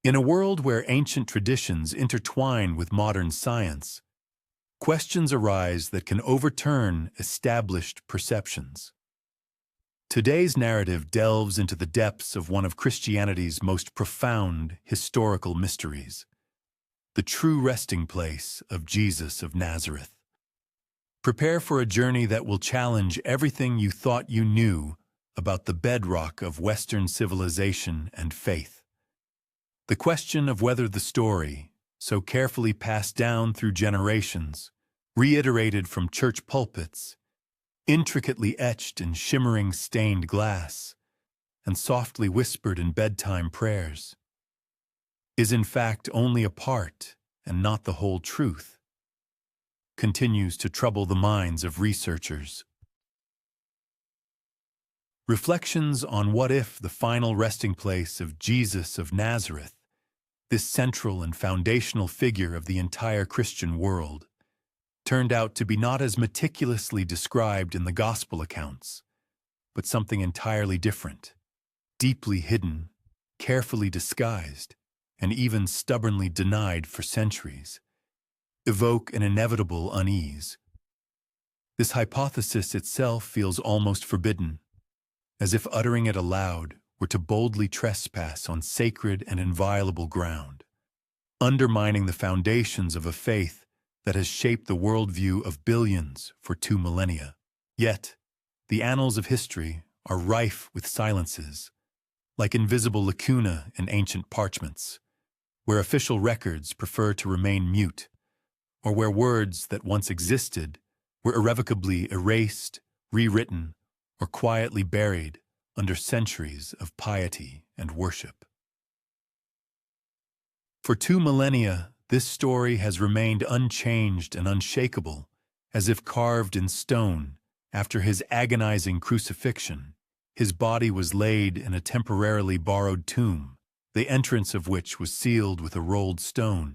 In a world where ancient traditions intertwine with modern science, questions arise that can overturn established perceptions. Today's narrative delves into the depths of one of Christianity's most profound historical mysteries, the true resting place of Jesus of Nazareth. Prepare for a journey that will challenge everything you thought you knew about the bedrock of Western civilization and faith. The question of whether the story, so carefully passed down through generations, reiterated from church pulpits, intricately etched in shimmering stained glass, and softly whispered in bedtime prayers, is in fact only a part and not the whole truth, continues to trouble the minds of researchers. Reflections on what if the final resting place of Jesus of Nazareth, this central and foundational figure of the entire Christian world, turned out to be not as meticulously described in the gospel accounts, but something entirely different, deeply hidden, carefully disguised, and even stubbornly denied for centuries, evoke an inevitable unease. This hypothesis itself feels almost forbidden, as if uttering it aloud were to boldly trespass on sacred and inviolable ground, undermining the foundations of a faith that has shaped the worldview of billions for 2 millennia. Yet, the annals of history are rife with silences, like invisible lacuna in ancient parchments, where official records prefer to remain mute, or where words that once existed were irrevocably erased, rewritten, or quietly buried under centuries of piety and worship. For 2 millennia, this story has remained unchanged and unshakable, as if carved in stone. After his agonizing crucifixion, his body was laid in a temporarily borrowed tomb, the entrance of which was sealed with a rolled stone,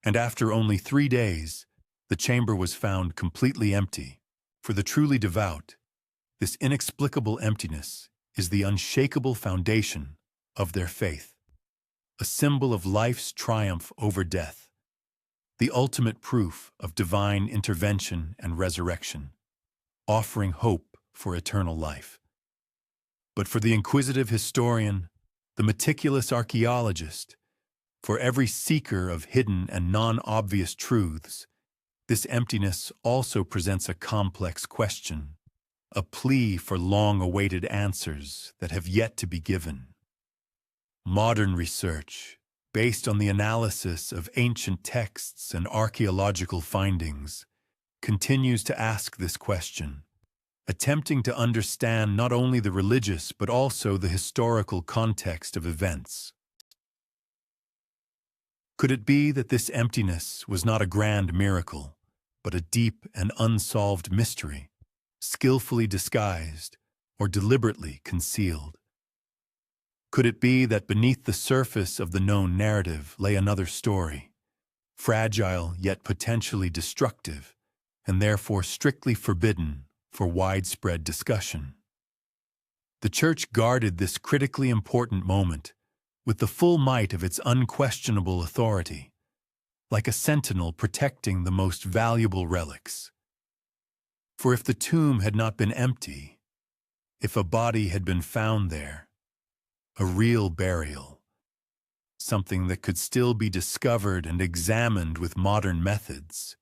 and after only 3 days, the chamber was found completely empty. For the truly devout, this inexplicable emptiness is the unshakable foundation of their faith, a symbol of life's triumph over death, the ultimate proof of divine intervention and resurrection, offering hope for eternal life. But for the inquisitive historian, the meticulous archaeologist, for every seeker of hidden and non-obvious truths, this emptiness also presents a complex question, a plea for long-awaited answers that have yet to be given. Modern research, based on the analysis of ancient texts and archaeological findings, continues to ask this question, attempting to understand not only the religious but also the historical context of events. Could it be that this emptiness was not a grand miracle, but a deep and unsolved mystery, skillfully disguised or deliberately concealed? Could it be that beneath the surface of the known narrative lay another story, fragile yet potentially destructive, and therefore strictly forbidden for widespread discussion? The Church guarded this critically important moment with the full might of its unquestionable authority, like a sentinel protecting the most valuable relics. For if the tomb had not been empty, if a body had been found there, a real burial, something that could still be discovered and examined with modern methods,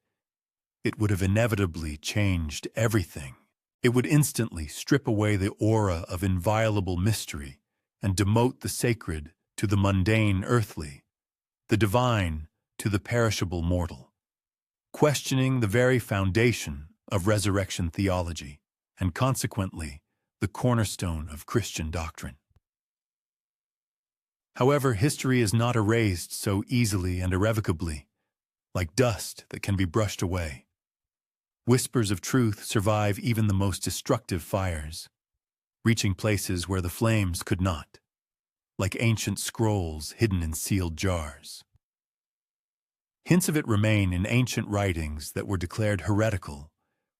it would have inevitably changed everything. It would instantly strip away the aura of inviolable mystery and demote the sacred to the mundane earthly, the divine to the perishable mortal, questioning the very foundation of resurrection theology and consequently the cornerstone of Christian doctrine. However, history is not erased so easily and irrevocably, like dust that can be brushed away. Whispers of truth survive even the most destructive fires, reaching places where the flames could not, like ancient scrolls hidden in sealed jars. Hints of it remain in ancient writings that were declared heretical,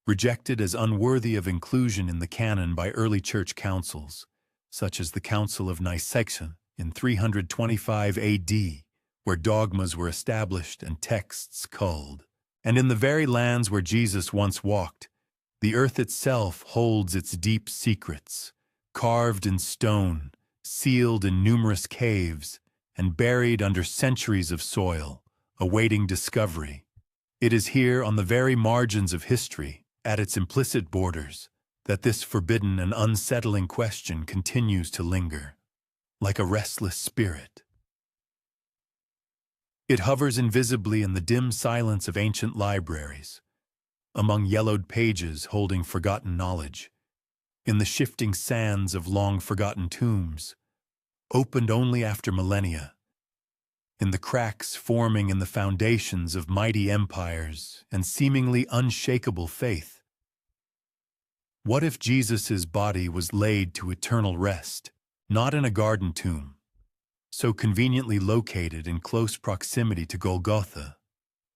rejected as unworthy of inclusion in the canon by early church councils, such as the Council of Nicaea in 325 AD, where dogmas were established and texts culled. And in the very lands where Jesus once walked, the earth itself holds its deep secrets, carved in stone, sealed in numerous caves, and buried under centuries of soil, awaiting discovery. It is here on the very margins of history, at its implicit borders, that this forbidden and unsettling question continues to linger, like a restless spirit. It hovers invisibly in the dim silence of ancient libraries, among yellowed pages holding forgotten knowledge, in the shifting sands of long-forgotten tombs, opened only after millennia, in the cracks forming in the foundations of mighty empires and seemingly unshakable faith. What if Jesus' body was laid to eternal rest, not in a garden tomb, so conveniently located in close proximity to Golgotha,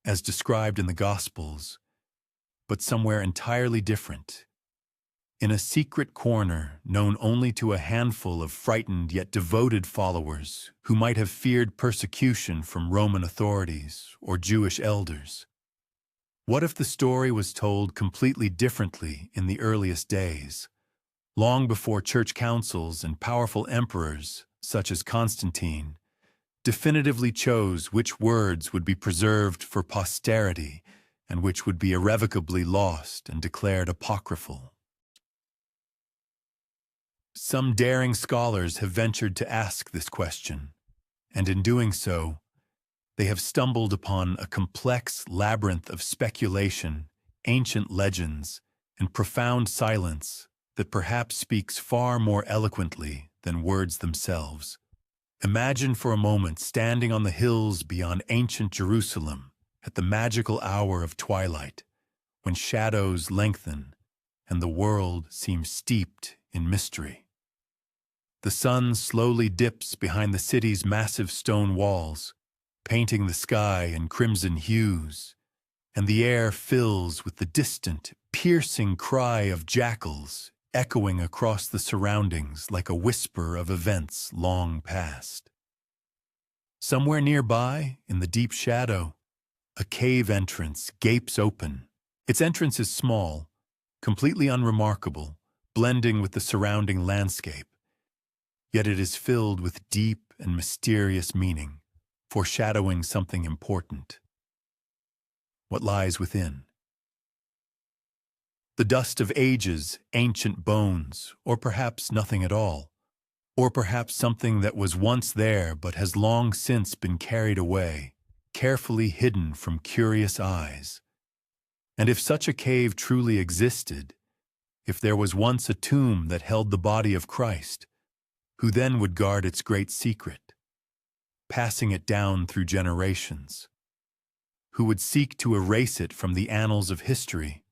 as described in the Gospels, but somewhere entirely different, in a secret corner known only to a handful of frightened yet devoted followers who might have feared persecution from Roman authorities or Jewish elders? What if the story was told completely differently in the earliest days, long before church councils and powerful emperors, such as Constantine, definitively chose which words would be preserved for posterity and which would be irrevocably lost and declared apocryphal? Some daring scholars have ventured to ask this question, and in doing so, they have stumbled upon a complex labyrinth of speculation, ancient legends, and profound silence that perhaps speaks far more eloquently than words themselves. Imagine for a moment standing on the hills beyond ancient Jerusalem at the magical hour of twilight, when shadows lengthen and the world seems steeped in mystery. The sun slowly dips behind the city's massive stone walls, painting the sky in crimson hues, and the air fills with the distant, piercing cry of jackals echoing across the surroundings like a whisper of events long past. Somewhere nearby, in the deep shadow, a cave entrance gapes open. Its entrance is small, completely unremarkable, blending with the surrounding landscape. Yet it is filled with deep and mysterious meaning, foreshadowing something important. What lies within? The dust of ages, ancient bones, or perhaps nothing at all, or perhaps something that was once there but has long since been carried away, carefully hidden from curious eyes. And if such a cave truly existed, if there was once a tomb that held the body of Christ, who then would guard its great secret, passing it down through generations? Who would seek to erase it from the annals of history,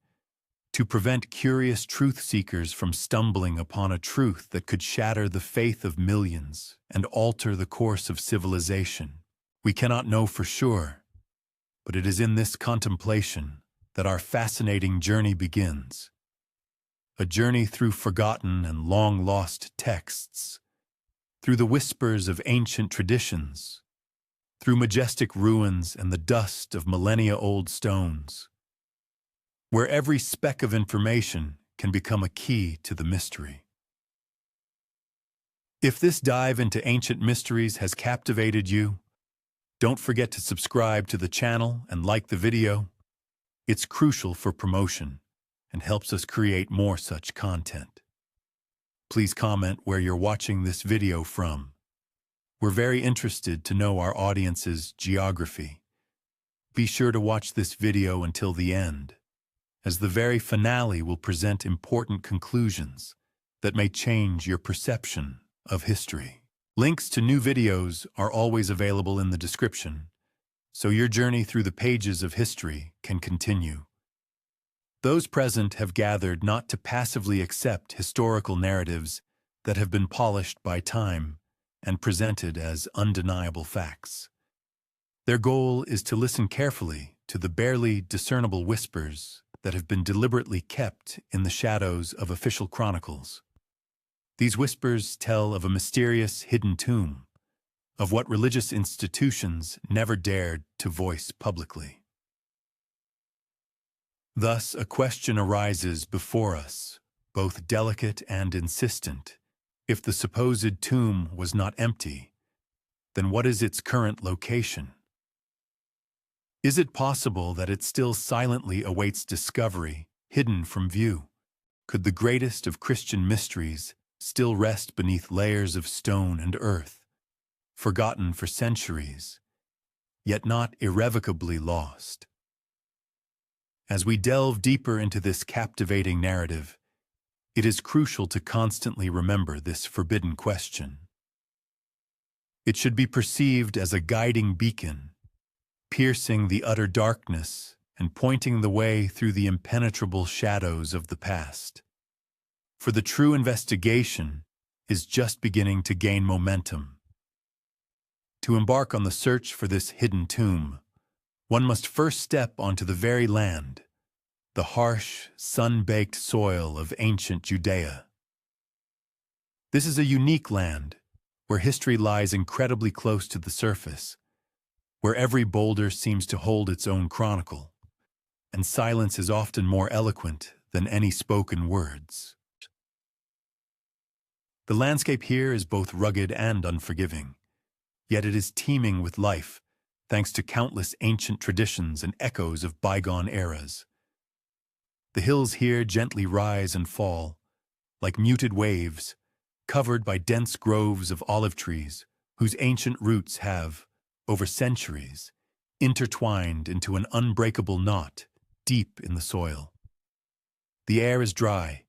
to prevent curious truth-seekers from stumbling upon a truth that could shatter the faith of millions and alter the course of civilization? We cannot know for sure, but it is in this contemplation that our fascinating journey begins. A journey through forgotten and long-lost texts, through the whispers of ancient traditions, through majestic ruins and the dust of millennia-old stones, where every speck of information can become a key to the mystery. If this dive into ancient mysteries has captivated you, don't forget to subscribe to the channel and like the video. It's crucial for promotion and helps us create more such content. Please comment where you're watching this video from. We're very interested to know our audience's geography. Be sure to watch this video until the end, as the very finale will present important conclusions that may change your perception of history. Links to new videos are always available in the description, so your journey through the pages of history can continue. Those present have gathered not to passively accept historical narratives that have been polished by time and presented as undeniable facts. Their goal is to listen carefully to the barely discernible whispers that have been deliberately kept in the shadows of official chronicles. These whispers tell of a mysterious hidden tomb, of what religious institutions never dared to voice publicly. Thus, a question arises before us, both delicate and insistent. If the supposed tomb was not empty, then what is its current location? Is it possible that it still silently awaits discovery, hidden from view? Could the greatest of Christian mysteries still rest beneath layers of stone and earth, forgotten for centuries, yet not irrevocably lost? As we delve deeper into this captivating narrative, it is crucial to constantly remember this forbidden question. It should be perceived as a guiding beacon, piercing the utter darkness and pointing the way through the impenetrable shadows of the past. For the true investigation is just beginning to gain momentum. To embark on the search for this hidden tomb, one must first step onto the very land, the harsh, sun-baked soil of ancient Judea. This is a unique land, where history lies incredibly close to the surface, where every boulder seems to hold its own chronicle, and silence is often more eloquent than any spoken words. The landscape here is both rugged and unforgiving, yet it is teeming with life, thanks to countless ancient traditions and echoes of bygone eras. The hills here gently rise and fall, like muted waves, covered by dense groves of olive trees, whose ancient roots have, over centuries, intertwined into an unbreakable knot deep in the soil. The air is dry,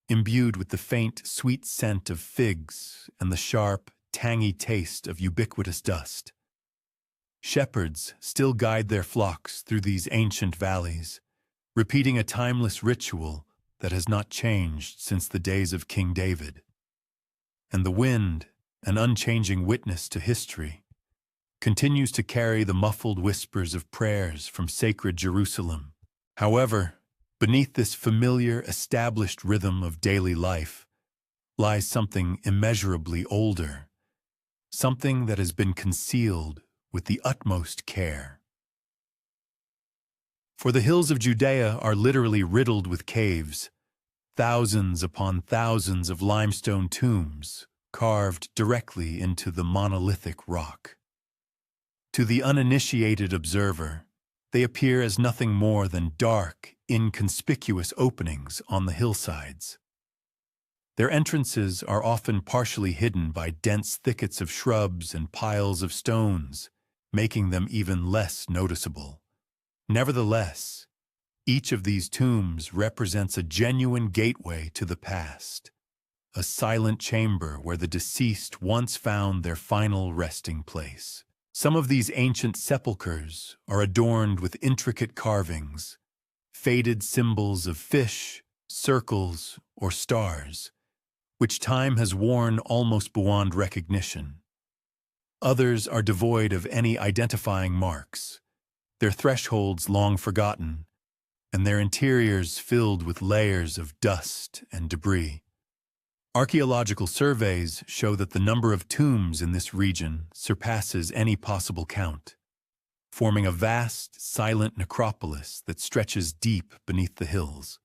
imbued with the faint, sweet scent of figs and the sharp, tangy taste of ubiquitous dust. Shepherds still guide their flocks through these ancient valleys, repeating a timeless ritual that has not changed since the days of King David. And the wind, an unchanging witness to history, continues to carry the muffled whispers of prayers from sacred Jerusalem. However, beneath this familiar, established rhythm of daily life lies something immeasurably older, something that has been concealed with the utmost care. For the hills of Judea are literally riddled with caves, thousands upon thousands of limestone tombs carved directly into the monolithic rock. To the uninitiated observer, they appear as nothing more than dark, inconspicuous openings on the hillsides. Their entrances are often partially hidden by dense thickets of shrubs and piles of stones, making them even less noticeable. Nevertheless, each of these tombs represents a genuine gateway to the past, a silent chamber where the deceased once found their final resting place. Some of these ancient sepulchres are adorned with intricate carvings, faded symbols of fish, circles, or stars, which time has worn almost beyond recognition. Others are devoid of any identifying marks, their thresholds long forgotten, and their interiors filled with layers of dust and debris. Archaeological surveys show that the number of tombs in this region surpasses any possible count, forming a vast, silent necropolis that stretches deep beneath the hills.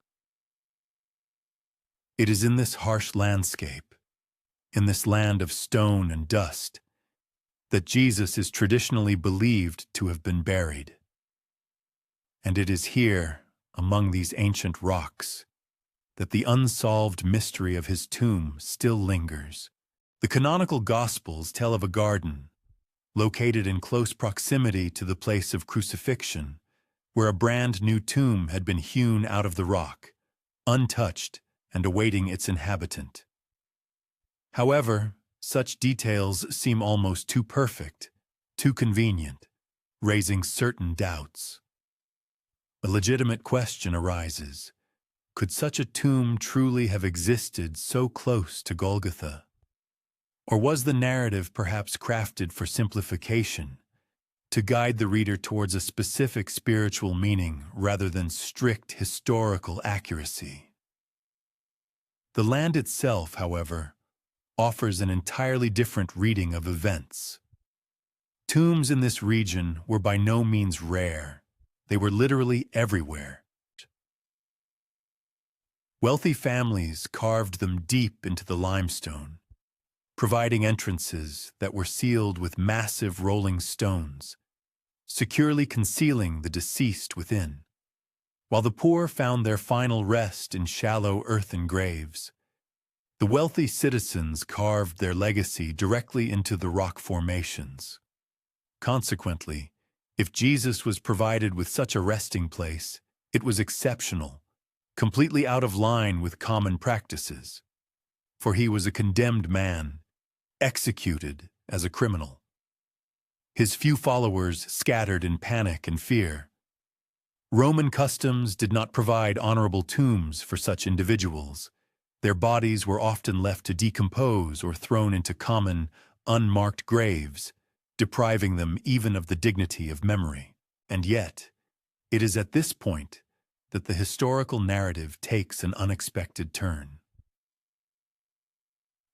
It is in this harsh landscape, in this land of stone and dust, that Jesus is traditionally believed to have been buried. And it is here, among these ancient rocks, that the unsolved mystery of his tomb still lingers. The canonical Gospels tell of a garden, located in close proximity to the place of crucifixion, where a brand new tomb had been hewn out of the rock, untouched and awaiting its inhabitant. However, such details seem almost too perfect, too convenient, raising certain doubts. A legitimate question arises. Could such a tomb truly have existed so close to Golgotha? Or was the narrative perhaps crafted for simplification, to guide the reader towards a specific spiritual meaning rather than strict historical accuracy? The land itself, however, offers an entirely different reading of events. Tombs in this region were by no means rare. They were literally everywhere. Wealthy families carved them deep into the limestone, providing entrances that were sealed with massive rolling stones, securely concealing the deceased within, while the poor found their final rest in shallow earthen graves. The wealthy citizens carved their legacy directly into the rock formations. Consequently, if Jesus was provided with such a resting place, it was exceptional, completely out of line with common practices, for he was a condemned man, executed as a criminal. His few followers scattered in panic and fear. Roman customs did not provide honorable tombs for such individuals. Their bodies were often left to decompose or thrown into common, unmarked graves, depriving them even of the dignity of memory. And yet, it is at this point that the historical narrative takes an unexpected turn.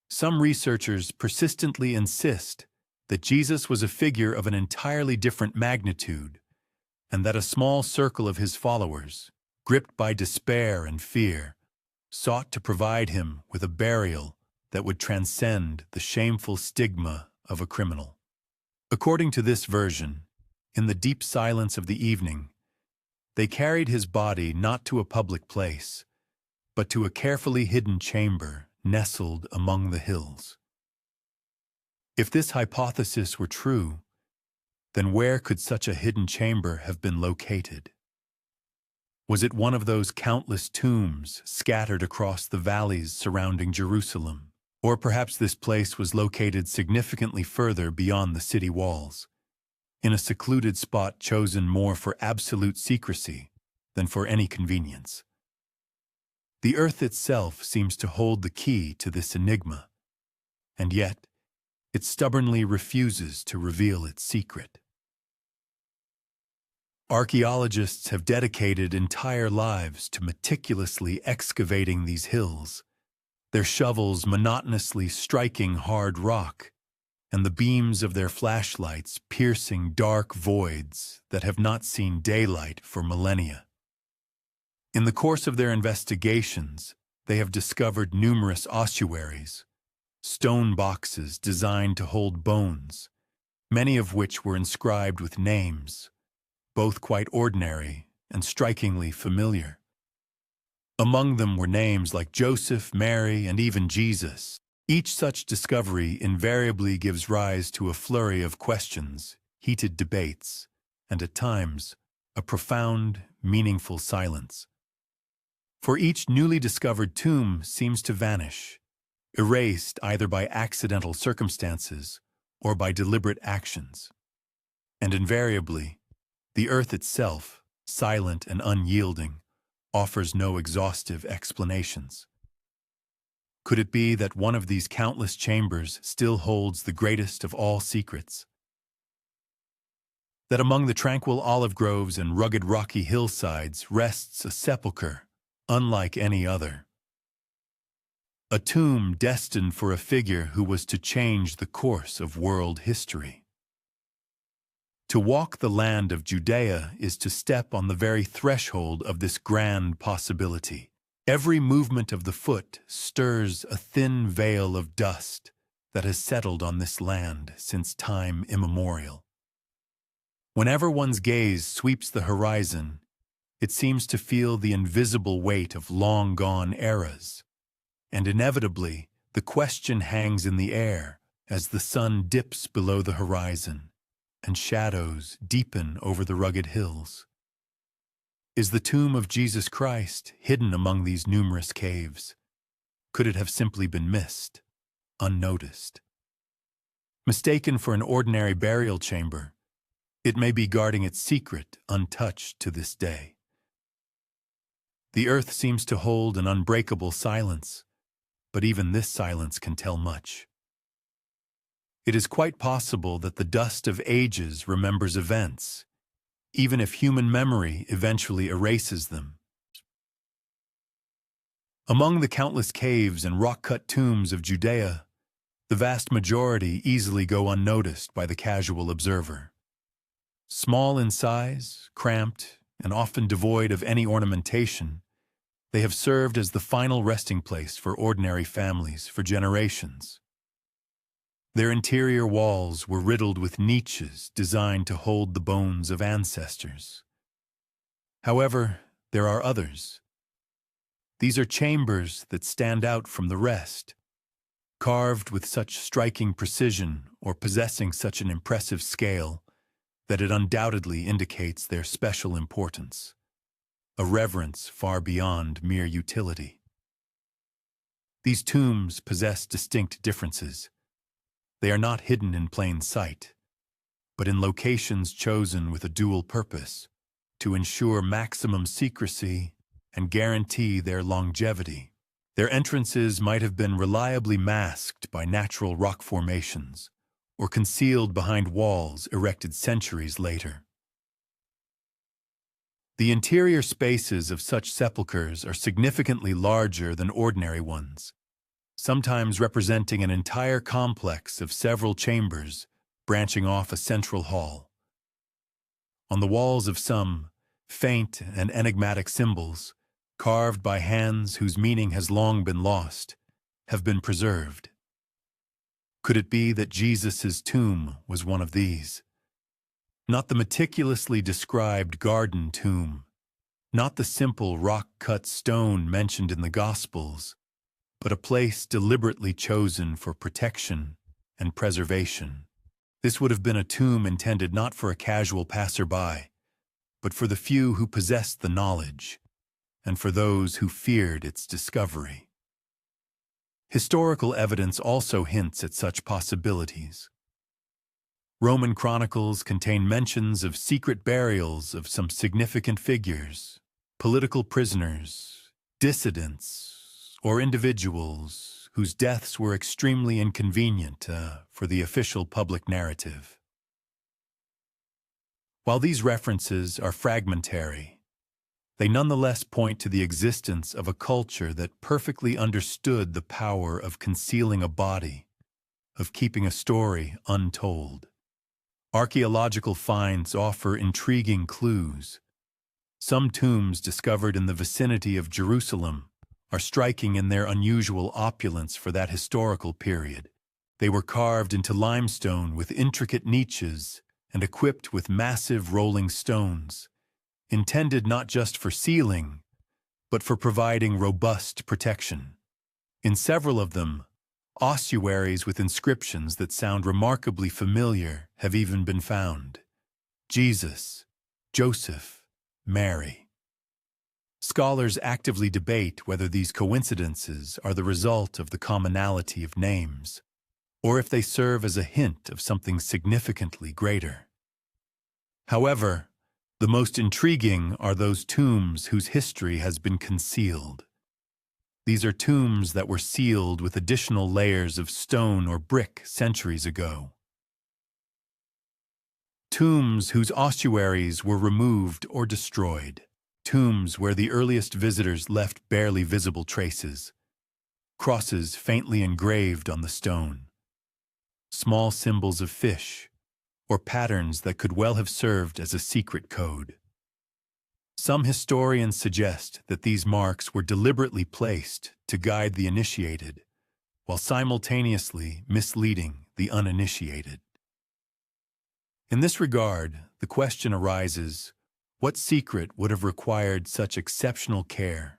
Some researchers persistently insist that Jesus was a figure of an entirely different magnitude, and that a small circle of his followers, gripped by despair and fear, sought to provide him with a burial that would transcend the shameful stigma of a criminal. According to this version, in the deep silence of the evening, they carried his body not to a public place, but to a carefully hidden chamber nestled among the hills. If this hypothesis were true, then where could such a hidden chamber have been located? Was it one of those countless tombs scattered across the valleys surrounding Jerusalem? Or perhaps this place was located significantly further beyond the city walls, in a secluded spot chosen more for absolute secrecy than for any convenience. The earth itself seems to hold the key to this enigma, and yet it stubbornly refuses to reveal its secret. Archaeologists have dedicated entire lives to meticulously excavating these hills, their shovels monotonously striking hard rock, and the beams of their flashlights piercing dark voids that have not seen daylight for millennia. In the course of their investigations, they have discovered numerous ossuaries, stone boxes designed to hold bones, many of which were inscribed with names, both quite ordinary and strikingly familiar. Among them were names like Joseph, Mary, and even Jesus. Each such discovery invariably gives rise to a flurry of questions, heated debates, and at times, a profound, meaningful silence. For each newly discovered tomb seems to vanish, erased either by accidental circumstances or by deliberate actions. And invariably, the earth itself, silent and unyielding, offers no exhaustive explanations. Could it be that one of these countless chambers still holds the greatest of all secrets? That among the tranquil olive groves and rugged rocky hillsides rests a sepulchre unlike any other. A tomb destined for a figure who was to change the course of world history. To walk the land of Judea is to step on the very threshold of this grand possibility. Every movement of the foot stirs a thin veil of dust that has settled on this land since time immemorial. Whenever one's gaze sweeps the horizon, it seems to feel the invisible weight of long-gone eras, and inevitably the question hangs in the air as the sun dips below the horizon and shadows deepen over the rugged hills. Is the tomb of Jesus Christ hidden among these numerous caves? Could it have simply been missed, unnoticed? Mistaken for an ordinary burial chamber, it may be guarding its secret untouched to this day. The earth seems to hold an unbreakable silence, but even this silence can tell much. It is quite possible that the dust of ages remembers events, even if human memory eventually erases them. Among the countless caves and rock-cut tombs of Judea, The vast majority easily go unnoticed by the casual observer. Small in size, cramped, and often devoid of any ornamentation, they have served as the final resting place for ordinary families for generations. Their interior walls were riddled with niches designed to hold the bones of ancestors. However, there are others. These are chambers that stand out from the rest, carved with such striking precision or possessing such an impressive scale that it undoubtedly indicates their special importance, a reverence far beyond mere utility. These tombs possess distinct differences. They are not hidden in plain sight, but in locations chosen with a dual purpose, to ensure maximum secrecy and guarantee their longevity. Their entrances might have been reliably masked by natural rock formations or concealed behind walls erected centuries later. The interior spaces of such sepulchres are significantly larger than ordinary ones, sometimes representing an entire complex of several chambers branching off a central hall. On the walls of some, faint and enigmatic symbols, carved by hands whose meaning has long been lost, have been preserved. Could it be that Jesus' tomb was one of these? Not the meticulously described garden tomb, not the simple rock-cut stone mentioned in the Gospels, but a place deliberately chosen for protection and preservation. This would have been a tomb intended not for a casual passerby, but for the few who possessed the knowledge, and for those who feared its discovery. Historical evidence also hints at such possibilities. Roman chronicles contain mentions of secret burials of some significant figures, political prisoners, dissidents, or individuals whose deaths were extremely inconvenient for the official public narrative. While these references are fragmentary, they nonetheless point to the existence of a culture that perfectly understood the power of concealing a body, of keeping a story untold. Archaeological finds offer intriguing clues. Some tombs discovered in the vicinity of Jerusalem are striking in their unusual opulence for that historical period. They were carved into limestone with intricate niches and equipped with massive rolling stones, intended not just for sealing, but for providing robust protection. In several of them, ossuaries with inscriptions that sound remarkably familiar have even been found. Jesus, Joseph, Mary. Scholars actively debate whether these coincidences are the result of the commonality of names, or if they serve as a hint of something significantly greater. However, the most intriguing are those tombs whose history has been concealed. These are tombs that were sealed with additional layers of stone or brick centuries ago. Tombs whose ossuaries were removed or destroyed. Tombs where the earliest visitors left barely visible traces. Crosses faintly engraved on the stone. Small symbols of fish, or patterns that could well have served as a secret code. Some historians suggest that these marks were deliberately placed to guide the initiated, while simultaneously misleading the uninitiated. In this regard, the question arises, what secret would have required such exceptional care,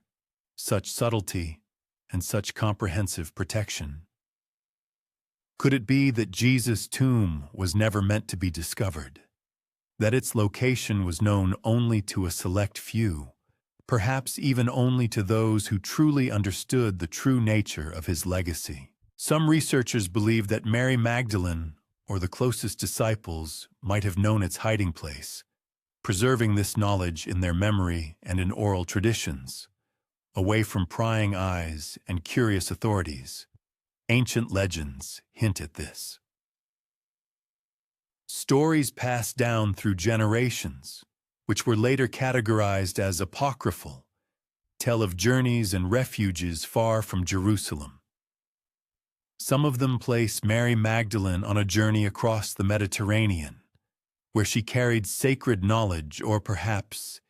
such subtlety, and such comprehensive protection? Could it be that Jesus' tomb was never meant to be discovered? That its location was known only to a select few, perhaps even only to those who truly understood the true nature of his legacy? Some researchers believe that Mary Magdalene, or the closest disciples, might have known its hiding place, preserving this knowledge in their memory and in oral traditions, away from prying eyes and curious authorities. Ancient legends hint at this. Stories passed down through generations, which were later categorized as apocryphal, tell of journeys and refuges far from Jerusalem. Some of them place Mary Magdalene on a journey across the Mediterranean, where she carried sacred knowledge or perhaps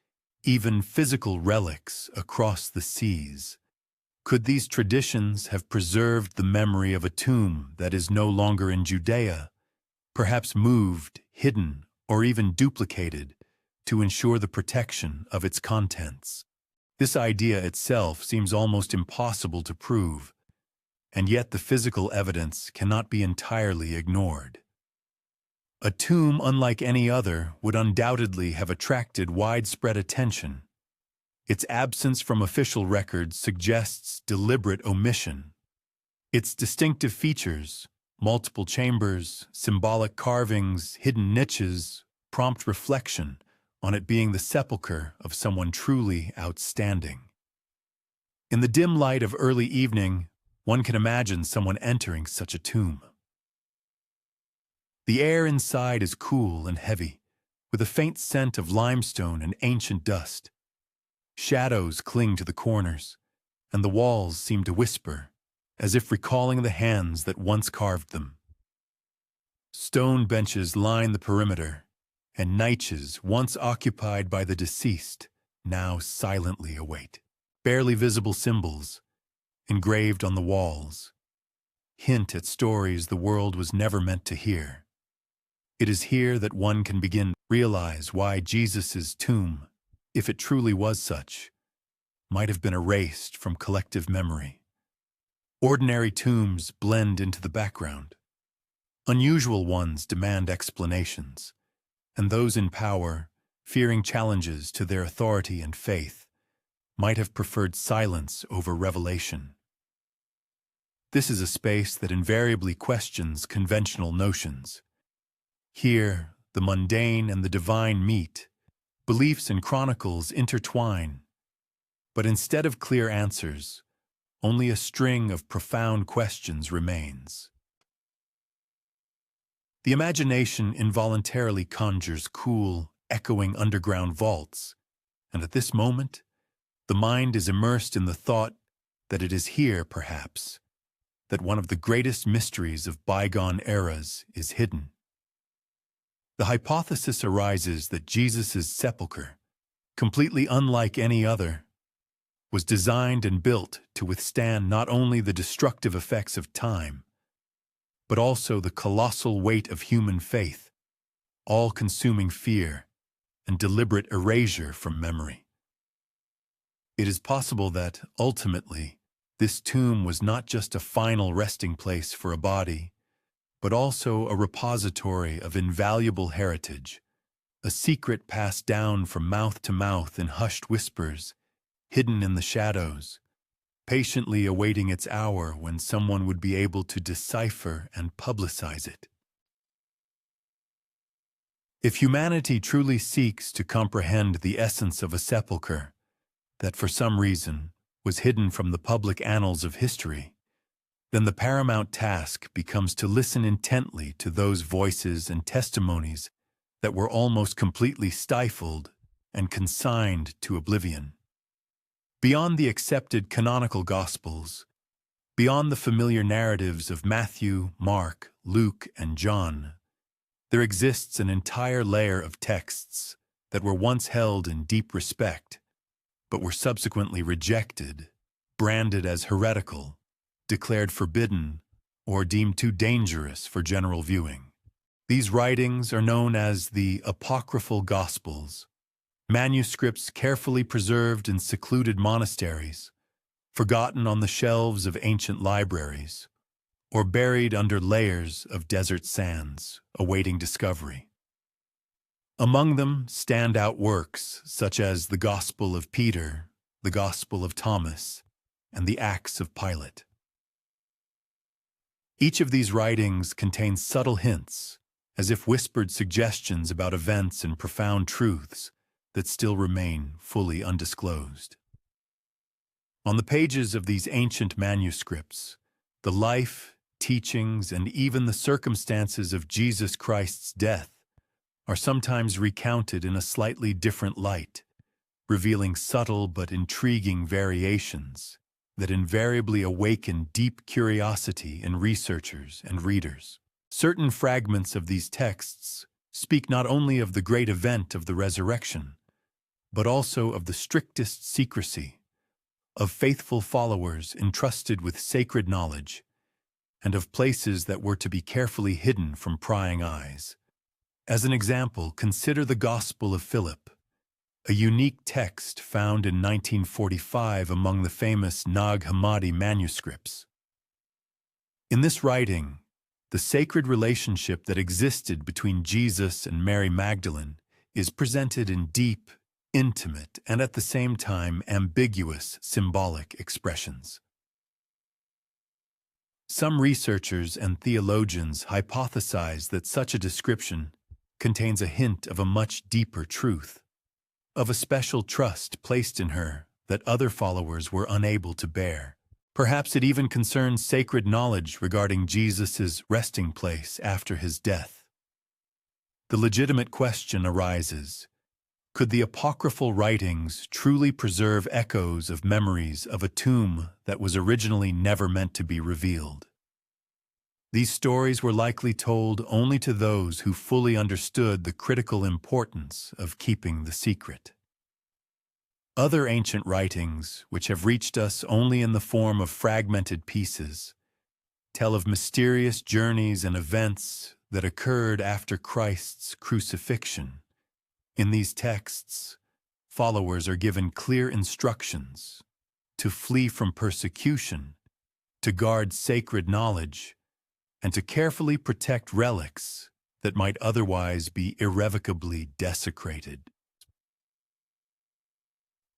even physical relics across the seas. Could these traditions have preserved the memory of a tomb that is no longer in Judea, perhaps moved, hidden, or even duplicated to ensure the protection of its contents? This idea itself seems almost impossible to prove, and yet the physical evidence cannot be entirely ignored. A tomb unlike any other would undoubtedly have attracted widespread attention. Its absence from official records suggests deliberate omission. Its distinctive features, multiple chambers, symbolic carvings, hidden niches, prompt reflection on it being the sepulchre of someone truly outstanding. In the dim light of early evening, one can imagine someone entering such a tomb. The air inside is cool and heavy, with a faint scent of limestone and ancient dust. Shadows cling to the corners, and the walls seem to whisper, as if recalling the hands that once carved them. Stone benches line the perimeter, and niches once occupied by the deceased now silently await. Barely visible symbols, engraved on the walls, hint at stories the world was never meant to hear. It is here that one can begin to realize why Jesus' tomb, if it truly was such, might have been erased from collective memory. Ordinary tombs blend into the background. Unusual ones demand explanations, and those in power, fearing challenges to their authority and faith, might have preferred silence over revelation. This is a space that invariably questions conventional notions. Here, the mundane and the divine meet, beliefs and chronicles intertwine, but instead of clear answers, only a string of profound questions remains. The imagination involuntarily conjures cool, echoing underground vaults, and at this moment, the mind is immersed in the thought that it is here, perhaps, that one of the greatest mysteries of bygone eras is hidden. The hypothesis arises that Jesus' sepulchre, completely unlike any other, was designed and built to withstand not only the destructive effects of time, but also the colossal weight of human faith, all-consuming fear, and deliberate erasure from memory. It is possible that, ultimately, this tomb was not just a final resting place for a body, but also a repository of invaluable heritage, a secret passed down from mouth to mouth in hushed whispers, hidden in the shadows, patiently awaiting its hour when someone would be able to decipher and publicize it. If humanity truly seeks to comprehend the essence of a sepulchre that for some reason was hidden from the public annals of history, then the paramount task becomes to listen intently to those voices and testimonies that were almost completely stifled and consigned to oblivion. Beyond the accepted canonical Gospels, beyond the familiar narratives of Matthew, Mark, Luke, and John, there exists an entire layer of texts that were once held in deep respect, but were subsequently rejected, branded as heretical, declared forbidden, or deemed too dangerous for general viewing. These writings are known as the apocryphal Gospels, manuscripts carefully preserved in secluded monasteries, forgotten on the shelves of ancient libraries, or buried under layers of desert sands, awaiting discovery. Among them stand out works such as the Gospel of Peter, the Gospel of Thomas, and the Acts of Pilate. Each of these writings contains subtle hints, as if whispered suggestions about events and profound truths that still remain fully undisclosed. On the pages of these ancient manuscripts, the life, teachings, and even the circumstances of Jesus Christ's death are sometimes recounted in a slightly different light, revealing subtle but intriguing variations that invariably awaken deep curiosity in researchers and readers. Certain fragments of these texts speak not only of the great event of the resurrection, but also of the strictest secrecy, of faithful followers entrusted with sacred knowledge, and of places that were to be carefully hidden from prying eyes. As an example, consider the Gospel of Philip, a unique text found in 1945 among the famous Nag Hammadi manuscripts. In this writing, the sacred relationship that existed between Jesus and Mary Magdalene is presented in deep, intimate, and at the same time ambiguous symbolic expressions. Some researchers and theologians hypothesize that such a description contains a hint of a much deeper truth, of a special trust placed in her that other followers were unable to bear. Perhaps it even concerns sacred knowledge regarding Jesus' resting place after his death. The legitimate question arises: could the apocryphal writings truly preserve echoes of memories of a tomb that was originally never meant to be revealed? These stories were likely told only to those who fully understood the critical importance of keeping the secret. Other ancient writings, which have reached us only in the form of fragmented pieces, tell of mysterious journeys and events that occurred after Christ's crucifixion. In these texts, followers are given clear instructions to flee from persecution, to guard sacred knowledge, and to carefully protect relics that might otherwise be irrevocably desecrated.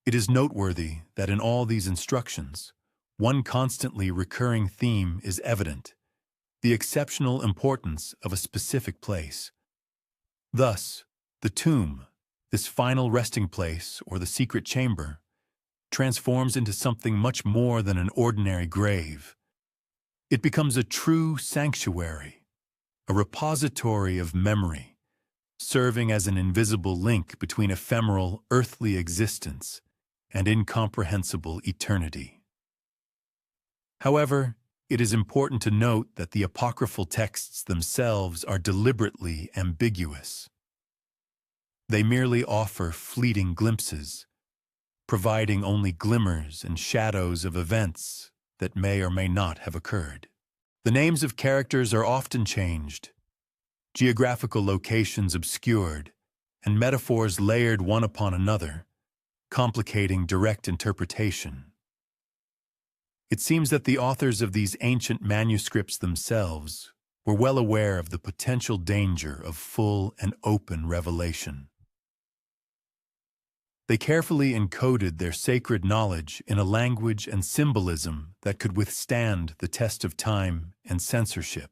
It is noteworthy that in all these instructions, one constantly recurring theme is evident: the exceptional importance of a specific place. Thus, the tomb, this final resting place or the secret chamber, transforms into something much more than an ordinary grave. It becomes a true sanctuary, a repository of memory, serving as an invisible link between ephemeral earthly existence and incomprehensible eternity. However, it is important to note that the apocryphal texts themselves are deliberately ambiguous. They merely offer fleeting glimpses, providing only glimmers and shadows of events that may or may not have occurred. The names of characters are often changed, geographical locations obscured, and metaphors layered one upon another, complicating direct interpretation. It seems that the authors of these ancient manuscripts themselves were well aware of the potential danger of full and open revelation. They carefully encoded their sacred knowledge in a language and symbolism that could withstand the test of time and censorship,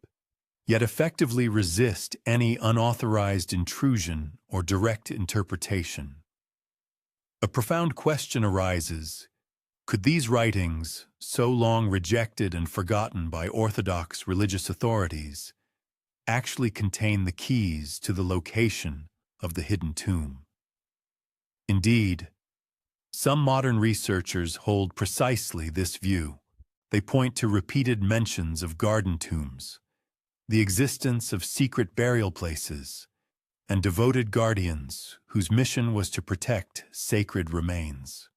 yet effectively resist any unauthorized intrusion or direct interpretation. A profound question arises: could these writings, so long rejected and forgotten by orthodox religious authorities, actually contain the keys to the location of the hidden tomb? Indeed, some modern researchers hold precisely this view. They point to repeated mentions of garden tombs, the existence of secret burial places, and devoted guardians whose mission was to protect sacred remains.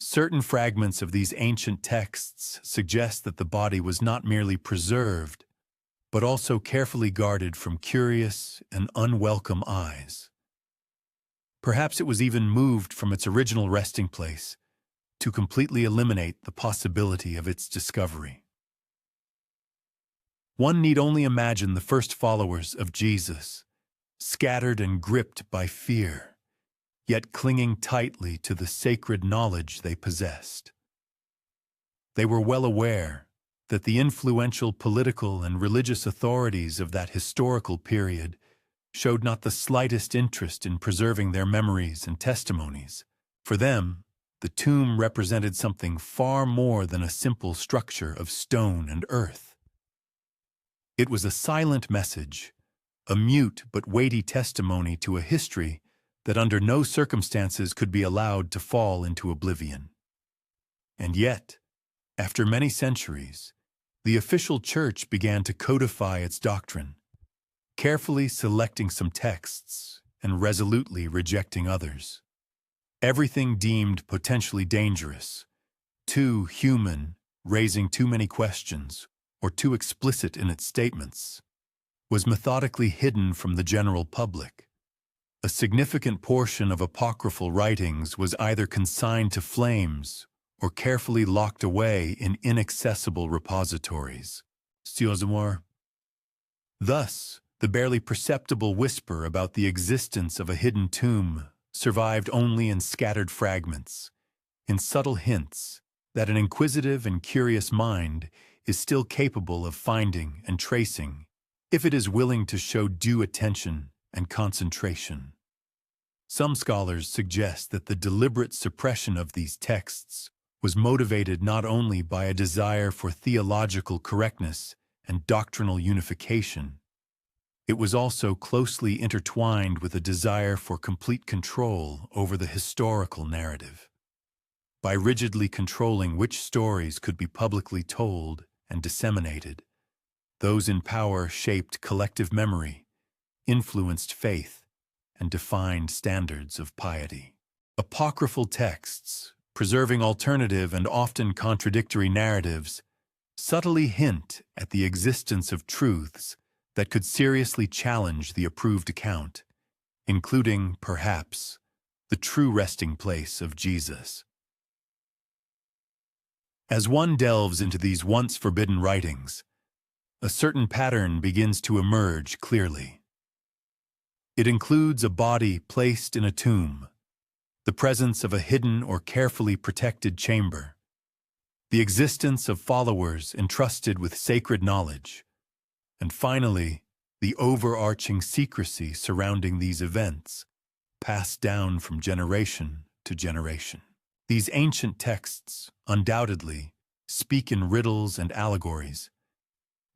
Certain fragments of these ancient texts suggest that the body was not merely preserved, but also carefully guarded from curious and unwelcome eyes. Perhaps it was even moved from its original resting place to completely eliminate the possibility of its discovery. One need only imagine the first followers of Jesus, scattered and gripped by fear, yet clinging tightly to the sacred knowledge they possessed. They were well aware that the influential political and religious authorities of that historical period showed not the slightest interest in preserving their memories and testimonies. For them, the tomb represented something far more than a simple structure of stone and earth. It was a silent message, a mute but weighty testimony to a history that under no circumstances could be allowed to fall into oblivion. And yet, After many centuries, the official church began to codify its doctrine, carefully selecting some texts and resolutely rejecting others. Everything deemed potentially dangerous, too human, raising too many questions, or too explicit in its statements, was methodically hidden from the general public. A significant portion of apocryphal writings was either consigned to flames or carefully locked away in inaccessible repositories. Thus, the barely perceptible whisper about the existence of a hidden tomb survived only in scattered fragments, in subtle hints that an inquisitive and curious mind is still capable of finding and tracing if it is willing to show due attention and concentration. Some scholars suggest that the deliberate suppression of these texts was motivated not only by a desire for theological correctness and doctrinal unification, it was also closely intertwined with a desire for complete control over the historical narrative. By rigidly controlling which stories could be publicly told and disseminated, those in power shaped collective memory, influenced faith, and defined standards of piety. Apocryphal texts, preserving alternative and often contradictory narratives, subtly hint at the existence of truths that could seriously challenge the approved account, including, perhaps, the true resting place of Jesus. As one delves into these once forbidden writings, a certain pattern begins to emerge clearly. It includes a body placed in a tomb, the presence of a hidden or carefully protected chamber, the existence of followers entrusted with sacred knowledge, and finally, the overarching secrecy surrounding these events, passed down from generation to generation. These ancient texts, undoubtedly, speak in riddles and allegories,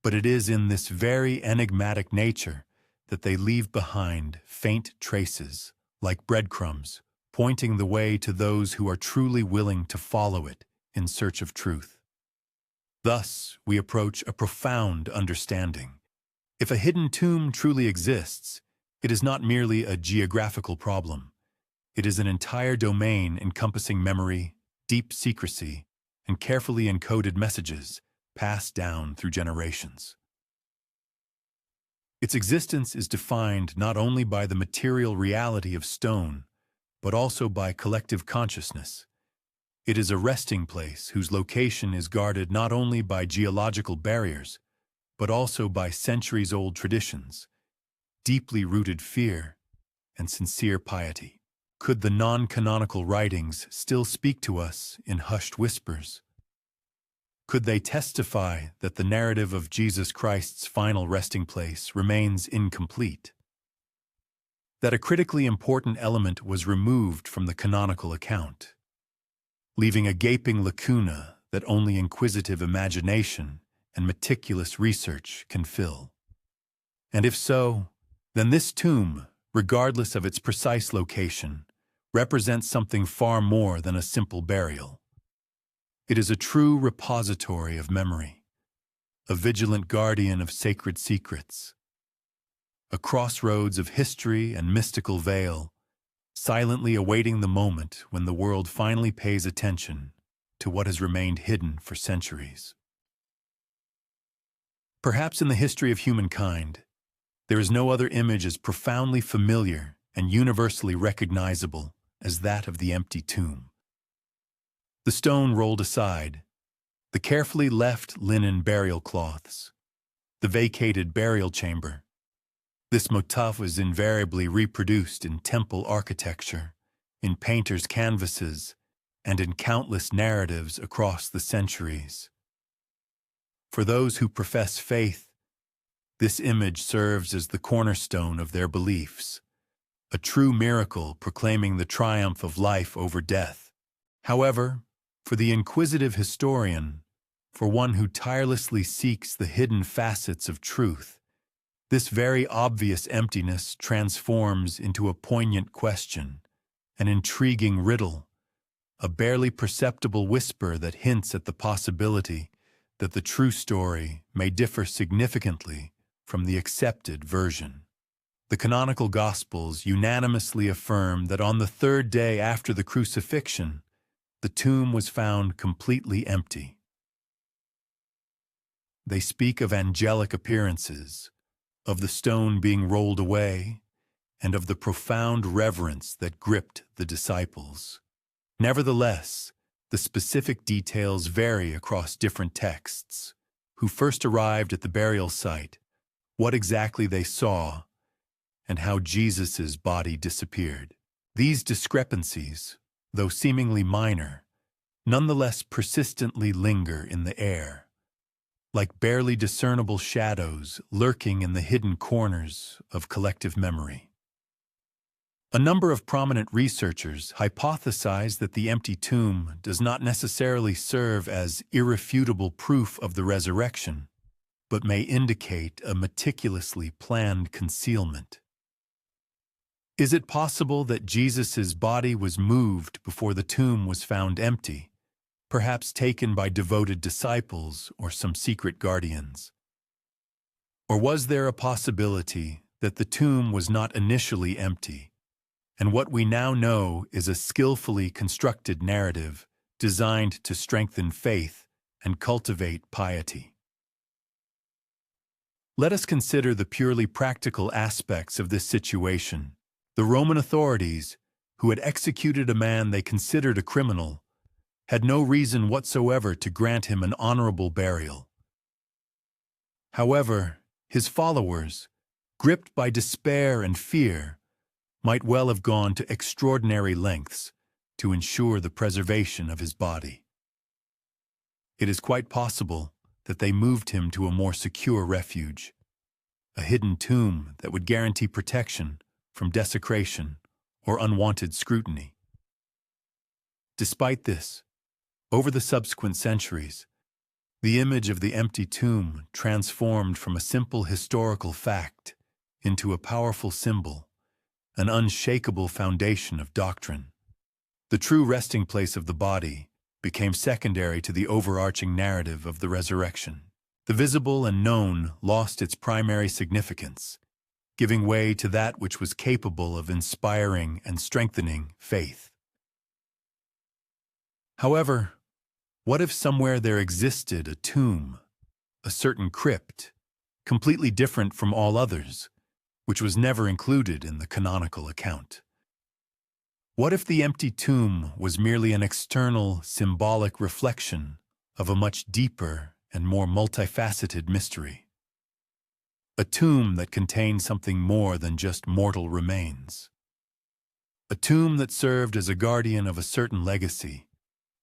but it is in this very enigmatic nature that they leave behind faint traces, like breadcrumbs, pointing the way to those who are truly willing to follow it in search of truth. Thus, we approach a profound understanding. If a hidden tomb truly exists, it is not merely a geographical problem. It is an entire domain encompassing memory, deep secrecy, and carefully encoded messages passed down through generations. Its existence is defined not only by the material reality of stone, but also by collective consciousness. It is a resting place whose location is guarded not only by geological barriers, but also by centuries-old traditions, deeply rooted fear, and sincere piety. Could the non-canonical writings still speak to us in hushed whispers? Could they testify that the narrative of Jesus Christ's final resting place remains incomplete? That a critically important element was removed from the canonical account, leaving a gaping lacuna that only inquisitive imagination and meticulous research can fill? And if so, then this tomb, regardless of its precise location, represents something far more than a simple burial. It is a true repository of memory, a vigilant guardian of sacred secrets, a crossroads of history and mystical veil, silently awaiting the moment when the world finally pays attention to what has remained hidden for centuries. Perhaps in the history of humankind, there is no other image as profoundly familiar and universally recognizable as that of the empty tomb. The stone rolled aside, the carefully left linen burial cloths, the vacated burial chamber. This motif was invariably reproduced in temple architecture, in painters' canvases, and in countless narratives across the centuries. For those who profess faith, this image serves as the cornerstone of their beliefs, a true miracle proclaiming the triumph of life over death. However, for the inquisitive historian, for one who tirelessly seeks the hidden facets of truth, this very obvious emptiness transforms into a poignant question, an intriguing riddle, a barely perceptible whisper that hints at the possibility that the true story may differ significantly from the accepted version. The canonical Gospels unanimously affirm that on the third day after the crucifixion, the tomb was found completely empty. They speak of angelic appearances, of the stone being rolled away, and of the profound reverence that gripped the disciples. Nevertheless, the specific details vary across different texts. Who first arrived at the burial site, what exactly they saw, and how Jesus' body disappeared. These discrepancies, though seemingly minor, nonetheless persistently linger in the air, like barely discernible shadows lurking in the hidden corners of collective memory. A number of prominent researchers hypothesize that the empty tomb does not necessarily serve as irrefutable proof of the resurrection, but may indicate a meticulously planned concealment. Is it possible that Jesus' body was moved before the tomb was found empty, perhaps taken by devoted disciples or some secret guardians? Or was there a possibility that the tomb was not initially empty, and what we now know is a skillfully constructed narrative designed to strengthen faith and cultivate piety? Let us consider the purely practical aspects of this situation. The Roman authorities, who had executed a man they considered a criminal, had no reason whatsoever to grant him an honorable burial. However, his followers, gripped by despair and fear, might well have gone to extraordinary lengths to ensure the preservation of his body. It is quite possible that they moved him to a more secure refuge, a hidden tomb that would guarantee protection from desecration or unwanted scrutiny. Despite this, over the subsequent centuries, the image of the empty tomb transformed from a simple historical fact into a powerful symbol, an unshakable foundation of doctrine. The true resting place of the body became secondary to the overarching narrative of the resurrection. The visible and known lost its primary significance, giving way to that which was capable of inspiring and strengthening faith. However, what if somewhere there existed a tomb, a certain crypt, completely different from all others, which was never included in the canonical account? What if the empty tomb was merely an external, symbolic reflection of a much deeper and more multifaceted mystery? A tomb that contained something more than just mortal remains. A tomb that served as a guardian of a certain legacy,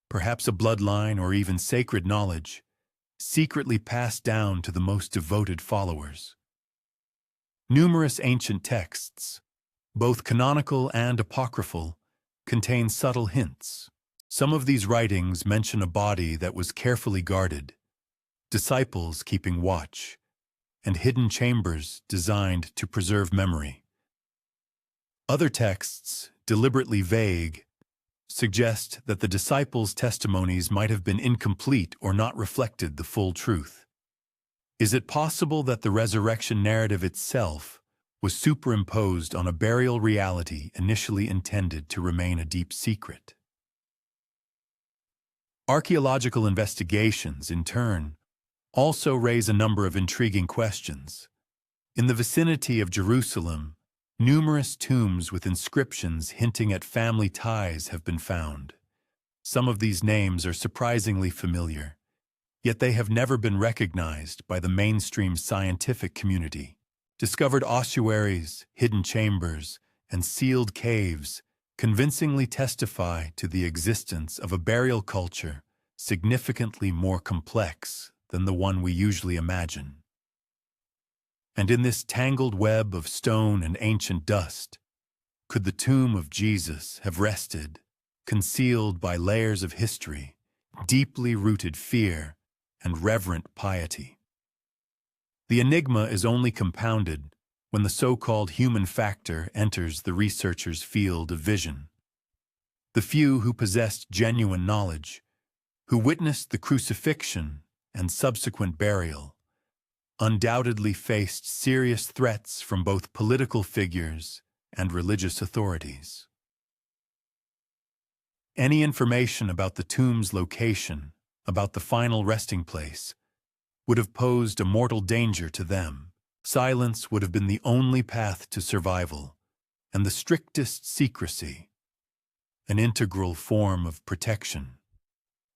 perhaps a bloodline or even sacred knowledge, secretly passed down to the most devoted followers. Numerous ancient texts, both canonical and apocryphal, contain subtle hints. Some of these writings mention a body that was carefully guarded, disciples keeping watch, and hidden chambers designed to preserve memory. Other texts, deliberately vague, suggest that the disciples' testimonies might have been incomplete or not reflected the full truth. Is it possible that the resurrection narrative itself was superimposed on a burial reality initially intended to remain a deep secret? Archaeological investigations, in turn, also raise a number of intriguing questions. In the vicinity of Jerusalem, numerous tombs with inscriptions hinting at family ties have been found. Some of these names are surprisingly familiar, yet they have never been recognized by the mainstream scientific community. Discovered ossuaries, hidden chambers, and sealed caves convincingly testify to the existence of a burial culture significantly more complex than the one we usually imagine. And in this tangled web of stone and ancient dust, could the tomb of Jesus have rested, concealed by layers of history, deeply rooted fear, and reverent piety? The enigma is only compounded when the so-called human factor enters the researcher's field of vision. The few who possessed genuine knowledge, who witnessed the crucifixion and subsequent burial, undoubtedly faced serious threats from both political figures and religious authorities. Any information about the tomb's location, about the final resting place, would have posed a mortal danger to them. Silence would have been the only path to survival, and the strictest secrecy, an integral form of protection.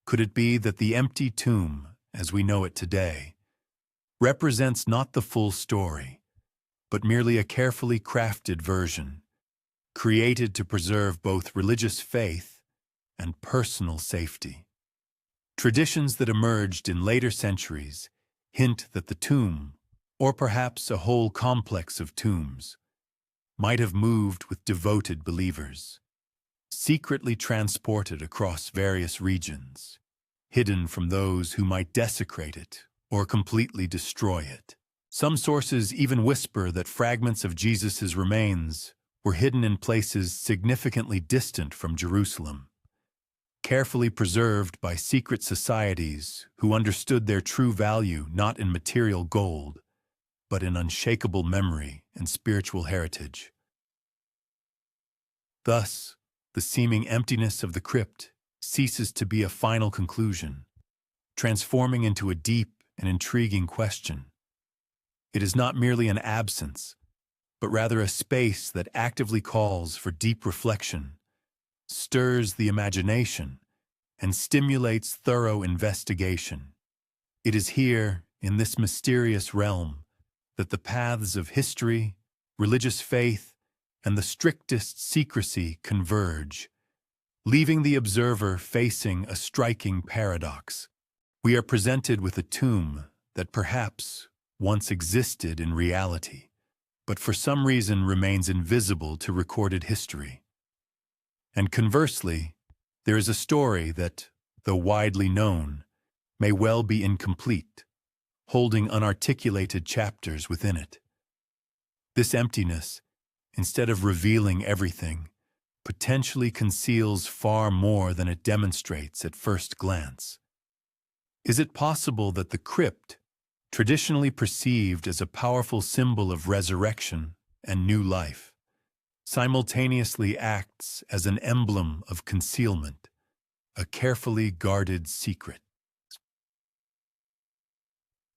Could it be that the empty tomb, as we know it today, represents not the full story, but merely a carefully crafted version, created to preserve both religious faith and personal safety? Traditions that emerged in later centuries hint that the tomb, or perhaps a whole complex of tombs, might have moved with devoted believers, secretly transported across various regions, hidden from those who might desecrate it or completely destroy it. Some sources even whisper that fragments of Jesus' remains were hidden in places significantly distant from Jerusalem, carefully preserved by secret societies who understood their true value not in material gold, but in unshakable memory and spiritual heritage. Thus, the seeming emptiness of the crypt ceases to be a final conclusion, transforming into a deep and intriguing question. It is not merely an absence, but rather a space that actively calls for deep reflection, stirs the imagination, and stimulates thorough investigation. It is here, in this mysterious realm, that the paths of history, religious faith, and the strictest secrecy converge, leaving the observer facing a striking paradox. We are presented with a tomb that perhaps once existed in reality, but for some reason remains invisible to recorded history. And conversely, there is a story that, though widely known, may well be incomplete, holding unarticulated chapters within it. This emptiness, instead of revealing everything, potentially conceals far more than it demonstrates at first glance. Is it possible that the crypt, traditionally perceived as a powerful symbol of resurrection and new life, simultaneously acts as an emblem of concealment, a carefully guarded secret?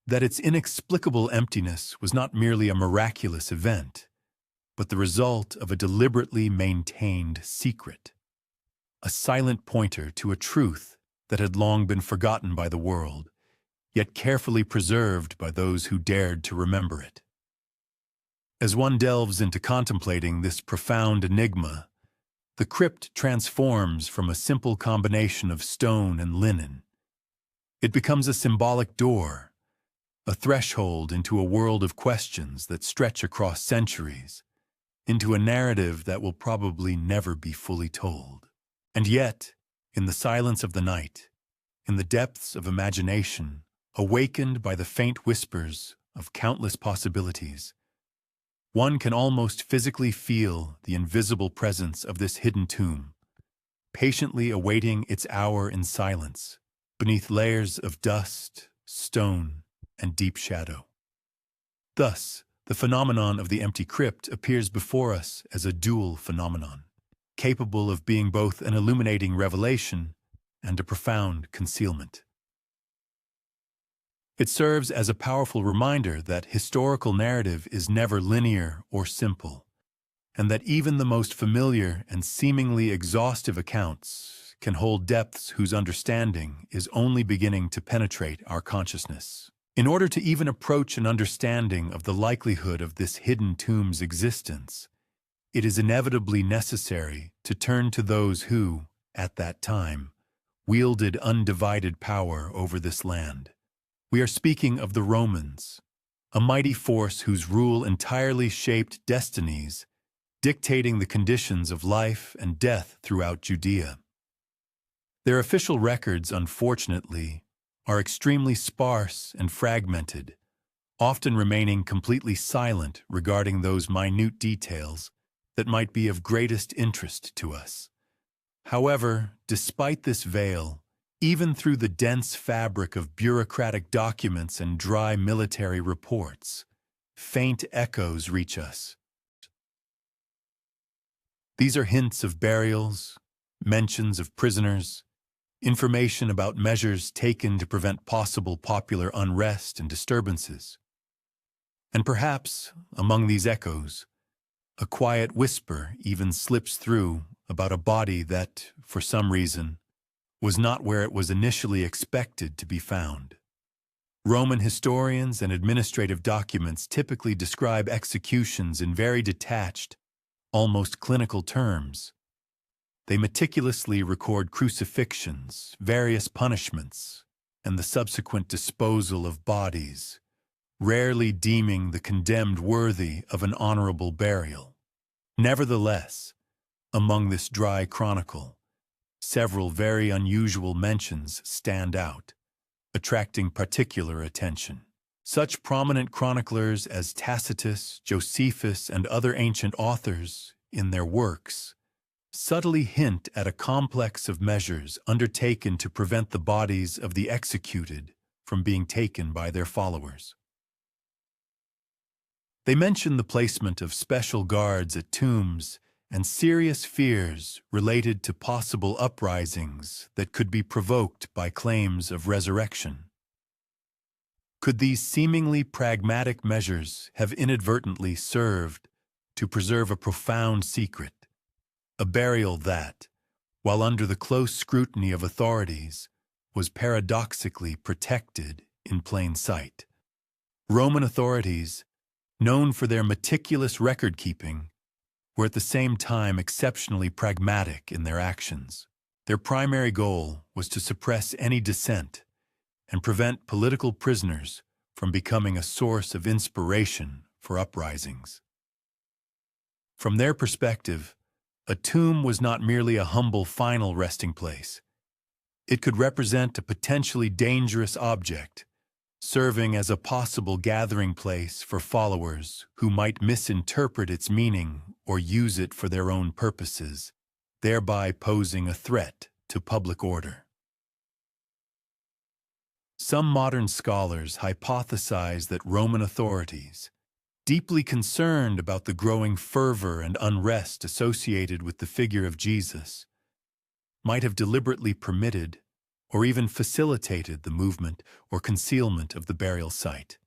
That its inexplicable emptiness was not merely a miraculous event, but the result of a deliberately maintained secret, a silent pointer to a truth that had long been forgotten by the world, yet carefully preserved by those who dared to remember it. As one delves into contemplating this profound enigma, the crypt transforms from a simple combination of stone and linen. It becomes a symbolic door, a threshold into a world of questions that stretch across centuries, into a narrative that will probably never be fully told. And yet, in the silence of the night, in the depths of imagination, awakened by the faint whispers of countless possibilities, one can almost physically feel the invisible presence of this hidden tomb, patiently awaiting its hour in silence, beneath layers of dust, stone, and deep shadow. Thus, the phenomenon of the empty crypt appears before us as a dual phenomenon, capable of being both an illuminating revelation and a profound concealment. It serves as a powerful reminder that historical narrative is never linear or simple, and that even the most familiar and seemingly exhaustive accounts can hold depths whose understanding is only beginning to penetrate our consciousness. In order to even approach an understanding of the likelihood of this hidden tomb's existence, it is inevitably necessary to turn to those who, at that time, wielded undivided power over this land. We are speaking of the Romans, a mighty force whose rule entirely shaped destinies, dictating the conditions of life and death throughout Judea. Their official records, unfortunately, are extremely sparse and fragmented, often remaining completely silent regarding those minute details that might be of greatest interest to us. However, despite this veil, even through the dense fabric of bureaucratic documents and dry military reports, faint echoes reach us. These are hints of burials, mentions of prisoners, information about measures taken to prevent possible popular unrest and disturbances. And perhaps, among these echoes, a quiet whisper even slips through about a body that, for some reason, was not where it was initially expected to be found. Roman historians and administrative documents typically describe executions in very detached, almost clinical terms. They meticulously record crucifixions, various punishments, and the subsequent disposal of bodies, rarely deeming the condemned worthy of an honorable burial. Nevertheless, among this dry chronicle, several very unusual mentions stand out, attracting particular attention. Such prominent chroniclers as Tacitus, Josephus, and other ancient authors, in their works, subtly hint at a complex of measures undertaken to prevent the bodies of the executed from being taken by their followers. They mention the placement of special guards at tombs and serious fears related to possible uprisings that could be provoked by claims of resurrection. Could these seemingly pragmatic measures have inadvertently served to preserve a profound secret, a burial that, while under the close scrutiny of authorities, was paradoxically protected in plain sight? Roman authorities, known for their meticulous record-keeping, were at the same time exceptionally pragmatic in their actions. Their primary goal was to suppress any dissent and prevent political prisoners from becoming a source of inspiration for uprisings. From their perspective, a tomb was not merely a humble final resting place. It could represent a potentially dangerous object, serving as a possible gathering place for followers who might misinterpret its meaning or use it for their own purposes, thereby posing a threat to public order. Some modern scholars hypothesize that Roman authorities, deeply concerned about the growing fervor and unrest associated with the figure of Jesus, might have deliberately permitted or even facilitated the movement or concealment of the burial site,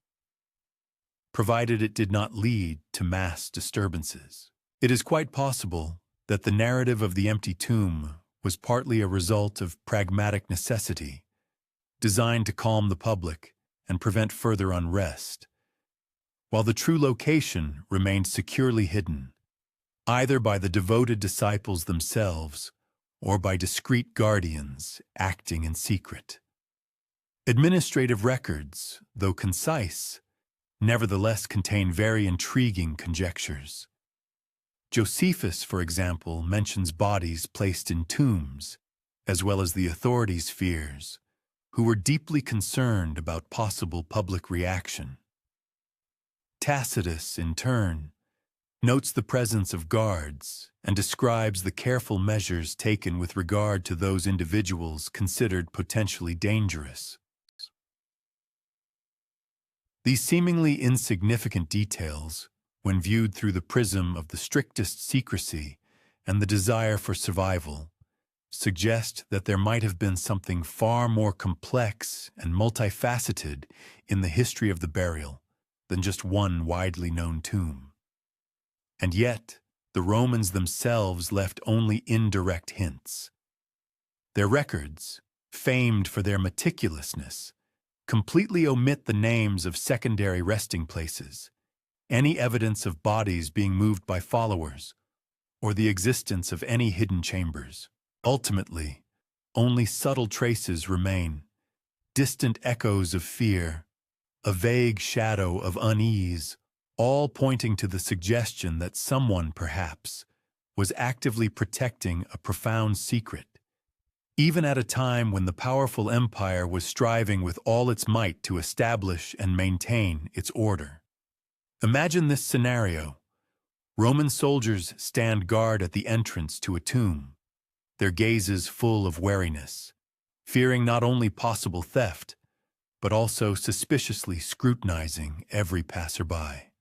provided it did not lead to mass disturbances. It is quite possible that the narrative of the empty tomb was partly a result of pragmatic necessity, designed to calm the public and prevent further unrest, while the true location remained securely hidden, either by the devoted disciples themselves or by discreet guardians acting in secret. Administrative records, though concise, nevertheless contain very intriguing conjectures. Josephus, for example, mentions bodies placed in tombs, as well as the authorities' fears, who were deeply concerned about possible public reaction. Tacitus, in turn, notes the presence of guards and describes the careful measures taken with regard to those individuals considered potentially dangerous. These seemingly insignificant details, when viewed through the prism of the strictest secrecy and the desire for survival, suggest that there might have been something far more complex and multifaceted in the history of the burial than just one widely known tomb. And yet, the Romans themselves left only indirect hints. Their records, famed for their meticulousness, completely omit the names of secondary resting places, any evidence of bodies being moved by followers, or the existence of any hidden chambers. Ultimately, only subtle traces remain, distant echoes of fear, a vague shadow of unease, all pointing to the suggestion that someone, perhaps, was actively protecting a profound secret, even at a time when the powerful empire was striving with all its might to establish and maintain its order. Imagine this scenario. Roman soldiers stand guard at the entrance to a tomb. their gazes full of wariness, fearing not only possible theft, but also suspiciously scrutinizing every passerby.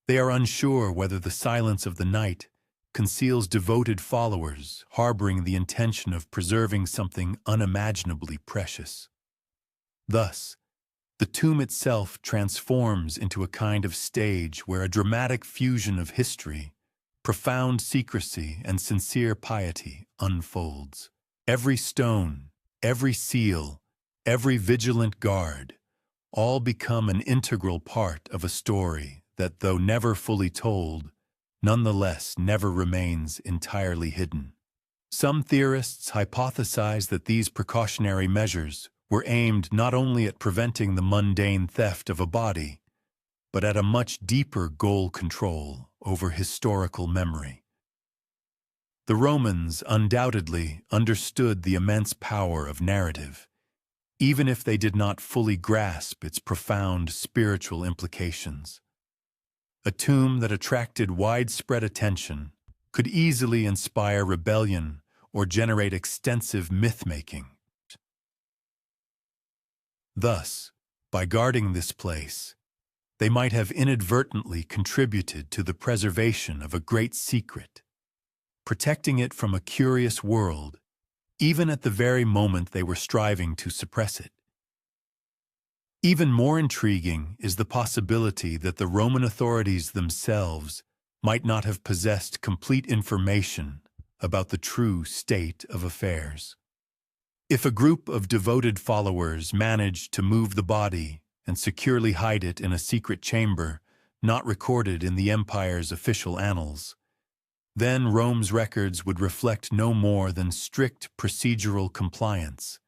They are unsure whether the silence of the night conceals devoted followers harboring the intention of preserving something unimaginably precious. Thus, the tomb itself transforms into a kind of stage where a dramatic fusion of history, profound secrecy, and sincere piety unfolds. Every stone, every seal, every vigilant guard, all become an integral part of a story that, though never fully told, nonetheless never remains entirely hidden. Some theorists hypothesize that these precautionary measures were aimed not only at preventing the mundane theft of a body, but at a much deeper goal: control over historical memory. The Romans undoubtedly understood the immense power of narrative, even if they did not fully grasp its profound spiritual implications. A tomb that attracted widespread attention could easily inspire rebellion or generate extensive myth-making. Thus, by guarding this place, they might have inadvertently contributed to the preservation of a great secret, protecting it from a curious world, even at the very moment they were striving to suppress it. Even more intriguing is the possibility that the Roman authorities themselves might not have possessed complete information about the true state of affairs. If a group of devoted followers managed to move the body and securely hide it in a secret chamber not recorded in the empire's official annals, then Rome's records would reflect no more than strict procedural compliance,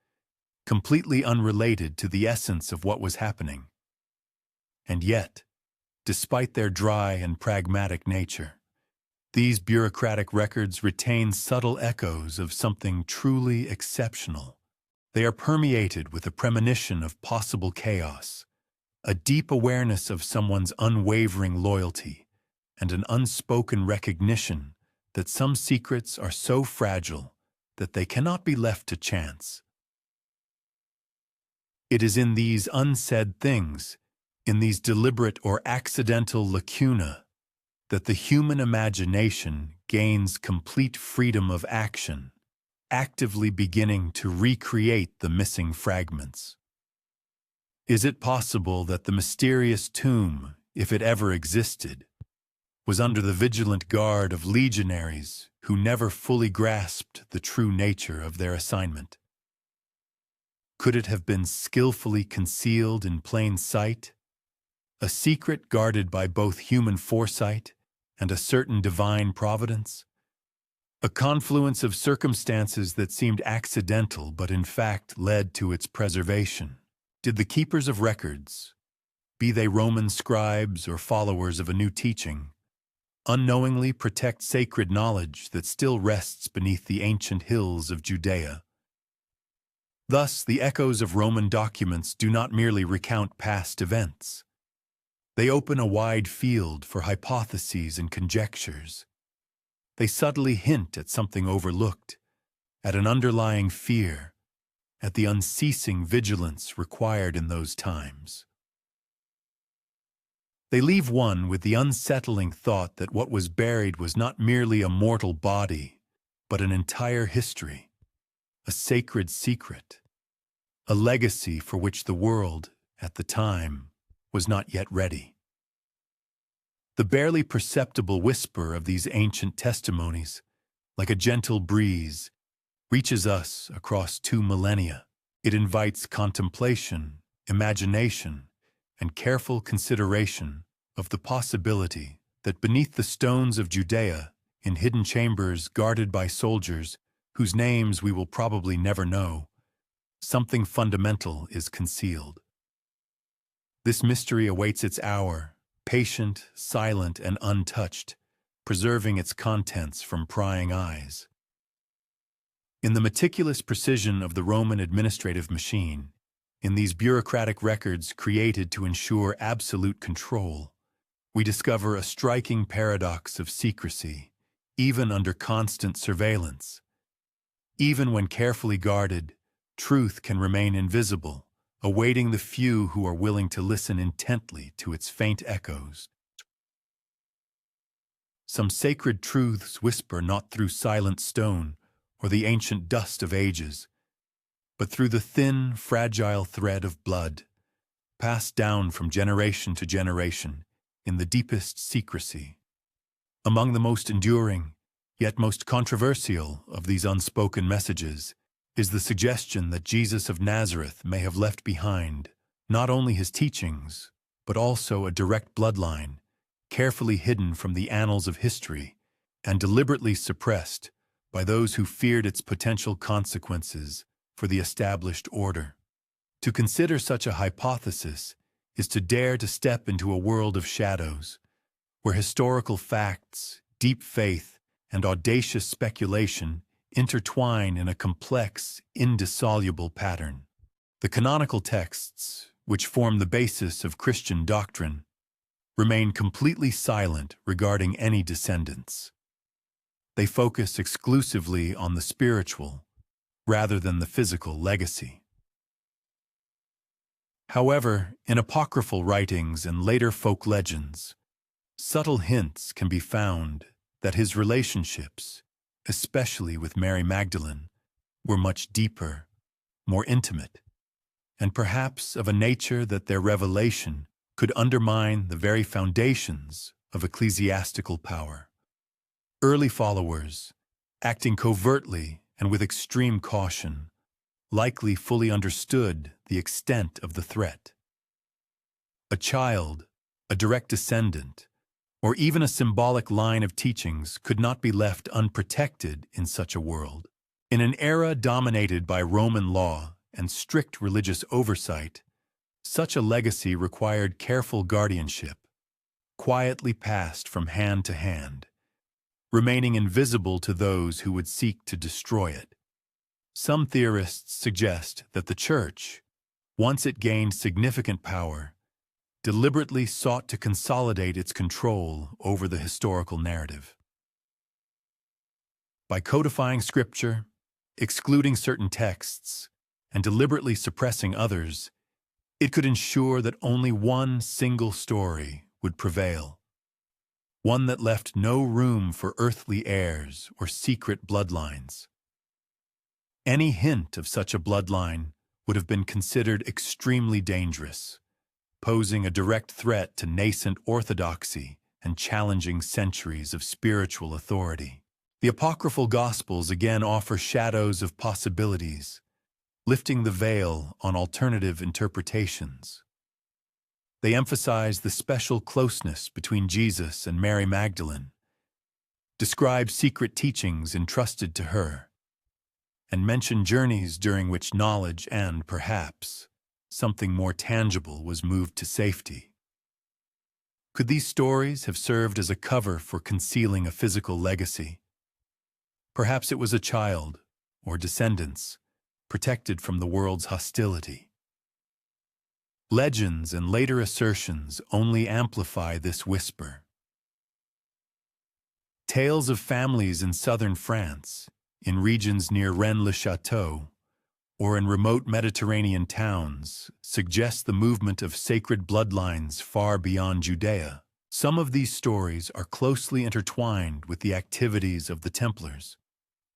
completely unrelated to the essence of what was happening. And yet, despite their dry and pragmatic nature, these bureaucratic records retain subtle echoes of something truly exceptional. They are permeated with a premonition of possible chaos, a deep awareness of someone's unwavering loyalty, and an unspoken recognition that some secrets are so fragile that they cannot be left to chance. It is in these unsaid things, in these deliberate or accidental lacunae, that the human imagination gains complete freedom of action, actively beginning to recreate the missing fragments. Is it possible that the mysterious tomb, if it ever existed, was under the vigilant guard of legionaries who never fully grasped the true nature of their assignment? Could it have been skillfully concealed in plain sight, a secret guarded by both human foresight and a certain divine providence? A confluence of circumstances that seemed accidental but in fact led to its preservation. Did the keepers of records, be they Roman scribes or followers of a new teaching, unknowingly protect sacred knowledge that still rests beneath the ancient hills of Judea? Thus, the echoes of Roman documents do not merely recount past events. They open a wide field for hypotheses and conjectures. They subtly hint at something overlooked, at an underlying fear, at the unceasing vigilance required in those times. They leave one with the unsettling thought that what was buried was not merely a mortal body, but an entire history, a sacred secret, a legacy for which the world, at the time, was not yet ready. The barely perceptible whisper of these ancient testimonies, like a gentle breeze, reaches us across 2 millennia. It invites contemplation, imagination, and careful consideration of the possibility that beneath the stones of Judea, in hidden chambers guarded by soldiers whose names we will probably never know, something fundamental is concealed. This mystery awaits its hour, patient, silent, and untouched, preserving its contents from prying eyes. In the meticulous precision of the Roman administrative machine, in these bureaucratic records created to ensure absolute control, we discover a striking paradox of secrecy, even under constant surveillance. Even when carefully guarded, truth can remain invisible, awaiting the few who are willing to listen intently to its faint echoes. Some sacred truths whisper not through silent stone or the ancient dust of ages, but through the thin, fragile thread of blood, passed down from generation to generation in the deepest secrecy. Among the most enduring, yet most controversial of these unspoken messages is the suggestion that Jesus of Nazareth may have left behind not only his teachings, but also a direct bloodline, carefully hidden from the annals of history and deliberately suppressed by those who feared its potential consequences for the established order. To consider such a hypothesis is to dare to step into a world of shadows, where historical facts, deep faith, and audacious speculation intertwine in a complex, indissoluble pattern. The canonical texts, which form the basis of Christian doctrine, remain completely silent regarding any descendants. They focus exclusively on the spiritual, rather than the physical legacy. However, in apocryphal writings and later folk legends, subtle hints can be found that his relationships, especially with Mary Magdalene, were much deeper, more intimate, and perhaps of a nature that their revelation could undermine the very foundations of ecclesiastical power. Early followers, acting covertly and with extreme caution, likely fully understood the extent of the threat. A child, a direct descendant, or even a symbolic line of teachings could not be left unprotected in such a world. In an era dominated by Roman law and strict religious oversight, such a legacy required careful guardianship, quietly passed from hand to hand, remaining invisible to those who would seek to destroy it. Some theorists suggest that the Church, once it gained significant power, deliberately sought to consolidate its control over the historical narrative. By codifying Scripture, excluding certain texts, and deliberately suppressing others, it could ensure that only one single story would prevail, one that left no room for earthly heirs or secret bloodlines. Any hint of such a bloodline would have been considered extremely dangerous, posing a direct threat to nascent orthodoxy and challenging centuries of spiritual authority. The apocryphal Gospels again offer shadows of possibilities, lifting the veil on alternative interpretations. They emphasize the special closeness between Jesus and Mary Magdalene, describe secret teachings entrusted to her, and mention journeys during which knowledge and, perhaps, something more tangible was moved to safety. Could these stories have served as a cover for concealing a physical legacy? Perhaps it was a child, or descendants, protected from the world's hostility. Legends and later assertions only amplify this whisper. Tales of families in southern France, in regions near Rennes-le-Château, or in remote Mediterranean towns, suggest the movement of sacred bloodlines far beyond Judea. Some of these stories are closely intertwined with the activities of the Templars,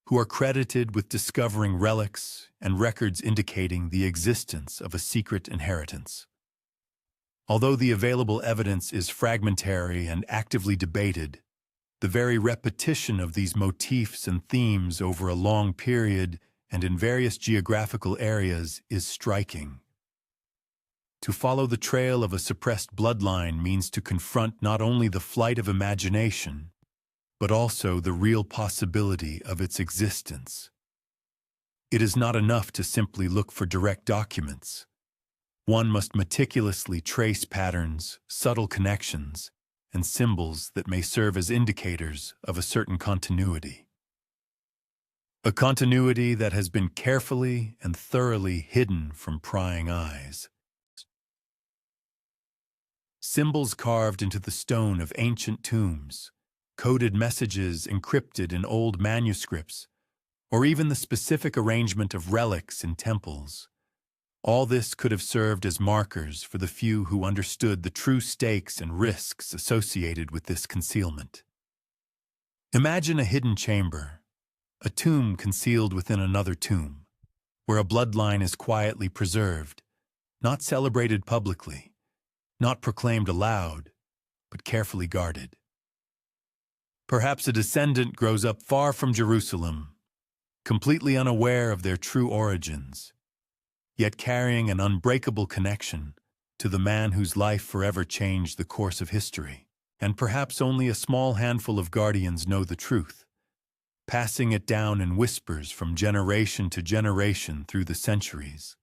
who are credited with discovering relics and records indicating the existence of a secret inheritance. Although the available evidence is fragmentary and actively debated, the very repetition of these motifs and themes over a long period and in various geographical areas is striking. To follow the trail of a suppressed bloodline means to confront not only the flight of imagination, but also the real possibility of its existence. It is not enough to simply look for direct documents. One must meticulously trace patterns, subtle connections, and symbols that may serve as indicators of a certain continuity. A continuity that has been carefully and thoroughly hidden from prying eyes. Symbols carved into the stone of ancient tombs, coded messages encrypted in old manuscripts, or even the specific arrangement of relics in temples. All this could have served as markers for the few who understood the true stakes and risks associated with this concealment. Imagine a hidden chamber, a tomb concealed within another tomb, where a bloodline is quietly preserved, not celebrated publicly, not proclaimed aloud, but carefully guarded. Perhaps a descendant grows up far from Jerusalem, completely unaware of their true origins, yet carrying an unbreakable connection to the man whose life forever changed the course of history. And perhaps only a small handful of guardians know the truth, passing it down in whispers from generation to generation through the centuries.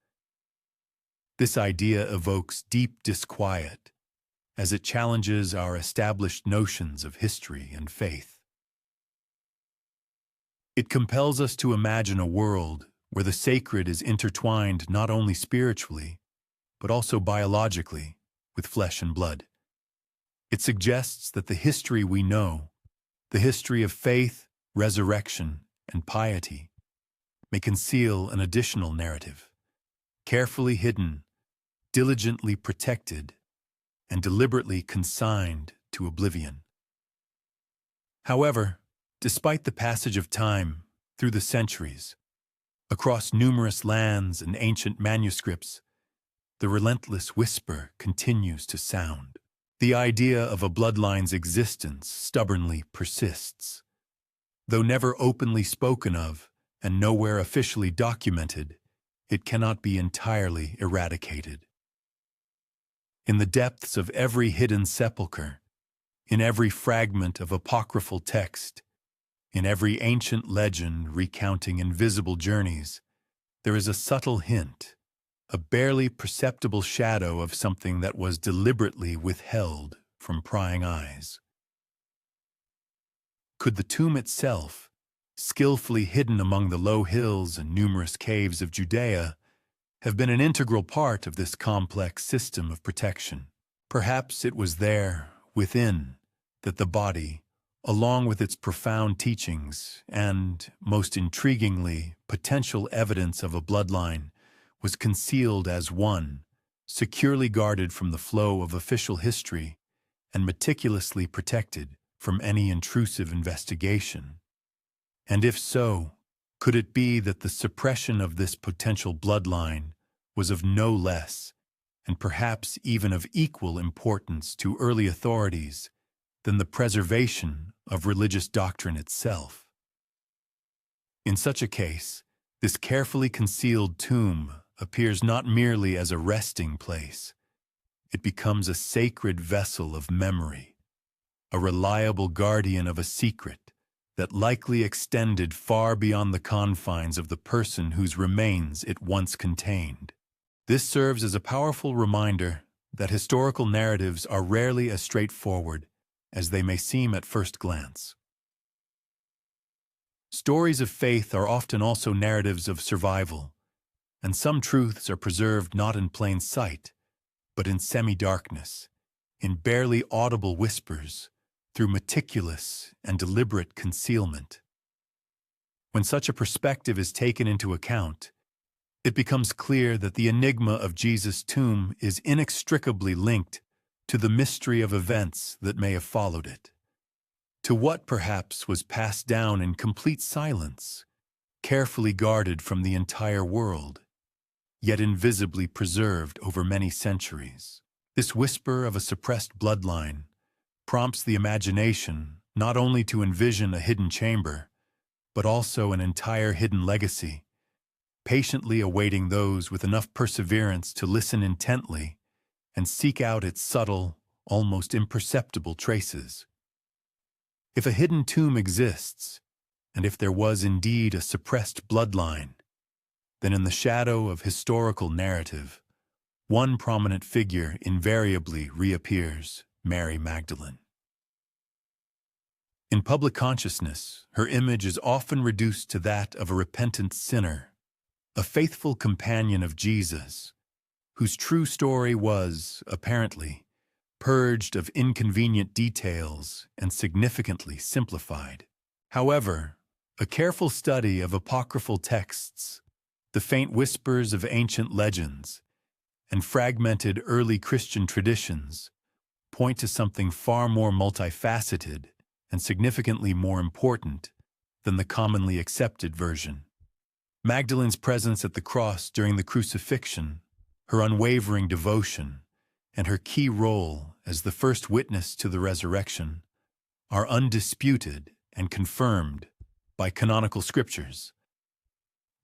This idea evokes deep disquiet, as it challenges our established notions of history and faith. It compels us to imagine a world where the sacred is intertwined not only spiritually, but also biologically, with flesh and blood. It suggests that the history we know, the history of faith, resurrection, and piety, may conceal an additional narrative, carefully hidden, diligently protected, and deliberately consigned to oblivion. However, despite the passage of time through the centuries, across numerous lands and ancient manuscripts, the relentless whisper continues to sound. The idea of a bloodline's existence stubbornly persists. Though never openly spoken of and nowhere officially documented, it cannot be entirely eradicated. In the depths of every hidden sepulchre, in every fragment of apocryphal text, in every ancient legend recounting invisible journeys, there is a subtle hint, a barely perceptible shadow of something that was deliberately withheld from prying eyes. Could the tomb itself, skillfully hidden among the low hills and numerous caves of Judea, have been an integral part of this complex system of protection? Perhaps it was there, within, that the body, along with its profound teachings and, most intriguingly, potential evidence of a bloodline, was concealed as one, securely guarded from the flow of official history and meticulously protected from any intrusive investigation. And if so, could it be that the suppression of this potential bloodline was of no less, and perhaps even of equal importance to early authorities, than the preservation of religious doctrine itself? In such a case, this carefully concealed tomb appears not merely as a resting place. It becomes a sacred vessel of memory, a reliable guardian of a secret that likely extended far beyond the confines of the person whose remains it once contained. This serves as a powerful reminder that historical narratives are rarely as straightforward as they may seem at first glance. Stories of faith are often also narratives of survival, and some truths are preserved not in plain sight, but in semi-darkness, in barely audible whispers, through meticulous and deliberate concealment. When such a perspective is taken into account, it becomes clear that the enigma of Jesus' tomb is inextricably linked to the mystery of events that may have followed it, to what perhaps was passed down in complete silence, carefully guarded from the entire world, yet invisibly preserved over many centuries. This whisper of a suppressed bloodline prompts the imagination not only to envision a hidden chamber, but also an entire hidden legacy, patiently awaiting those with enough perseverance to listen intently and seek out its subtle, almost imperceptible traces. If a hidden tomb exists, and if there was indeed a suppressed bloodline, then in the shadow of historical narrative, one prominent figure invariably reappears: Mary Magdalene. In public consciousness, her image is often reduced to that of a repentant sinner, a faithful companion of Jesus, whose true story was, apparently, purged of inconvenient details and significantly simplified. However, a careful study of apocryphal texts, the faint whispers of ancient legends, and fragmented early Christian traditions point to something far more multifaceted and significantly more important than the commonly accepted version. Magdalene's presence at the cross during the crucifixion, her unwavering devotion, and her key role as the first witness to the resurrection are undisputed and confirmed by canonical scriptures.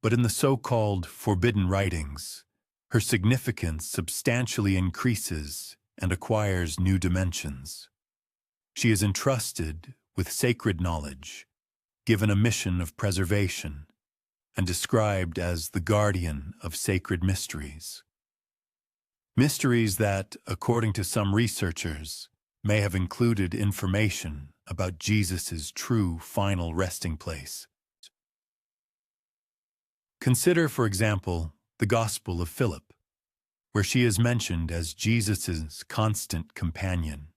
But in the so-called forbidden writings, her significance substantially increases and acquires new dimensions. She is entrusted with sacred knowledge, given a mission of preservation, and described as the guardian of sacred mysteries. Mysteries that, according to some researchers, may have included information about Jesus' true final resting place. Consider, for example, the Gospel of Philip, where she is mentioned as Jesus' constant companion.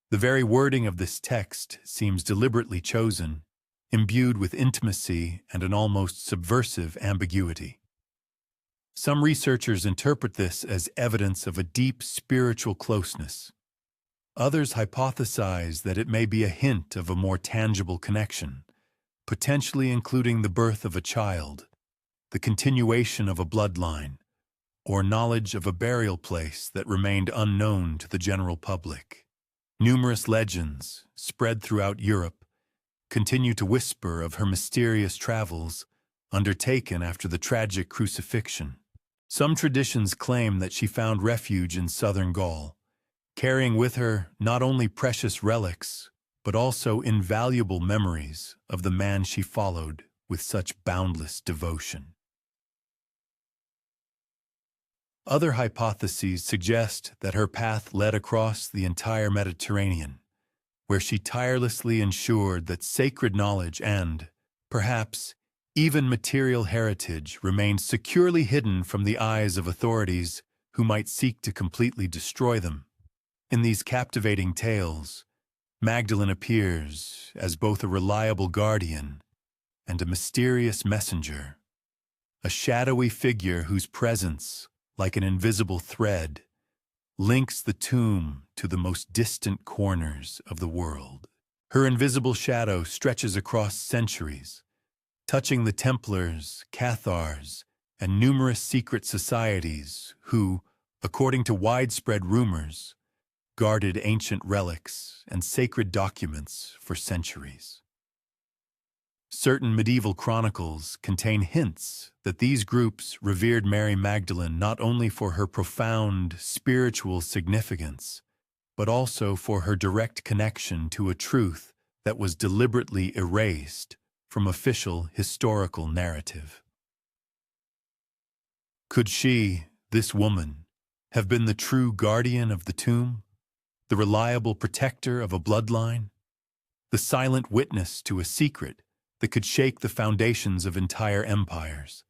The very wording of this text seems deliberately chosen, imbued with intimacy and an almost subversive ambiguity. Some researchers interpret this as evidence of a deep spiritual closeness. Others hypothesize that it may be a hint of a more tangible connection, potentially including the birth of a child, the continuation of a bloodline, or knowledge of a burial place that remained unknown to the general public. Numerous legends, spread throughout Europe, continue to whisper of her mysterious travels undertaken after the tragic crucifixion. Some traditions claim that she found refuge in southern Gaul, carrying with her not only precious relics, but also invaluable memories of the man she followed with such boundless devotion. Other hypotheses suggest that her path led across the entire Mediterranean, where she tirelessly ensured that sacred knowledge and, perhaps, even material heritage remained securely hidden from the eyes of authorities who might seek to completely destroy them. In these captivating tales, Magdalene appears as both a reliable guardian and a mysterious messenger, a shadowy figure whose presence, like an invisible thread, links the tomb to the most distant corners of the world. Her invisible shadow stretches across centuries, touching the Templars, Cathars, and numerous secret societies who, according to widespread rumors, guarded ancient relics and sacred documents for centuries. Certain medieval chronicles contain hints that these groups revered Mary Magdalene not only for her profound spiritual significance, but also for her direct connection to a truth that was deliberately erased from official historical narrative. Could she, this woman, have been the true guardian of the tomb, the reliable protector of a bloodline, the silent witness to a secret that could shake the foundations of entire empires?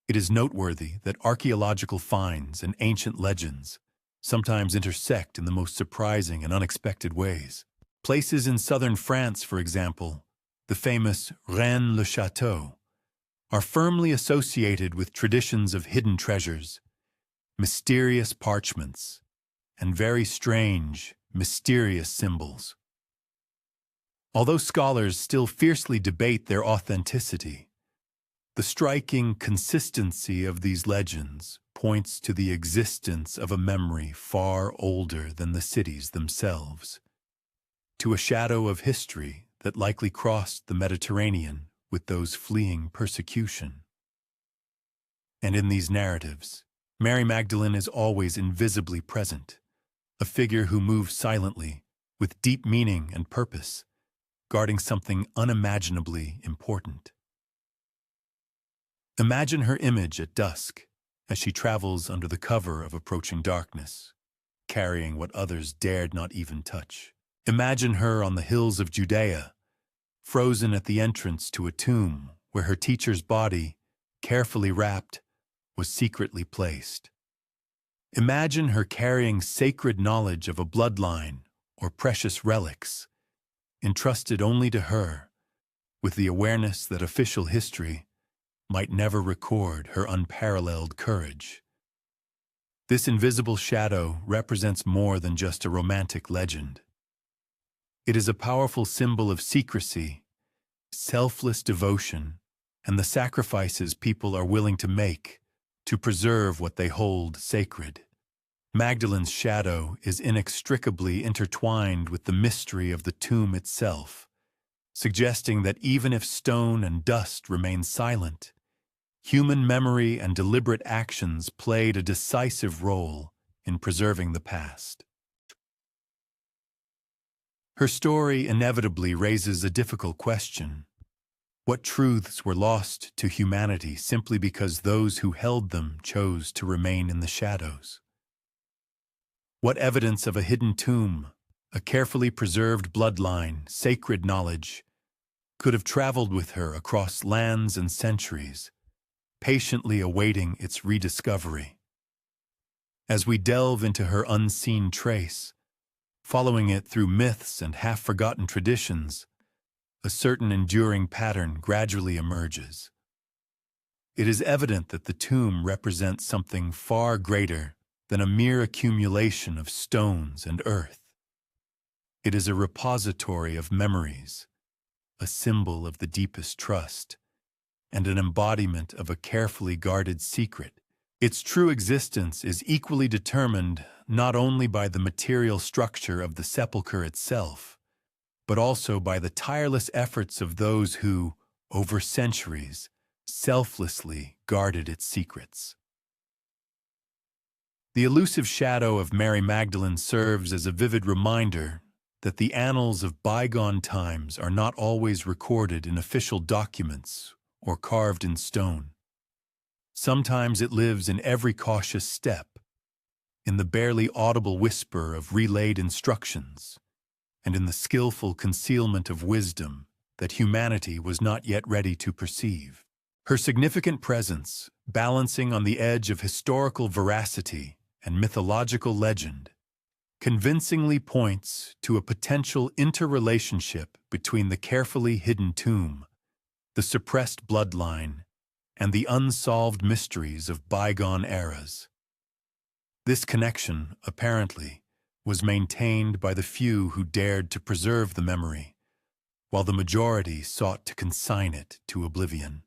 It is noteworthy that archaeological finds and ancient legends sometimes intersect in the most surprising and unexpected ways. Places in southern France, for example, the famous Rennes-le-Château, are firmly associated with traditions of hidden treasures, mysterious parchments, and very strange, mysterious symbols. Although scholars still fiercely debate their authenticity, the striking consistency of these legends points to the existence of a memory far older than the cities themselves, to a shadow of history that likely crossed the Mediterranean with those fleeing persecution. And in these narratives, Mary Magdalene is always invisibly present, a figure who moves silently, with deep meaning and purpose, guarding something unimaginably important. Imagine her image at dusk as she travels under the cover of approaching darkness, carrying what others dared not even touch. Imagine her on the hills of Judea, frozen at the entrance to a tomb where her teacher's body, carefully wrapped, was secretly placed. Imagine her carrying sacred knowledge of a bloodline or precious relics, entrusted only to her, with the awareness that official history might never record her unparalleled courage. This invisible shadow represents more than just a romantic legend. It is a powerful symbol of secrecy, selfless devotion, and the sacrifices people are willing to make to preserve what they hold sacred. Magdalene's shadow is inextricably intertwined with the mystery of the tomb itself, suggesting that even if stone and dust remain silent, human memory and deliberate actions played a decisive role in preserving the past. Her story inevitably raises a difficult question. What truths were lost to humanity simply because those who held them chose to remain in the shadows? What evidence of a hidden tomb, a carefully preserved bloodline, sacred knowledge, could have traveled with her across lands and centuries, patiently awaiting its rediscovery? As we delve into her unseen trace, following it through myths and half-forgotten traditions, a certain enduring pattern gradually emerges. It is evident that the tomb represents something far greater than a mere accumulation of stones and earth. It is a repository of memories, a symbol of the deepest trust, and an embodiment of a carefully guarded secret. Its true existence is equally determined not only by the material structure of the sepulchre itself, but also by the tireless efforts of those who, over centuries, selflessly guarded its secrets. The elusive shadow of Mary Magdalene serves as a vivid reminder that the annals of bygone times are not always recorded in official documents or carved in stone. Sometimes it lives in every cautious step, in the barely audible whisper of relayed instructions, and in the skillful concealment of wisdom that humanity was not yet ready to perceive. Her significant presence, balancing on the edge of historical veracity and mythological legend, convincingly points to a potential interrelationship between the carefully hidden tomb, the suppressed bloodline, and the unsolved mysteries of bygone eras. This connection, apparently, was maintained by the few who dared to preserve the memory, while the majority sought to consign it to oblivion.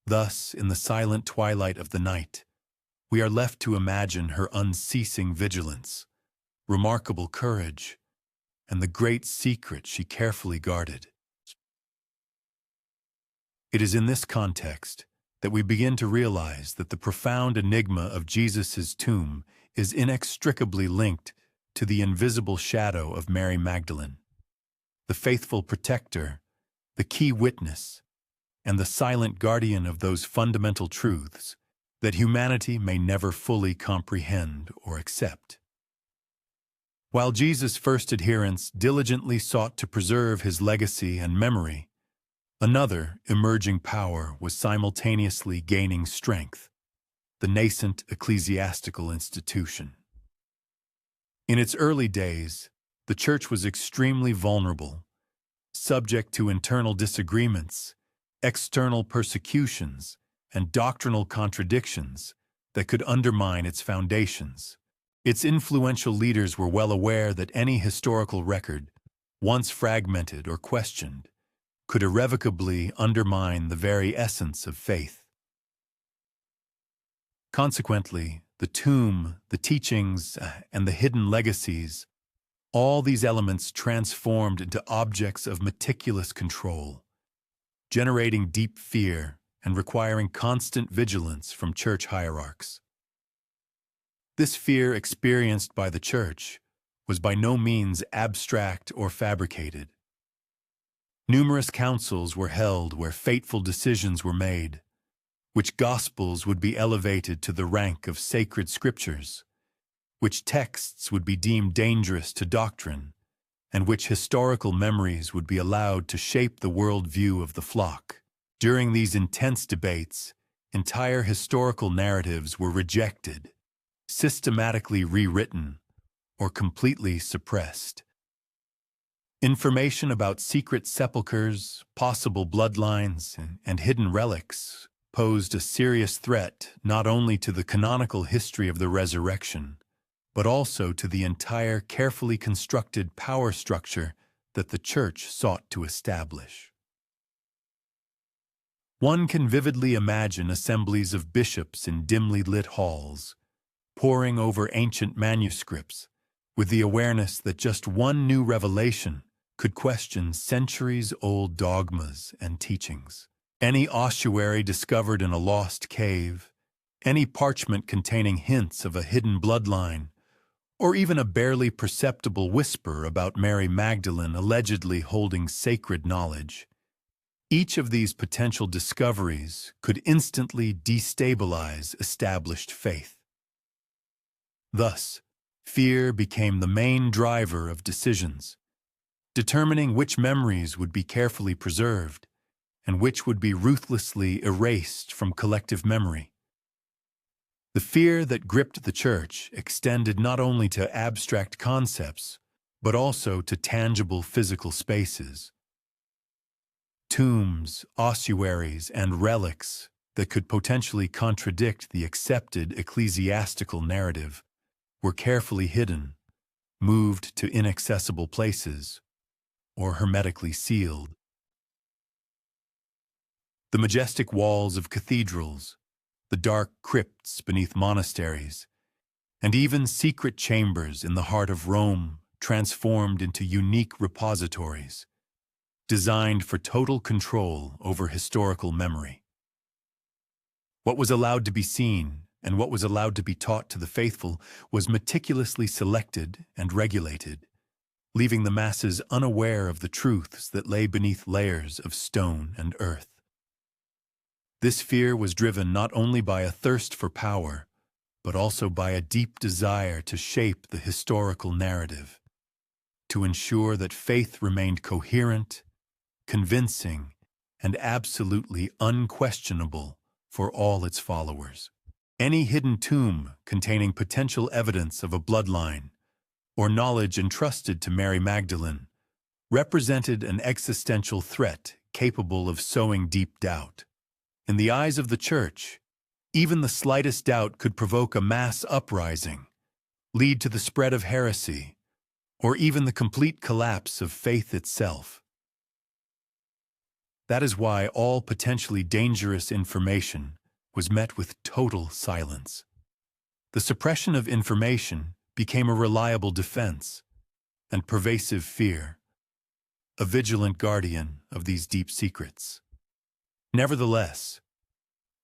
Thus, in the silent twilight of the night, we are left to imagine her unceasing vigilance, remarkable courage, and the great secret she carefully guarded. It is in this context that we begin to realize that the profound enigma of Jesus' tomb is inextricably linked to the invisible shadow of Mary Magdalene, the faithful protector, the key witness, and the silent guardian of those fundamental truths that humanity may never fully comprehend or accept. While Jesus' first adherents diligently sought to preserve his legacy and memory, another emerging power was simultaneously gaining strength: the nascent ecclesiastical institution. In its early days, the Church was extremely vulnerable, subject to internal disagreements, external persecutions, and doctrinal contradictions that could undermine its foundations. Its influential leaders were well aware that any historical record, once fragmented or questioned, could irrevocably undermine the very essence of faith. Consequently, the tomb, the teachings, and the hidden legacies, all these elements transformed into objects of meticulous control, generating deep fear and requiring constant vigilance from church hierarchs. This fear experienced by the Church was by no means abstract or fabricated. Numerous councils were held where fateful decisions were made, which gospels would be elevated to the rank of sacred scriptures, which texts would be deemed dangerous to doctrine, and which historical memories would be allowed to shape the worldview of the flock. During these intense debates, entire historical narratives were rejected, systematically rewritten, or completely suppressed. Information about secret sepulchres, possible bloodlines, and hidden relics posed a serious threat not only to the canonical history of the resurrection, but also to the entire carefully constructed power structure that the Church sought to establish. One can vividly imagine assemblies of bishops in dimly lit halls, poring over ancient manuscripts, with the awareness that just one new revelation could question centuries-old dogmas and teachings. Any ossuary discovered in a lost cave, any parchment containing hints of a hidden bloodline, or even a barely perceptible whisper about Mary Magdalene allegedly holding sacred knowledge. Each of these potential discoveries could instantly destabilize established faith. Thus, fear became the main driver of decisions, determining which memories would be carefully preserved and which would be ruthlessly erased from collective memory. The fear that gripped the Church extended not only to abstract concepts, but also to tangible physical spaces. Tombs, ossuaries, and relics that could potentially contradict the accepted ecclesiastical narrative were carefully hidden, moved to inaccessible places, or hermetically sealed. The majestic walls of cathedrals, the dark crypts beneath monasteries, and even secret chambers in the heart of Rome transformed into unique repositories, designed for total control over historical memory. What was allowed to be seen and what was allowed to be taught to the faithful was meticulously selected and regulated, leaving the masses unaware of the truths that lay beneath layers of stone and earth. This fear was driven not only by a thirst for power, but also by a deep desire to shape the historical narrative, to ensure that faith remained coherent, convincing, and absolutely unquestionable for all its followers. Any hidden tomb containing potential evidence of a bloodline or knowledge entrusted to Mary Magdalene represented an existential threat capable of sowing deep doubt. In the eyes of the Church, even the slightest doubt could provoke a mass uprising, lead to the spread of heresy, or even the complete collapse of faith itself. That is why all potentially dangerous information was met with total silence. The suppression of information became a reliable defense and pervasive fear, a vigilant guardian of these deep secrets. Nevertheless,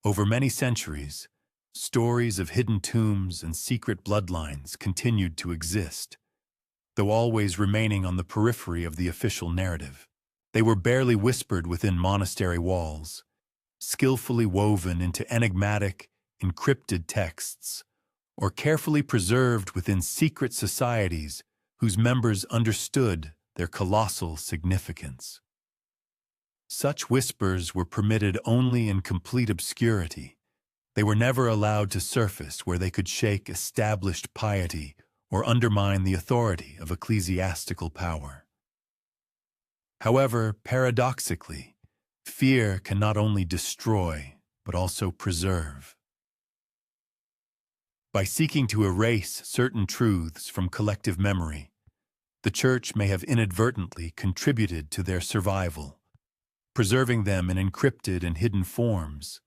over many centuries, stories of hidden tombs and secret bloodlines continued to exist, though always remaining on the periphery of the official narrative. They were barely whispered within monastery walls, skillfully woven into enigmatic, encrypted texts, or carefully preserved within secret societies whose members understood their colossal significance. Such whispers were permitted only in complete obscurity. They were never allowed to surface where they could shake established piety or undermine the authority of ecclesiastical power. However, paradoxically, fear can not only destroy, but also preserve. By seeking to erase certain truths from collective memory, the Church may have inadvertently contributed to their survival, preserving them in encrypted and hidden forms,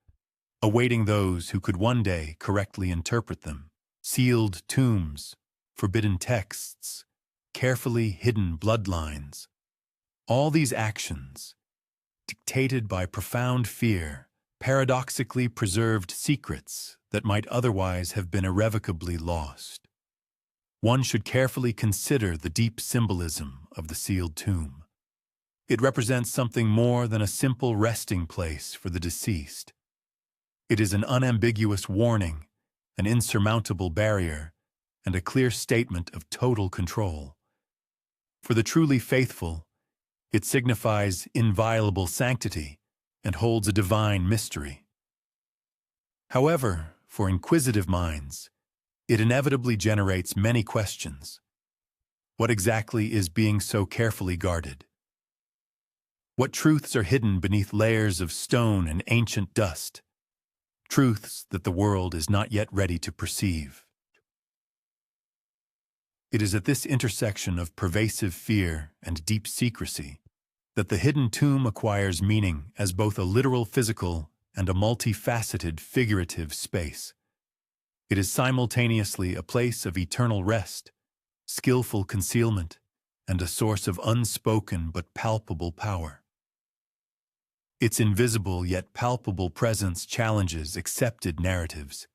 awaiting those who could one day correctly interpret them. Sealed tombs, forbidden texts, carefully hidden bloodlines. All these actions, dictated by profound fear, paradoxically preserved secrets that might otherwise have been irrevocably lost. One should carefully consider the deep symbolism of the sealed tomb. It represents something more than a simple resting place for the deceased. It is an unambiguous warning, an insurmountable barrier, and a clear statement of total control. For the truly faithful, it signifies inviolable sanctity and holds a divine mystery. However, for inquisitive minds, it inevitably generates many questions. What exactly is being so carefully guarded? What truths are hidden beneath layers of stone and ancient dust? Truths that the world is not yet ready to perceive. It is at this intersection of pervasive fear and deep secrecy that the hidden tomb acquires meaning as both a literal physical and a multifaceted figurative space. It is simultaneously a place of eternal rest, skillful concealment, and a source of unspoken but palpable power. Its invisible yet palpable presence challenges accepted narratives,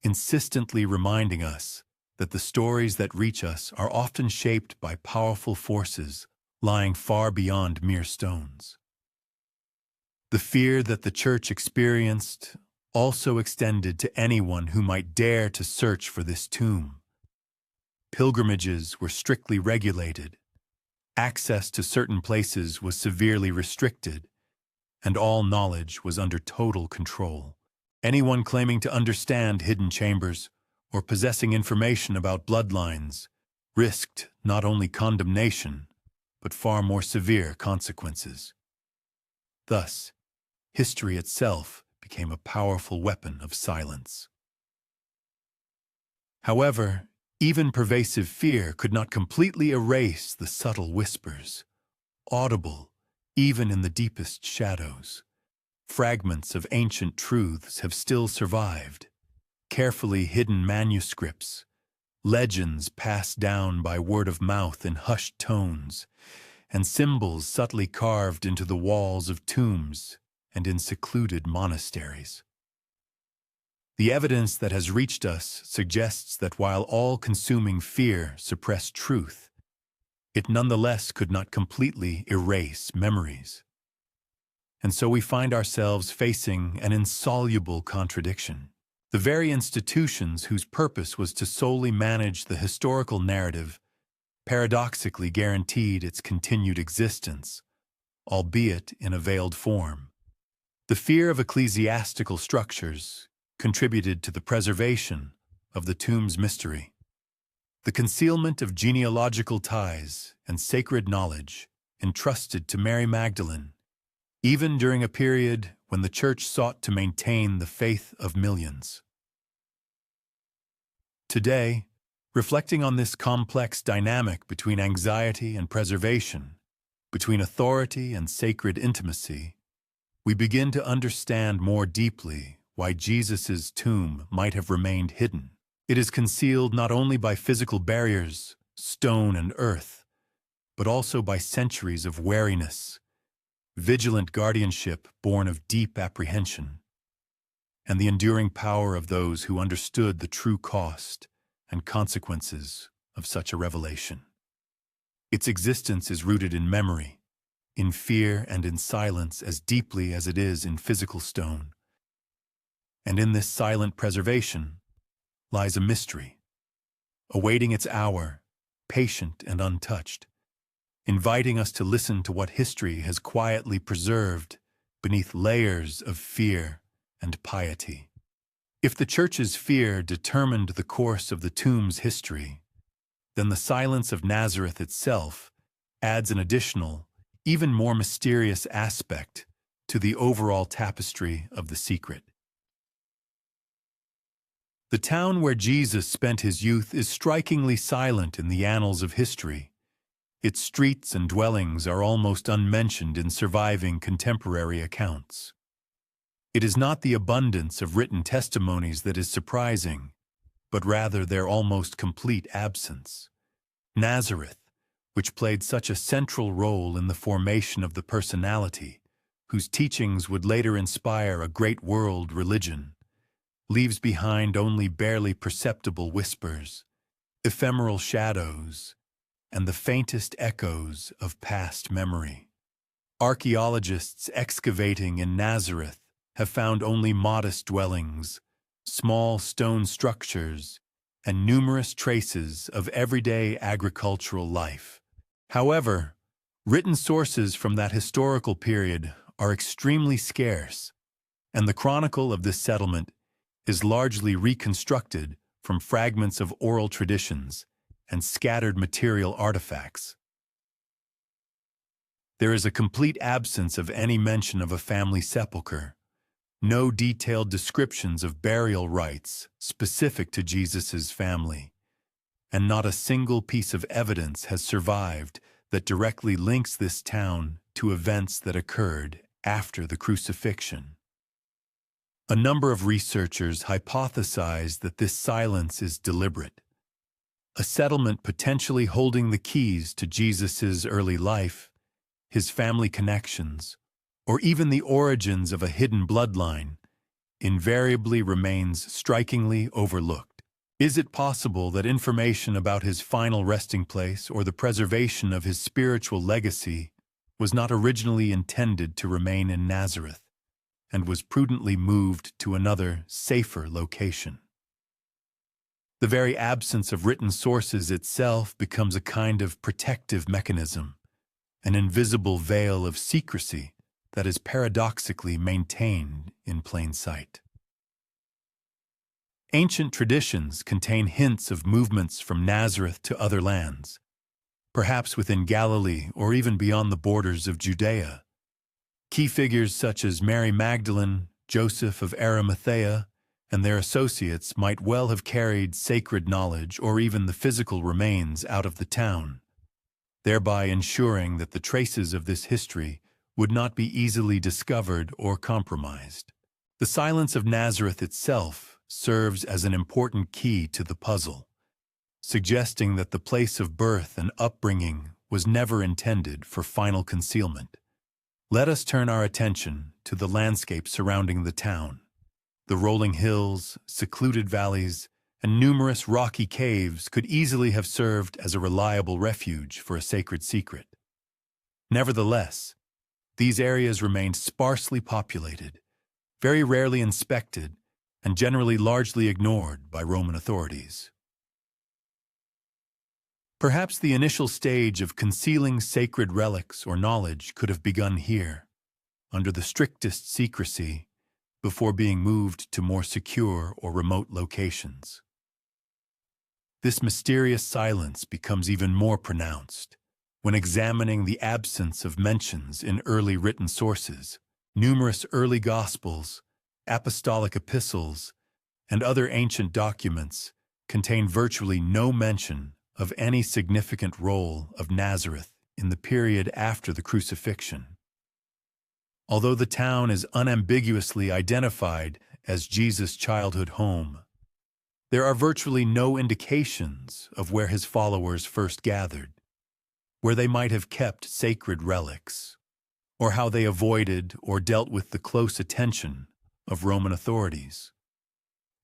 insistently reminding us that the stories that reach us are often shaped by powerful forces lying far beyond mere stones. The fear that the Church experienced also extended to anyone who might dare to search for this tomb. Pilgrimages were strictly regulated, access to certain places was severely restricted, and all knowledge was under total control. Anyone claiming to understand hidden chambers or possessing information about bloodlines risked not only condemnation, but far more severe consequences. Thus, history itself became a powerful weapon of silence. However, even pervasive fear could not completely erase the subtle whispers, audible even in the deepest shadows. Fragments of ancient truths have still survived, carefully hidden manuscripts, legends passed down by word of mouth in hushed tones, and symbols subtly carved into the walls of tombs and in secluded monasteries. The evidence that has reached us suggests that while all-consuming fear suppressed truth, it nonetheless could not completely erase memories. And so we find ourselves facing an insoluble contradiction. The very institutions whose purpose was to solely manage the historical narrative paradoxically guaranteed its continued existence, albeit in a veiled form. The fear of ecclesiastical structures contributed to the preservation of the tomb's mystery. The concealment of genealogical ties and sacred knowledge entrusted to Mary Magdalene, even during a period when the Church sought to maintain the faith of millions. Today, reflecting on this complex dynamic between anxiety and preservation, between authority and sacred intimacy, we begin to understand more deeply why Jesus' tomb might have remained hidden. It is concealed not only by physical barriers, stone and earth, but also by centuries of wariness, vigilant guardianship born of deep apprehension, and the enduring power of those who understood the true cost and consequences of such a revelation. Its existence is rooted in memory, in fear and in silence as deeply as it is in physical stone. And in this silent preservation lies a mystery, awaiting its hour, patient and untouched, inviting us to listen to what history has quietly preserved beneath layers of fear and piety. If the Church's fear determined the course of the tomb's history, then the silence of Nazareth itself adds an additional, even more mysterious aspect to the overall tapestry of the secret. The town where Jesus spent his youth is strikingly silent in the annals of history. Its streets and dwellings are almost unmentioned in surviving contemporary accounts. It is not the abundance of written testimonies that is surprising, but rather their almost complete absence. Nazareth, which played such a central role in the formation of the personality, whose teachings would later inspire a great world religion, leaves behind only barely perceptible whispers, ephemeral shadows, and the faintest echoes of past memory. Archaeologists excavating in Nazareth have found only modest dwellings, small stone structures, and numerous traces of everyday agricultural life. However, written sources from that historical period are extremely scarce, and the chronicle of this settlement is largely reconstructed from fragments of oral traditions and scattered material artifacts. There is a complete absence of any mention of a family sepulchre, no detailed descriptions of burial rites specific to Jesus' family, and not a single piece of evidence has survived that directly links this town to events that occurred after the crucifixion. A number of researchers hypothesize that this silence is deliberate, a settlement potentially holding the keys to Jesus' early life, his family connections, or even the origins of a hidden bloodline, invariably remains strikingly overlooked. Is it possible that information about his final resting place or the preservation of his spiritual legacy was not originally intended to remain in Nazareth and was prudently moved to another, safer location? The very absence of written sources itself becomes a kind of protective mechanism, an invisible veil of secrecy that is paradoxically maintained in plain sight. Ancient traditions contain hints of movements from Nazareth to other lands, perhaps within Galilee or even beyond the borders of Judea. Key figures such as Mary Magdalene, Joseph of Arimathea, and their associates might well have carried sacred knowledge or even the physical remains out of the town, thereby ensuring that the traces of this history would not be easily discovered or compromised. The silence of Nazareth itself serves as an important key to the puzzle, suggesting that the place of birth and upbringing was never intended for final concealment. Let us turn our attention to the landscape surrounding the town. The rolling hills, secluded valleys, and numerous rocky caves could easily have served as a reliable refuge for a sacred secret. Nevertheless, these areas remained sparsely populated, very rarely inspected, and generally largely ignored by Roman authorities. Perhaps the initial stage of concealing sacred relics or knowledge could have begun here, under the strictest secrecy, before being moved to more secure or remote locations. This mysterious silence becomes even more pronounced when examining the absence of mentions in early written sources. Numerous early Gospels, apostolic epistles, and other ancient documents contain virtually no mention of any significant role of Nazareth in the period after the crucifixion. Although the town is unambiguously identified as Jesus' childhood home, there are virtually no indications of where his followers first gathered, where they might have kept sacred relics, or how they avoided or dealt with the close attention of Roman authorities.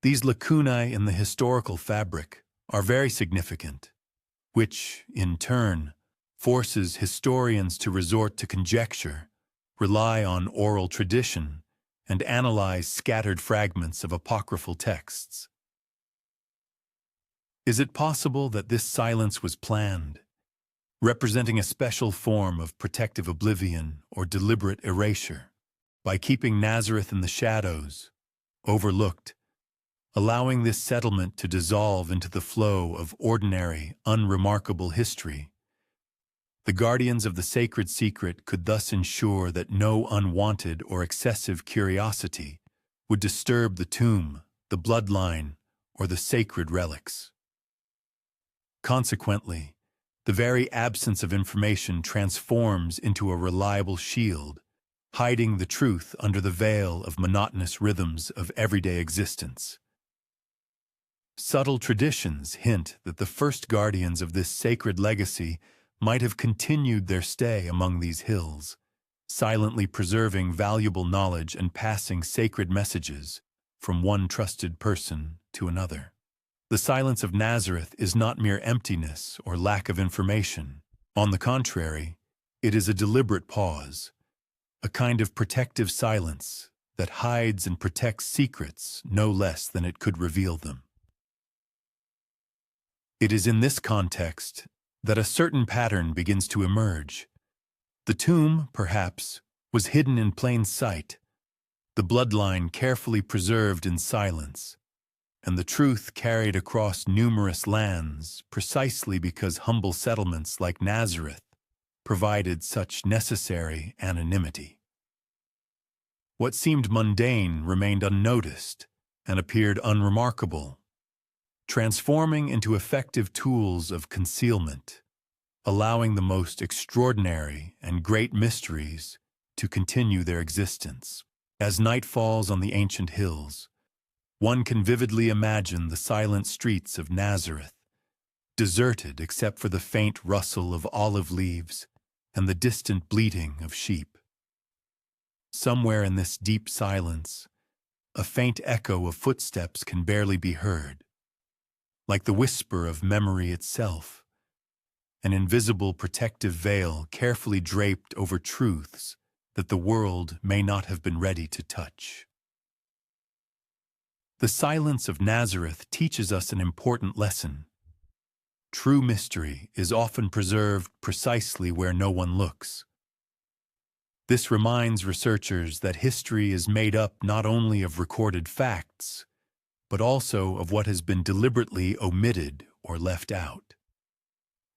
These lacunae in the historical fabric are very significant, which, in turn, forces historians to resort to conjecture, rely on oral tradition, and analyze scattered fragments of apocryphal texts. Is it possible that this silence was planned, representing a special form of protective oblivion or deliberate erasure, by keeping Nazareth in the shadows, overlooked, allowing this settlement to dissolve into the flow of ordinary, unremarkable history? The guardians of the sacred secret could thus ensure that no unwanted or excessive curiosity would disturb the tomb, the bloodline, or the sacred relics. Consequently, the very absence of information transforms into a reliable shield, hiding the truth under the veil of monotonous rhythms of everyday existence. Subtle traditions hint that the first guardians of this sacred legacy might have continued their stay among these hills, silently preserving valuable knowledge and passing sacred messages from one trusted person to another. The silence of Nazareth is not mere emptiness or lack of information. On the contrary, it is a deliberate pause, a kind of protective silence that hides and protects secrets no less than it could reveal them. It is in this context that a certain pattern begins to emerge. The tomb, perhaps, was hidden in plain sight, the bloodline carefully preserved in silence, and the truth carried across numerous lands precisely because humble settlements like Nazareth provided such necessary anonymity. What seemed mundane remained unnoticed and appeared unremarkable, transforming into effective tools of concealment, allowing the most extraordinary and great mysteries to continue their existence. As night falls on the ancient hills, one can vividly imagine the silent streets of Nazareth, deserted except for the faint rustle of olive leaves and the distant bleating of sheep. Somewhere in this deep silence, a faint echo of footsteps can barely be heard, like the whisper of memory itself, an invisible protective veil carefully draped over truths that the world may not have been ready to touch. The silence of Nazareth teaches us an important lesson. True mystery is often preserved precisely where no one looks. This reminds researchers that history is made up not only of recorded facts, but also of what has been deliberately omitted or left out.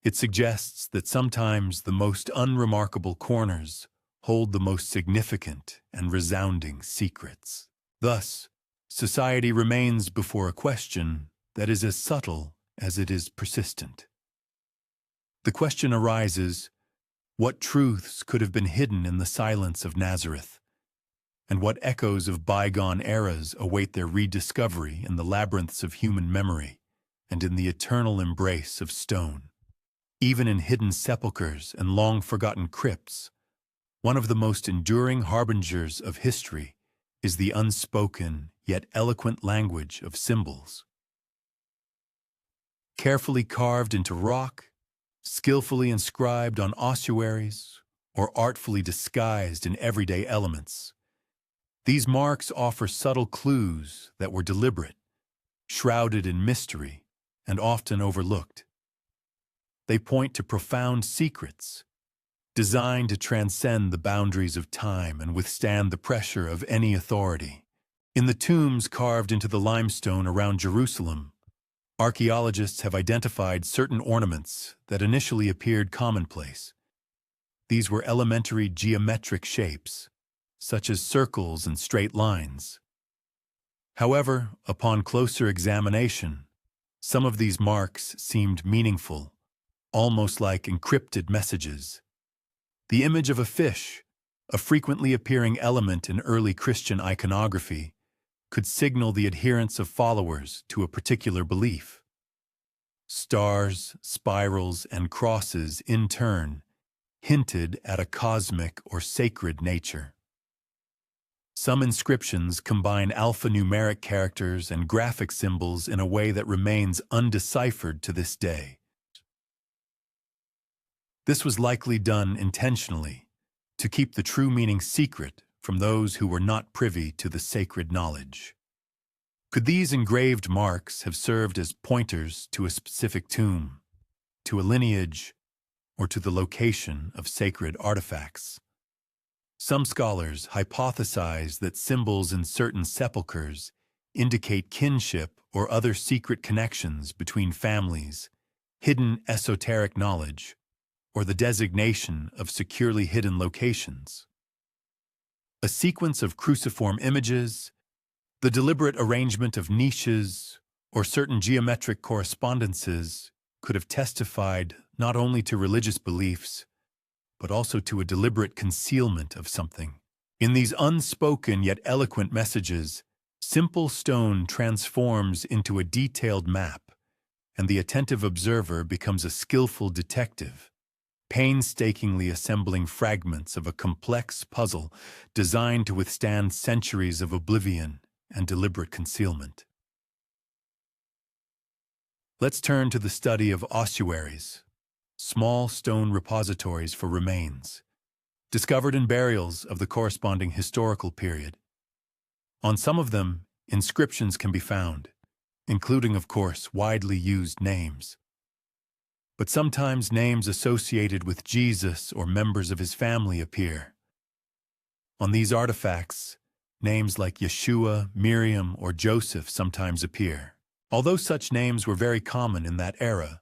It suggests that sometimes the most unremarkable corners hold the most significant and resounding secrets. Thus, society remains before a question that is as subtle as it is persistent. The question arises, what truths could have been hidden in the silence of Nazareth, and what echoes of bygone eras await their rediscovery in the labyrinths of human memory and in the eternal embrace of stone? Even in hidden sepulchres and long-forgotten crypts, one of the most enduring harbingers of history is the unspoken yet eloquent language of symbols. Carefully carved into rock, skillfully inscribed on ossuaries, or artfully disguised in everyday elements, these marks offer subtle clues that were deliberate, shrouded in mystery, and often overlooked. They point to profound secrets, designed to transcend the boundaries of time and withstand the pressure of any authority. In the tombs carved into the limestone around Jerusalem, archaeologists have identified certain ornaments that initially appeared commonplace. These were elementary geometric shapes, such as circles and straight lines. However, upon closer examination, some of these marks seemed meaningful, almost like encrypted messages. The image of a fish, a frequently appearing element in early Christian iconography, could signal the adherence of followers to a particular belief. Stars, spirals, and crosses, in turn, hinted at a cosmic or sacred nature. Some inscriptions combine alphanumeric characters and graphic symbols in a way that remains undeciphered to this day. This was likely done intentionally, to keep the true meaning secret from those who were not privy to the sacred knowledge. Could these engraved marks have served as pointers to a specific tomb, to a lineage, or to the location of sacred artifacts? Some scholars hypothesize that symbols in certain sepulchres indicate kinship or other secret connections between families, hidden esoteric knowledge, or the designation of securely hidden locations. A sequence of cruciform images, the deliberate arrangement of niches, or certain geometric correspondences could have testified not only to religious beliefs, but also to a deliberate concealment of something. In these unspoken yet eloquent messages, simple stone transforms into a detailed map, and the attentive observer becomes a skillful detective, painstakingly assembling fragments of a complex puzzle designed to withstand centuries of oblivion and deliberate concealment. Let's turn to the study of ossuaries, small stone repositories for remains, discovered in burials of the corresponding historical period. On some of them, inscriptions can be found, including, of course, widely used names. But sometimes names associated with Jesus or members of his family appear. On these artifacts, names like Yeshua, Miriam, or Joseph sometimes appear. Although such names were very common in that era,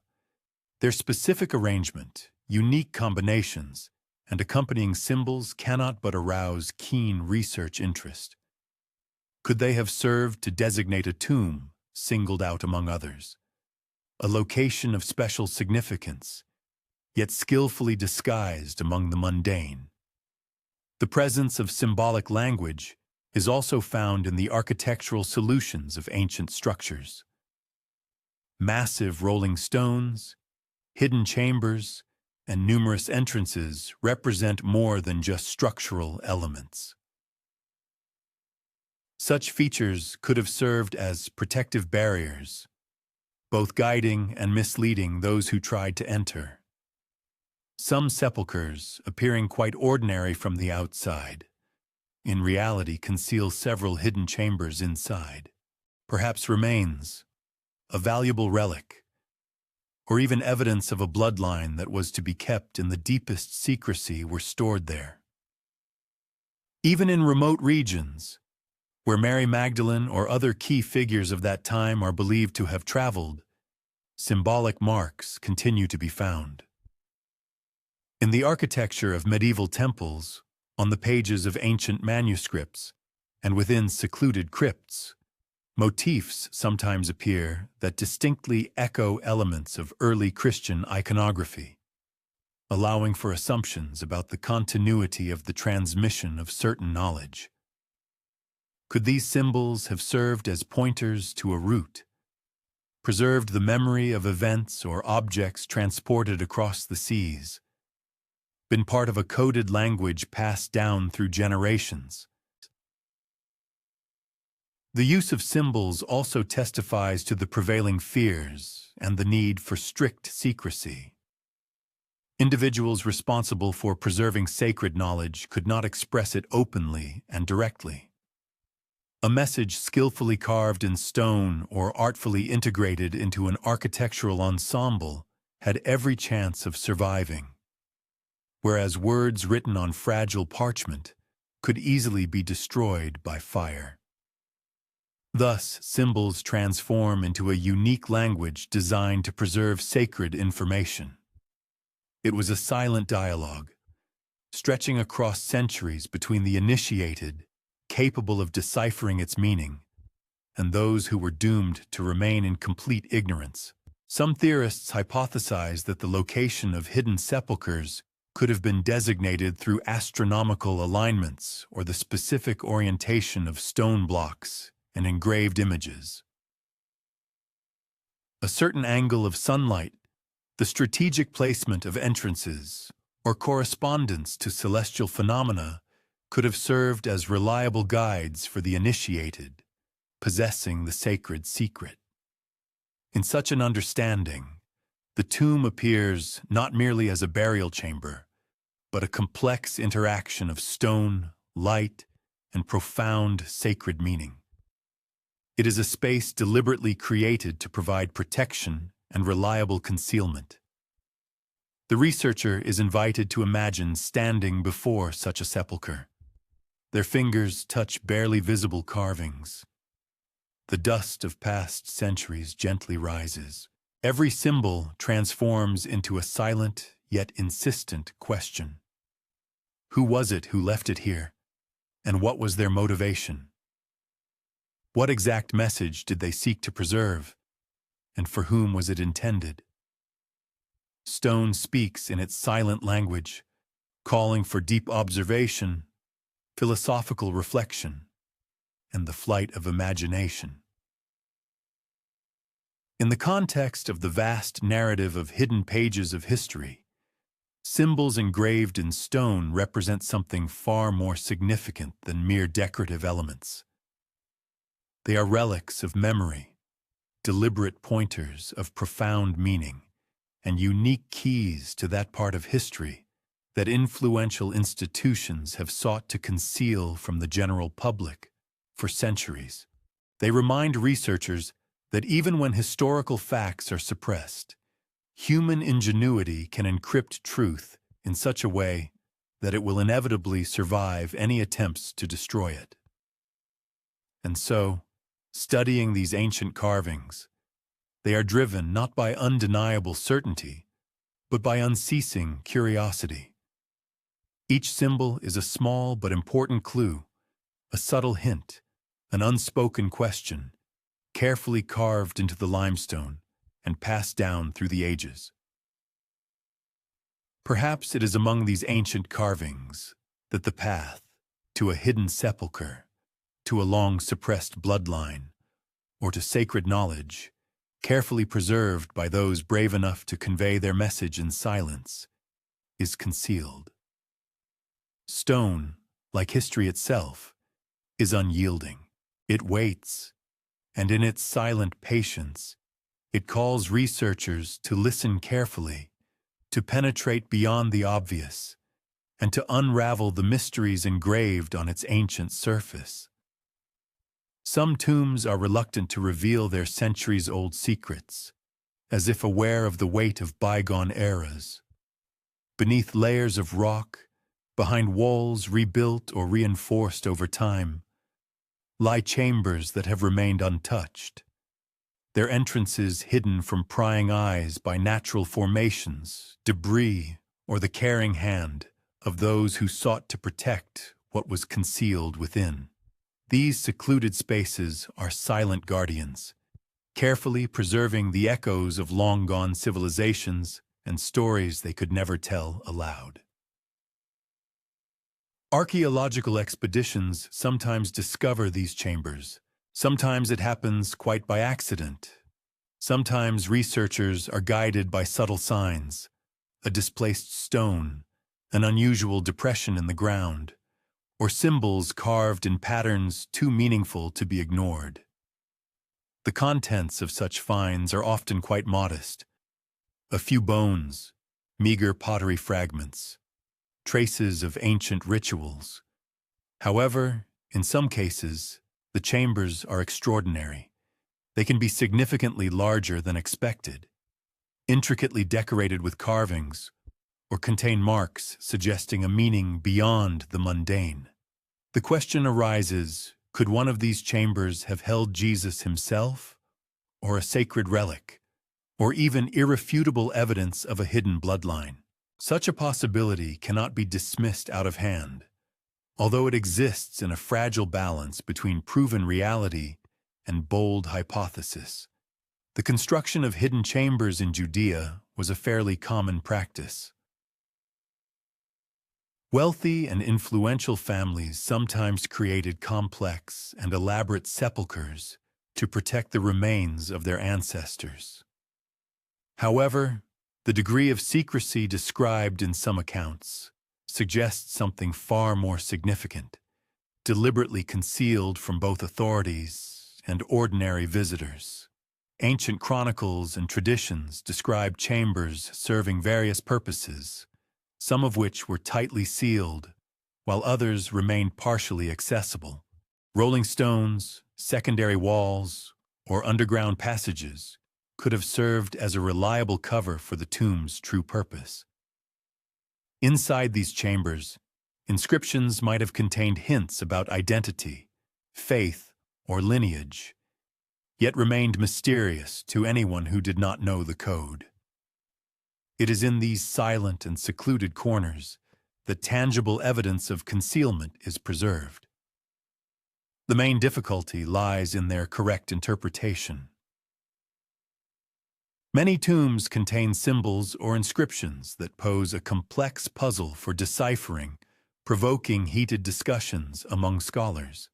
their specific arrangement, unique combinations, and accompanying symbols cannot but arouse keen research interest. Could they have served to designate a tomb, singled out among others? A location of special significance, yet skillfully disguised among the mundane? The presence of symbolic language is also found in the architectural solutions of ancient structures. Massive rolling stones, hidden chambers, and numerous entrances represent more than just structural elements. Such features could have served as protective barriers, both guiding and misleading those who tried to enter. Some sepulchres, appearing quite ordinary from the outside, in reality conceal several hidden chambers inside, perhaps remains, a valuable relic, or even evidence of a bloodline that was to be kept in the deepest secrecy were stored there. Even in remote regions, where Mary Magdalene or other key figures of that time are believed to have traveled, symbolic marks continue to be found. In the architecture of medieval temples, on the pages of ancient manuscripts, and within secluded crypts, motifs sometimes appear that distinctly echo elements of early Christian iconography, allowing for assumptions about the continuity of the transmission of certain knowledge. Could these symbols have served as pointers to a route, preserved the memory of events or objects transported across the seas, been part of a coded language passed down through generations? The use of symbols also testifies to the prevailing fears and the need for strict secrecy. Individuals responsible for preserving sacred knowledge could not express it openly and directly. A message skillfully carved in stone or artfully integrated into an architectural ensemble had every chance of surviving, whereas words written on fragile parchment could easily be destroyed by fire. Thus, symbols transform into a unique language designed to preserve sacred information. It was a silent dialogue, stretching across centuries between the initiated, capable of deciphering its meaning, and those who were doomed to remain in complete ignorance. Some theorists hypothesize that the location of hidden sepulchres could have been designated through astronomical alignments or the specific orientation of stone blocks and engraved images. A certain angle of sunlight, the strategic placement of entrances, or correspondence to celestial phenomena could have served as reliable guides for the initiated, possessing the sacred secret. In such an understanding, the tomb appears not merely as a burial chamber, but a complex interaction of stone, light, and profound sacred meaning. It is a space deliberately created to provide protection and reliable concealment. The researcher is invited to imagine standing before such a sepulchre. Their fingers touch barely visible carvings. The dust of past centuries gently rises. Every symbol transforms into a silent yet insistent question. Who was it who left it here? And what was their motivation? What exact message did they seek to preserve? And for whom was it intended? Stone speaks in its silent language, calling for deep observation, philosophical reflection, and the flight of imagination. In the context of the vast narrative of hidden pages of history, symbols engraved in stone represent something far more significant than mere decorative elements. They are relics of memory, deliberate pointers of profound meaning, and unique keys to that part of history that influential institutions have sought to conceal from the general public for centuries. They remind researchers that even when historical facts are suppressed, human ingenuity can encrypt truth in such a way that it will inevitably survive any attempts to destroy it. And so, studying these ancient carvings, They are driven not by undeniable certainty, but by unceasing curiosity. Each symbol is a small but important clue, a subtle hint, an unspoken question, carefully carved into the limestone and passed down through the ages. Perhaps it is among these ancient carvings that the path to a hidden sepulchre, to a long-suppressed bloodline, or to sacred knowledge, carefully preserved by those brave enough to convey their message in silence, is concealed. Stone, like history itself, is unyielding. It waits, and in its silent patience, it calls researchers to listen carefully, to penetrate beyond the obvious, and to unravel the mysteries engraved on its ancient surface. Some tombs are reluctant to reveal their centuries-old secrets, as if aware of the weight of bygone eras. Beneath layers of rock, behind walls rebuilt or reinforced over time, lie chambers that have remained untouched, their entrances hidden from prying eyes by natural formations, debris, or the caring hand of those who sought to protect what was concealed within. These secluded spaces are silent guardians, carefully preserving the echoes of long-gone civilizations and stories they could never tell aloud. Archaeological expeditions sometimes discover these chambers. Sometimes it happens quite by accident. Sometimes researchers are guided by subtle signs, a displaced stone, an unusual depression in the ground, or symbols carved in patterns too meaningful to be ignored. The contents of such finds are often quite modest. A few bones, meager pottery fragments, traces of ancient rituals. However, in some cases, the chambers are extraordinary. They can be significantly larger than expected, intricately decorated with carvings, or contain marks suggesting a meaning beyond the mundane. The question arises, could one of these chambers have held Jesus himself, or a sacred relic, or even irrefutable evidence of a hidden bloodline? Such a possibility cannot be dismissed out of hand, although it exists in a fragile balance between proven reality and bold hypothesis. The construction of hidden chambers in Judea was a fairly common practice. Wealthy and influential families sometimes created complex and elaborate sepulchres to protect the remains of their ancestors. However, the degree of secrecy described in some accounts suggests something far more significant, deliberately concealed from both authorities and ordinary visitors. Ancient chronicles and traditions describe chambers serving various purposes, some of which were tightly sealed, while others remained partially accessible. Rolling stones, secondary walls, or underground passages could have served as a reliable cover for the tomb's true purpose. Inside these chambers, inscriptions might have contained hints about identity, faith, or lineage, yet remained mysterious to anyone who did not know the code. It is in these silent and secluded corners that tangible evidence of concealment is preserved. The main difficulty lies in their correct interpretation. Many tombs contain symbols or inscriptions that pose a complex puzzle for deciphering, provoking heated discussions among scholars.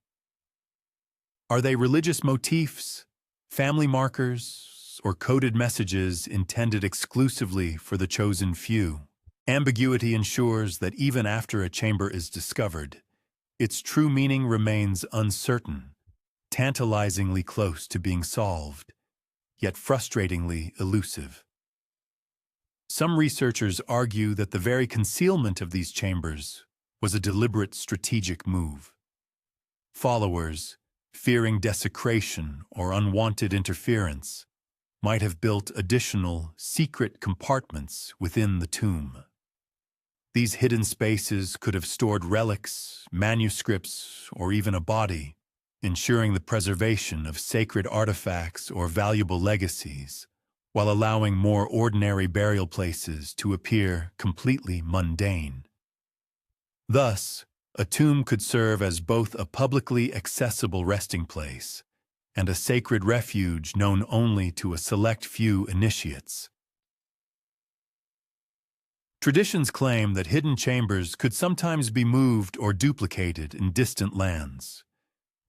Are they religious motifs, family markers, or coded messages intended exclusively for the chosen few? Ambiguity ensures that even after a chamber is discovered, its true meaning remains uncertain, tantalizingly close to being solved, yet frustratingly elusive. Some researchers argue that the very concealment of these chambers was a deliberate strategic move. Followers, fearing desecration or unwanted interference, might have built additional, secret compartments within the tomb. These hidden spaces could have stored relics, manuscripts, or even a body, ensuring the preservation of sacred artifacts or valuable legacies, while allowing more ordinary burial places to appear completely mundane. Thus, a tomb could serve as both a publicly accessible resting place and a sacred refuge known only to a select few initiates. Traditions claim that hidden chambers could sometimes be moved or duplicated in distant lands,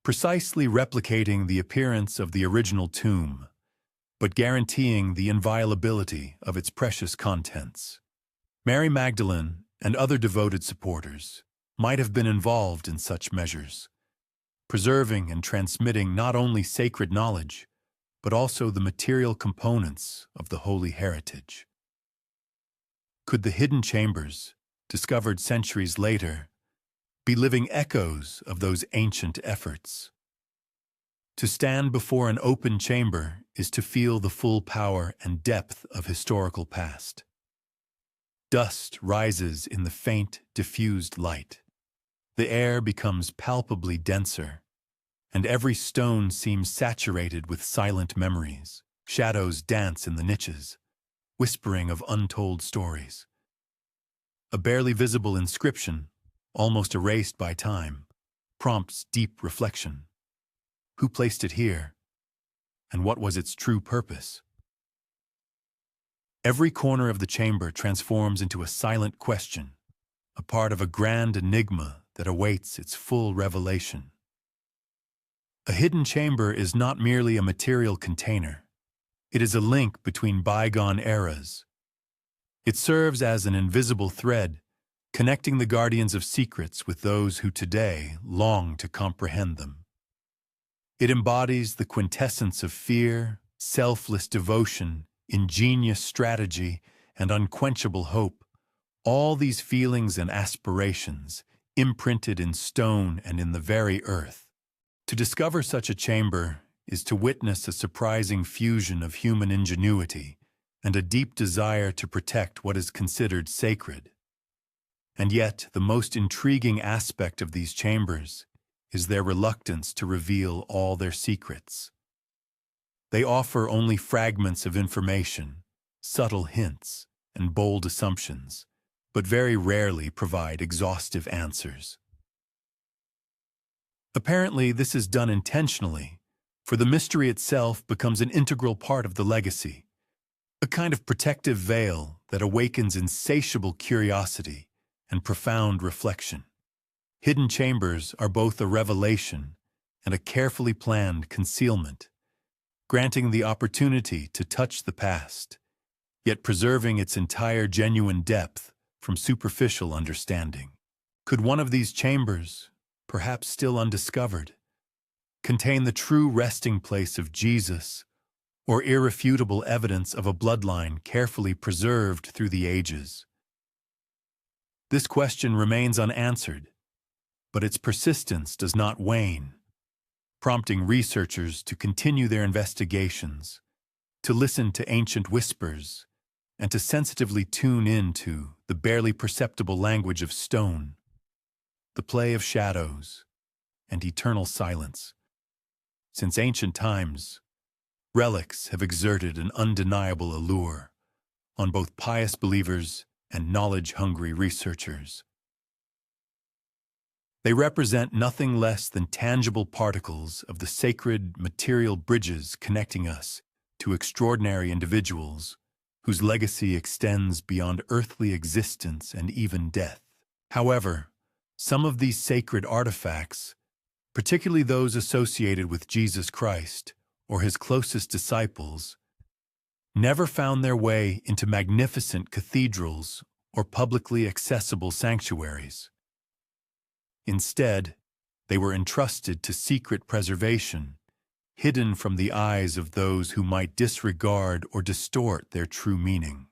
precisely replicating the appearance of the original tomb, but guaranteeing the inviolability of its precious contents. Mary Magdalene and other devoted supporters might have been involved in such measures, preserving and transmitting not only sacred knowledge, but also the material components of the holy heritage. Could the hidden chambers, discovered centuries later, be living echoes of those ancient efforts? To stand before an open chamber is to feel the full power and depth of historical past. Dust rises in the faint, diffused light. The air becomes palpably denser, and every stone seems saturated with silent memories. Shadows dance in the niches, whispering of untold stories. A barely visible inscription, almost erased by time, prompts deep reflection. Who placed it here? And what was its true purpose? Every corner of the chamber transforms into a silent question, a part of a grand enigma that awaits its full revelation. A hidden chamber is not merely a material container. It is a link between bygone eras. It serves as an invisible thread, connecting the guardians of secrets with those who today long to comprehend them. It embodies the quintessence of fear, selfless devotion, ingenious strategy, and unquenchable hope, all these feelings and aspirations imprinted in stone and in the very earth. To discover such a chamber is to witness a surprising fusion of human ingenuity and a deep desire to protect what is considered sacred. And yet, the most intriguing aspect of these chambers is their reluctance to reveal all their secrets. They offer only fragments of information, subtle hints, and bold assumptions, but very rarely provide exhaustive answers. Apparently, this is done intentionally, for the mystery itself becomes an integral part of the legacy, a kind of protective veil that awakens insatiable curiosity and profound reflection. Hidden chambers are both a revelation and a carefully planned concealment, granting the opportunity to touch the past, yet preserving its entire genuine depth from superficial understanding. Could one of these chambers, perhaps still undiscovered, contain the true resting place of Jesus, or irrefutable evidence of a bloodline carefully preserved through the ages? This question remains unanswered, but its persistence does not wane, prompting researchers to continue their investigations, to listen to ancient whispers, and to sensitively tune in to the barely perceptible language of stone, the play of shadows, and eternal silence. Since ancient times, relics have exerted an undeniable allure on both pious believers and knowledge-hungry researchers. They represent nothing less than tangible particles of the sacred material bridges connecting us to extraordinary individuals whose legacy extends beyond earthly existence and even death. However, some of these sacred artifacts, particularly those associated with Jesus Christ or his closest disciples, never found their way into magnificent cathedrals or publicly accessible sanctuaries. Instead, they were entrusted to secret preservation, hidden from the eyes of those who might disregard or distort their true meaning.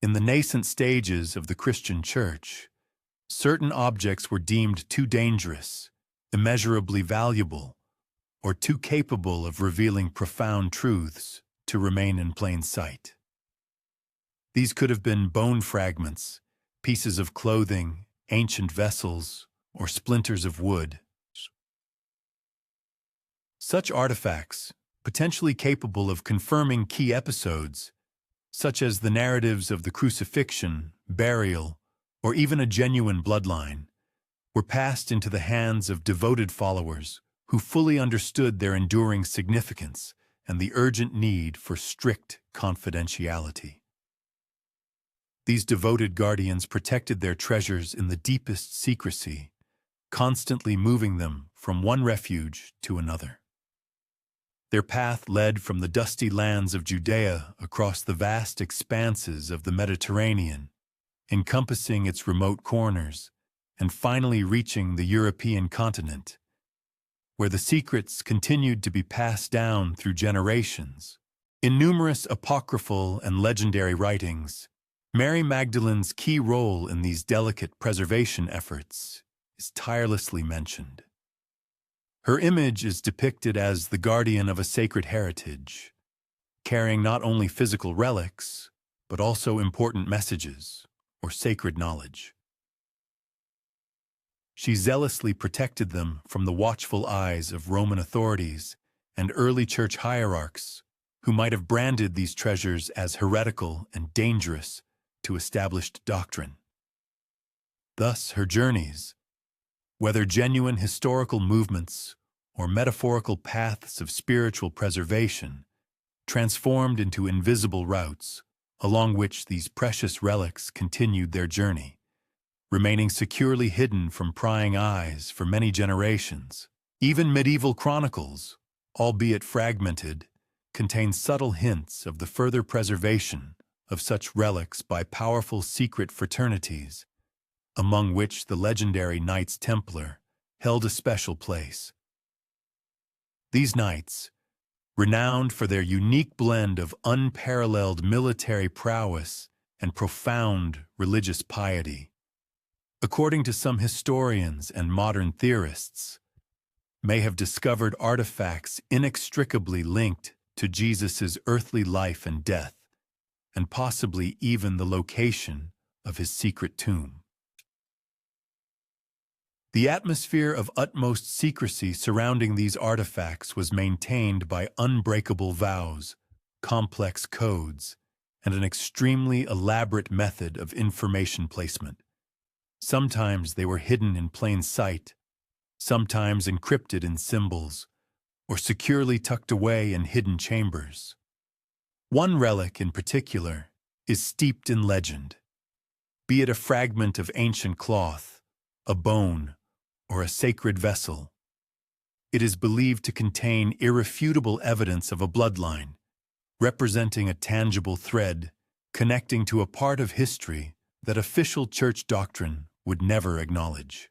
In the nascent stages of the Christian Church, certain objects were deemed too dangerous, immeasurably valuable, or too capable of revealing profound truths to remain in plain sight. These could have been bone fragments, pieces of clothing, ancient vessels, or splinters of wood. Such artifacts, potentially capable of confirming key episodes, such as the narratives of the crucifixion, burial, or even a genuine bloodline, were passed into the hands of devoted followers who fully understood their enduring significance and the urgent need for strict confidentiality. These devoted guardians protected their treasures in the deepest secrecy, constantly moving them from one refuge to another. Their path led from the dusty lands of Judea across the vast expanses of the Mediterranean, encompassing its remote corners, and finally reaching the European continent, where the secrets continued to be passed down through generations. In numerous apocryphal and legendary writings, Mary Magdalene's key role in these delicate preservation efforts is tirelessly mentioned. Her image is depicted as the guardian of a sacred heritage, carrying not only physical relics, but also important messages or sacred knowledge. She zealously protected them from the watchful eyes of Roman authorities and early church hierarchs who might have branded these treasures as heretical and dangerous to established doctrine. Thus, her journeys, whether genuine historical movements or metaphorical paths of spiritual preservation, transformed into invisible routes along which these precious relics continued their journey, remaining securely hidden from prying eyes for many generations. Even medieval chronicles, albeit fragmented, contain subtle hints of the further preservation of such relics by powerful secret fraternities, among which the legendary Knights Templar held a special place. These knights, renowned for their unique blend of unparalleled military prowess and profound religious piety, according to some historians and modern theorists, may have discovered artifacts inextricably linked to Jesus' earthly life and death, and possibly even the location of his secret tomb. The atmosphere of utmost secrecy surrounding these artifacts was maintained by unbreakable vows, complex codes, and an extremely elaborate method of information placement. Sometimes they were hidden in plain sight, sometimes encrypted in symbols, or securely tucked away in hidden chambers. One relic in particular is steeped in legend, be it a fragment of ancient cloth, a bone, or a sacred vessel. It is believed to contain irrefutable evidence of a bloodline, representing a tangible thread connecting to a part of history that official church doctrine would never acknowledge.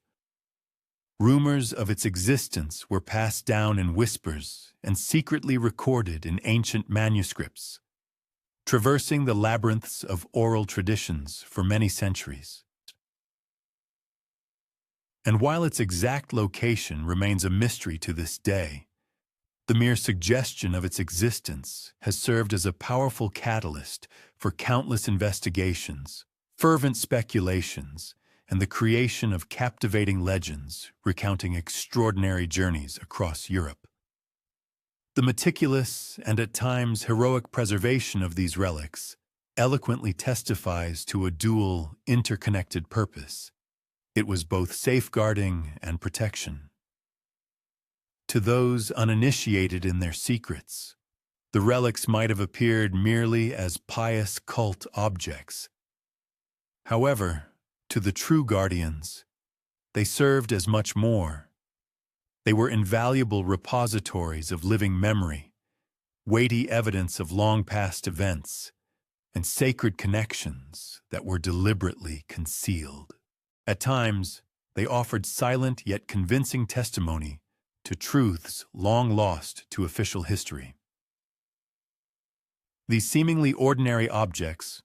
Rumors of its existence were passed down in whispers and secretly recorded in ancient manuscripts, traversing the labyrinths of oral traditions for many centuries. And while its exact location remains a mystery to this day, the mere suggestion of its existence has served as a powerful catalyst for countless investigations, fervent speculations, and the creation of captivating legends recounting extraordinary journeys across Europe. The meticulous and at times heroic preservation of these relics eloquently testifies to a dual, interconnected purpose. It was both safeguarding and protection. To those uninitiated in their secrets, the relics might have appeared merely as pious cult objects. However, to the true guardians, they served as much more. They were invaluable repositories of living memory, weighty evidence of long-past events, and sacred connections that were deliberately concealed. At times, they offered silent yet convincing testimony to truths long lost to official history. These seemingly ordinary objects,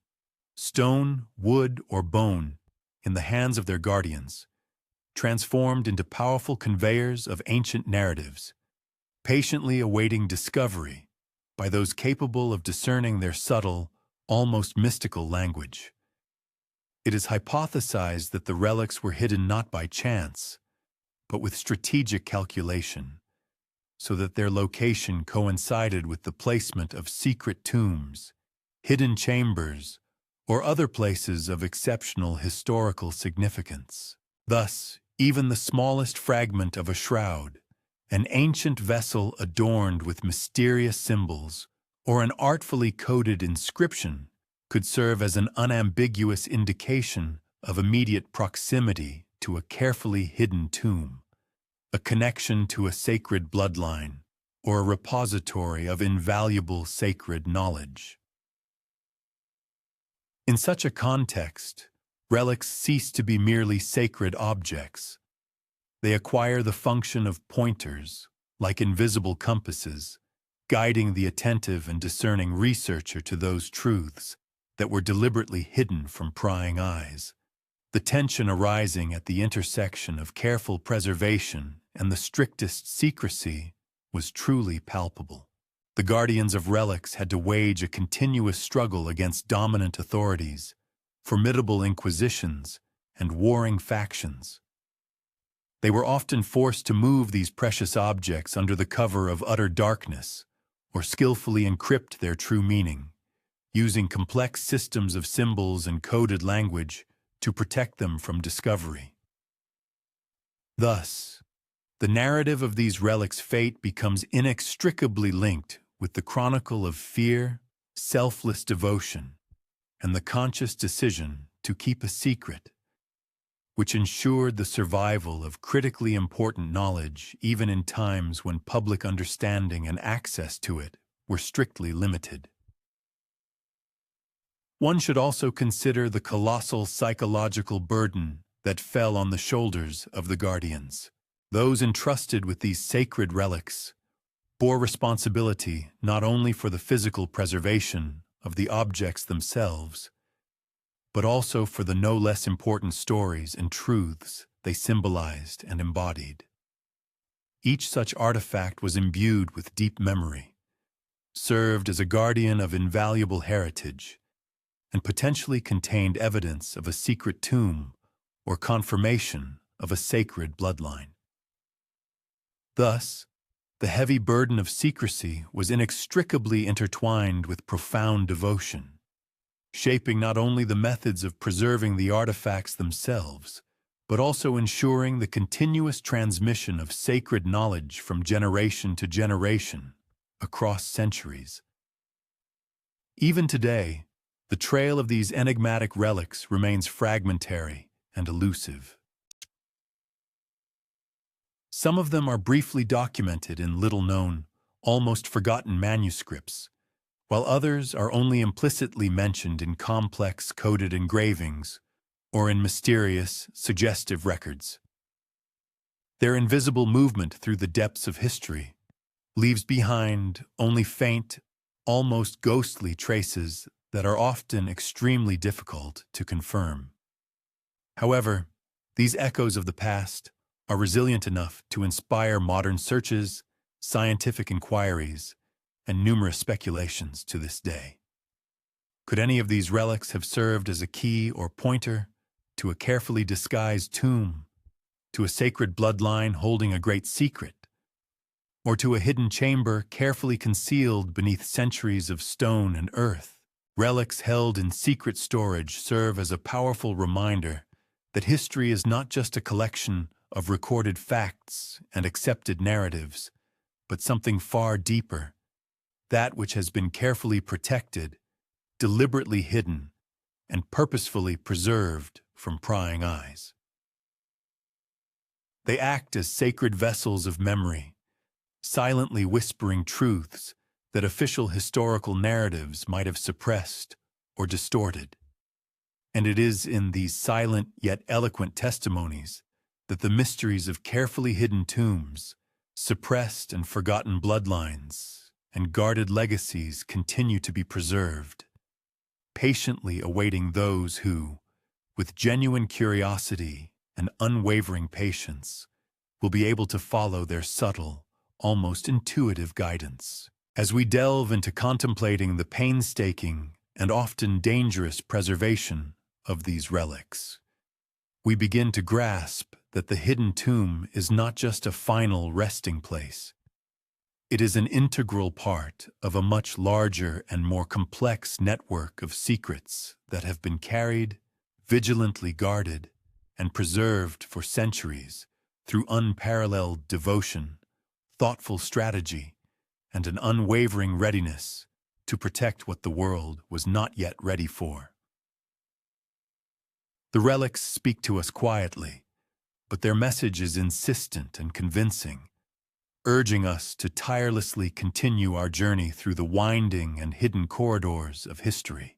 stone, wood, or bone, in the hands of their guardians, transformed into powerful conveyors of ancient narratives, patiently awaiting discovery by those capable of discerning their subtle, almost mystical language. It is hypothesized that the relics were hidden not by chance, but with strategic calculation, so that their location coincided with the placement of secret tombs, hidden chambers, or other places of exceptional historical significance. Thus, even the smallest fragment of a shroud, an ancient vessel adorned with mysterious symbols, or an artfully coded inscription could serve as an unambiguous indication of immediate proximity to a carefully hidden tomb, a connection to a sacred bloodline, or a repository of invaluable sacred knowledge. In such a context, relics cease to be merely sacred objects. They acquire the function of pointers, like invisible compasses, guiding the attentive and discerning researcher to those truths that were deliberately hidden from prying eyes. The tension arising at the intersection of careful preservation and the strictest secrecy was truly palpable. The guardians of relics had to wage a continuous struggle against dominant authorities, formidable inquisitions, and warring factions. They were often forced to move these precious objects under the cover of utter darkness, or skillfully encrypt their true meaning, using complex systems of symbols and coded language to protect them from discovery. Thus, the narrative of these relics' fate becomes inextricably linked with the chronicle of fear, selfless devotion, and the conscious decision to keep a secret, which ensured the survival of critically important knowledge even in times when public understanding and access to it were strictly limited. One should also consider the colossal psychological burden that fell on the shoulders of the guardians. Those entrusted with these sacred relics bore responsibility not only for the physical preservation of the objects themselves, but also for the no less important stories and truths they symbolized and embodied. Each such artifact was imbued with deep memory, served as a guardian of invaluable heritage, and potentially contained evidence of a secret tomb or confirmation of a sacred bloodline. Thus, the heavy burden of secrecy was inextricably intertwined with profound devotion, shaping not only the methods of preserving the artifacts themselves, but also ensuring the continuous transmission of sacred knowledge from generation to generation across centuries. Even today, the trail of these enigmatic relics remains fragmentary and elusive. Some of them are briefly documented in little-known, almost forgotten manuscripts, while others are only implicitly mentioned in complex coded engravings or in mysterious, suggestive records. Their invisible movement through the depths of history leaves behind only faint, almost ghostly traces that are often extremely difficult to confirm. However, these echoes of the past are resilient enough to inspire modern searches, scientific inquiries, and numerous speculations to this day. Could any of these relics have served as a key or pointer to a carefully disguised tomb, to a sacred bloodline holding a great secret, or to a hidden chamber carefully concealed beneath centuries of stone and earth? Relics held in secret storage serve as a powerful reminder that history is not just a collection of recorded facts and accepted narratives, but something far deeper, that which has been carefully protected, deliberately hidden, and purposefully preserved from prying eyes. They act as sacred vessels of memory, silently whispering truths that official historical narratives might have suppressed or distorted. And it is in these silent yet eloquent testimonies that the mysteries of carefully hidden tombs, suppressed and forgotten bloodlines, and guarded legacies continue to be preserved, patiently awaiting those who, with genuine curiosity and unwavering patience, will be able to follow their subtle, almost intuitive guidance. As we delve into contemplating the painstaking and often dangerous preservation of these relics, we begin to grasp that the hidden tomb is not just a final resting place, It is an integral part of a much larger and more complex network of secrets that have been carried, vigilantly guarded, and preserved for centuries through unparalleled devotion, thoughtful strategy, and an unwavering readiness to protect what the world was not yet ready for. The relics speak to us quietly, but their message is insistent and convincing, urging us to tirelessly continue our journey through the winding and hidden corridors of history.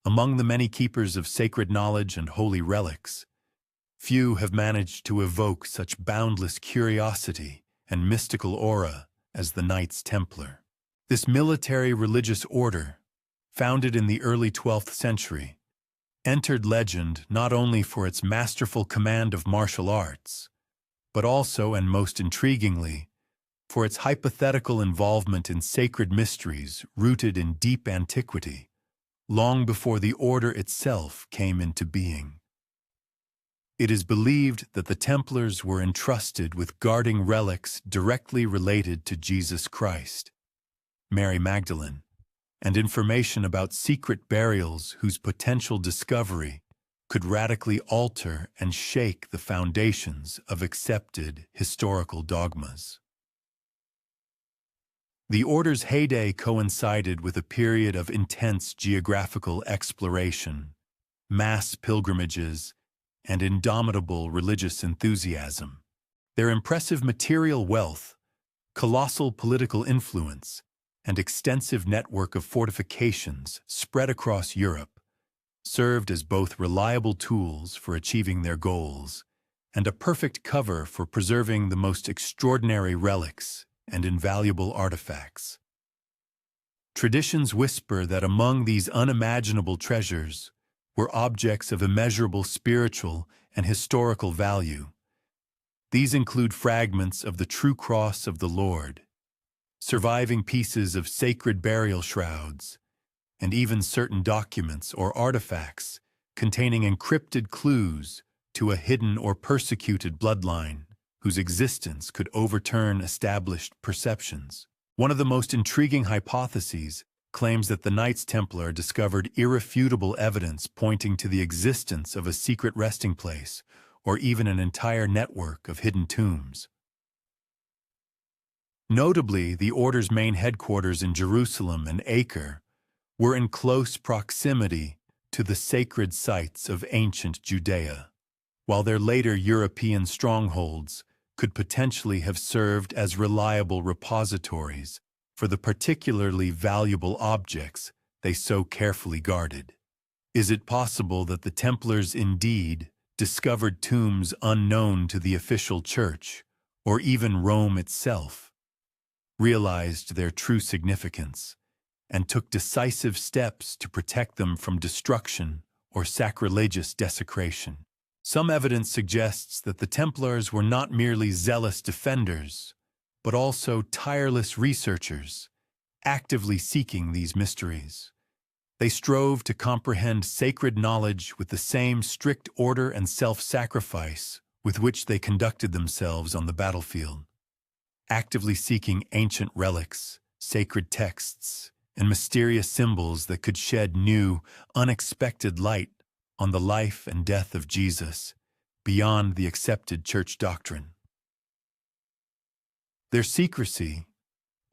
Among the many keepers of sacred knowledge and holy relics, few have managed to evoke such boundless curiosity and mystical aura as the Knights Templar. This military religious order, founded in the early 12th century, entered legend not only for its masterful command of martial arts, but also, and most intriguingly, for its hypothetical involvement in sacred mysteries rooted in deep antiquity, long before the order itself came into being. It is believed that the Templars were entrusted with guarding relics directly related to Jesus Christ, Mary Magdalene, and information about secret burials whose potential discovery could radically alter and shake the foundations of accepted historical dogmas. The order's heyday coincided with a period of intense geographical exploration, mass pilgrimages, and indomitable religious enthusiasm. Their impressive material wealth, colossal political influence, and extensive network of fortifications spread across Europe served as both reliable tools for achieving their goals and a perfect cover for preserving the most extraordinary relics and invaluable artifacts. Traditions whisper that among these unimaginable treasures were objects of immeasurable spiritual and historical value. These include fragments of the true cross of the Lord, surviving pieces of sacred burial shrouds, and even certain documents or artifacts containing encrypted clues to a hidden or persecuted bloodline whose existence could overturn established perceptions. One of the most intriguing hypotheses claims that the Knights Templar discovered irrefutable evidence pointing to the existence of a secret resting place or even an entire network of hidden tombs. Notably, the order's main headquarters in Jerusalem and Acre were in close proximity to the sacred sites of ancient Judea, while their later European strongholds could potentially have served as reliable repositories for the particularly valuable objects they so carefully guarded. Is it possible that the Templars indeed discovered tombs unknown to the official church, or even Rome itself, realized their true significance, and took decisive steps to protect them from destruction or sacrilegious desecration? Some evidence suggests that the Templars were not merely zealous defenders, but also tireless researchers, actively seeking these mysteries. They strove to comprehend sacred knowledge with the same strict order and self-sacrifice with which they conducted themselves on the battlefield, actively seeking ancient relics, sacred texts, and mysterious symbols that could shed new, unexpected light on the life and death of Jesus beyond the accepted church doctrine. Their secrecy,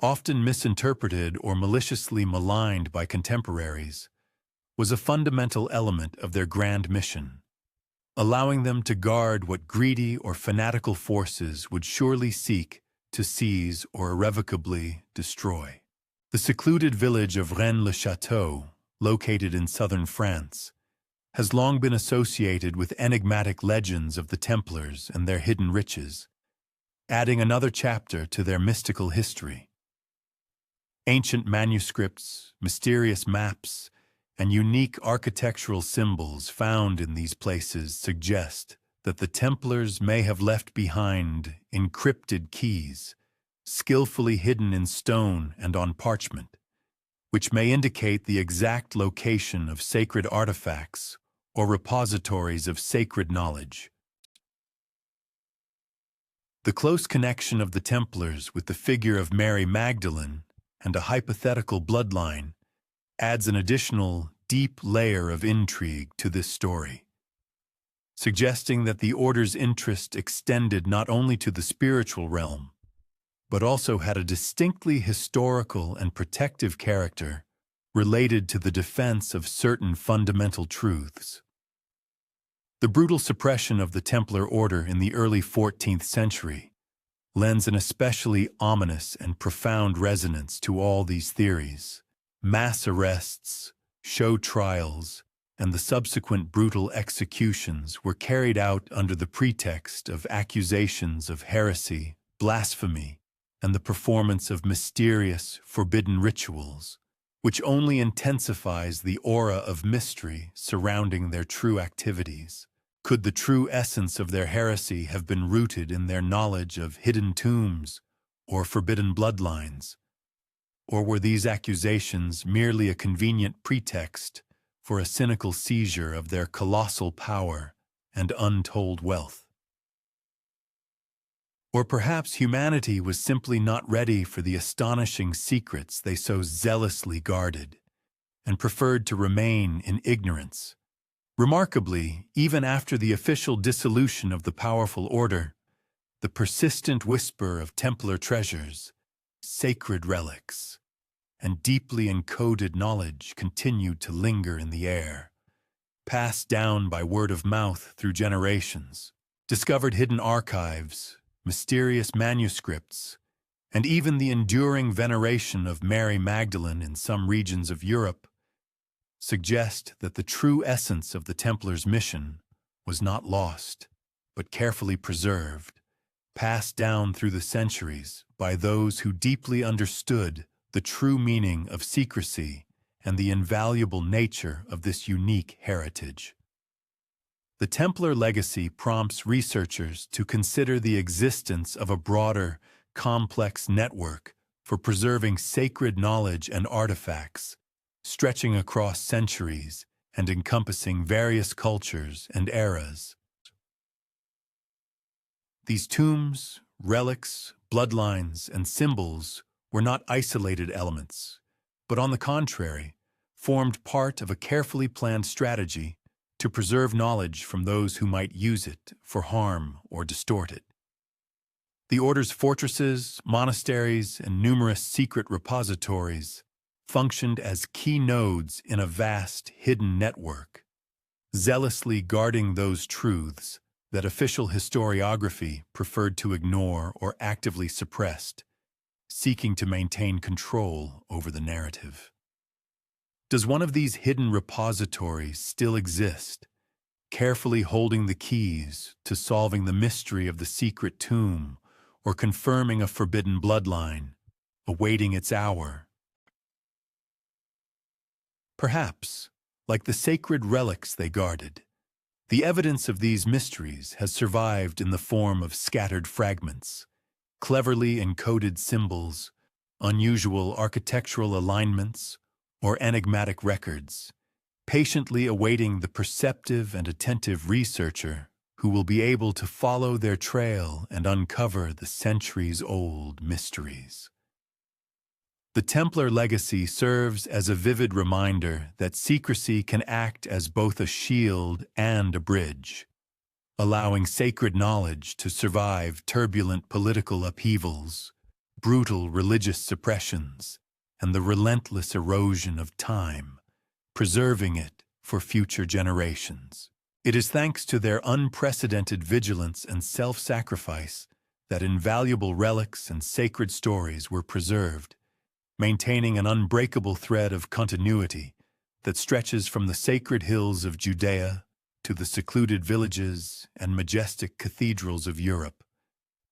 often misinterpreted or maliciously maligned by contemporaries, was a fundamental element of their grand mission, allowing them to guard what greedy or fanatical forces would surely seek to seize or irrevocably destroy. The secluded village of Rennes-le-Château, located in southern France, has long been associated with enigmatic legends of the Templars and their hidden riches, adding another chapter to their mystical history. Ancient manuscripts, mysterious maps, and unique architectural symbols found in these places suggest that the Templars may have left behind encrypted keys, skillfully hidden in stone and on parchment, which may indicate the exact location of sacred artifacts or repositories of sacred knowledge. The close connection of the Templars with the figure of Mary Magdalene and a hypothetical bloodline adds an additional deep layer of intrigue to this story, suggesting that the order's interest extended not only to the spiritual realm, but also had a distinctly historical and protective character related to the defense of certain fundamental truths. The brutal suppression of the Templar order in the early 14th century lends an especially ominous and profound resonance to all these theories. Mass arrests, show trials, and the subsequent brutal executions were carried out under the pretext of accusations of heresy, blasphemy, and the performance of mysterious, forbidden rituals, which only intensifies the aura of mystery surrounding their true activities. Could the true essence of their heresy have been rooted in their knowledge of hidden tombs or forbidden bloodlines? Or were these accusations merely a convenient pretext for a cynical seizure of their colossal power and untold wealth? Or perhaps humanity was simply not ready for the astonishing secrets they so zealously guarded, and preferred to remain in ignorance. Remarkably, even after the official dissolution of the powerful order, the persistent whisper of Templar treasures, sacred relics, and deeply encoded knowledge continued to linger in the air, passed down by word of mouth through generations. Discovered hidden archives, mysterious manuscripts, and even the enduring veneration of Mary Magdalene in some regions of Europe suggest that the true essence of the Templars' mission was not lost, but carefully preserved, passed down through the centuries by those who deeply understood the true meaning of secrecy and the invaluable nature of this unique heritage. The Templar legacy prompts researchers to consider the existence of a broader, complex network for preserving sacred knowledge and artifacts, stretching across centuries and encompassing various cultures and eras. These tombs, relics, bloodlines, and symbols were not isolated elements, but on the contrary, formed part of a carefully planned strategy to preserve knowledge from those who might use it for harm or distort it. The order's fortresses, monasteries, and numerous secret repositories functioned as key nodes in a vast, hidden network, zealously guarding those truths that official historiography preferred to ignore or actively suppressed, seeking to maintain control over the narrative. Does one of these hidden repositories still exist, carefully holding the keys to solving the mystery of the secret tomb or confirming a forbidden bloodline, awaiting its hour? Perhaps, like the sacred relics they guarded, the evidence of these mysteries has survived in the form of scattered fragments, cleverly encoded symbols, unusual architectural alignments, or enigmatic records, patiently awaiting the perceptive and attentive researcher who will be able to follow their trail and uncover the centuries-old mysteries. The Templar legacy serves as a vivid reminder that secrecy can act as both a shield and a bridge, allowing sacred knowledge to survive turbulent political upheavals, brutal religious suppressions, and the relentless erosion of time, preserving it for future generations. It is thanks to their unprecedented vigilance and self-sacrifice that invaluable relics and sacred stories were preserved, maintaining an unbreakable thread of continuity that stretches from the sacred hills of Judea to the secluded villages and majestic cathedrals of Europe,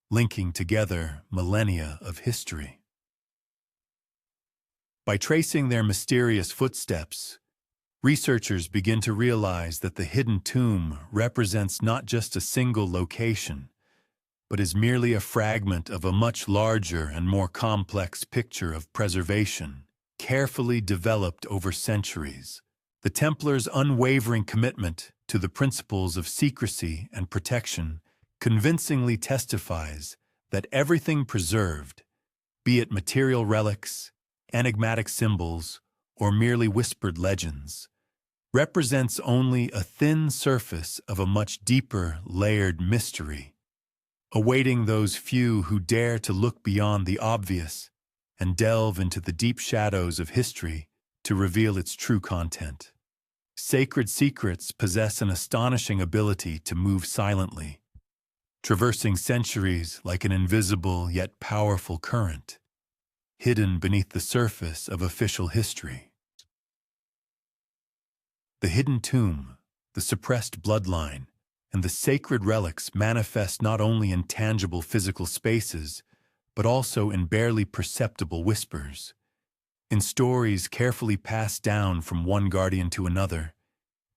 linking together millennia of history. By tracing their mysterious footsteps, researchers begin to realize that the hidden tomb represents not just a single location, but is merely a fragment of a much larger and more complex picture of preservation, carefully developed over centuries. The Templars' unwavering commitment to the principles of secrecy and protection convincingly testifies that everything preserved, be it material relics, enigmatic symbols, or merely whispered legends, represents only a thin surface of a much deeper, layered mystery, awaiting those few who dare to look beyond the obvious and delve into the deep shadows of history to reveal its true content. Sacred secrets possess an astonishing ability to move silently, traversing centuries like an invisible yet powerful current, hidden beneath the surface of official history. The hidden tomb, the suppressed bloodline, and the sacred relics manifest not only in tangible physical spaces, but also in barely perceptible whispers, in stories carefully passed down from one guardian to another,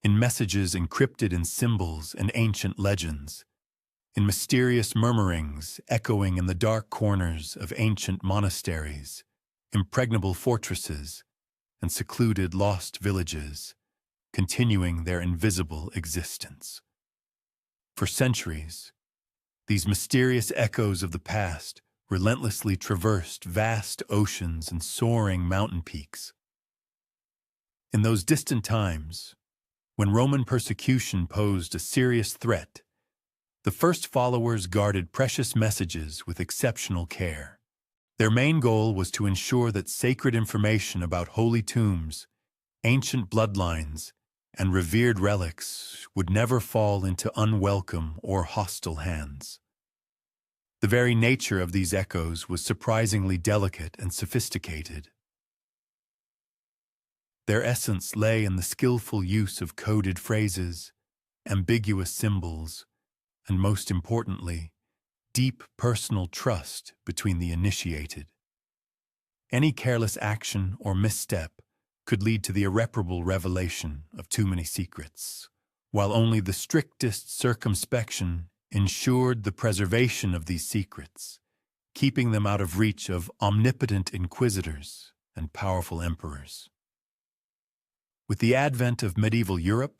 in messages encrypted in symbols and ancient legends, in mysterious murmurings echoing in the dark corners of ancient monasteries, impregnable fortresses, and secluded lost villages, continuing their invisible existence. For centuries, these mysterious echoes of the past relentlessly traversed vast oceans and soaring mountain peaks. In those distant times, when Roman persecution posed a serious threat, the first followers guarded precious messages with exceptional care. Their main goal was to ensure that sacred information about holy tombs, ancient bloodlines, and revered relics would never fall into unwelcome or hostile hands. The very nature of these echoes was surprisingly delicate and sophisticated. Their essence lay in the skillful use of coded phrases, ambiguous symbols, and most importantly, deep personal trust between the initiated. Any careless action or misstep could lead to the irreparable revelation of too many secrets, while only the strictest circumspection ensured the preservation of these secrets, keeping them out of reach of omnipotent inquisitors and powerful emperors. With the advent of medieval Europe,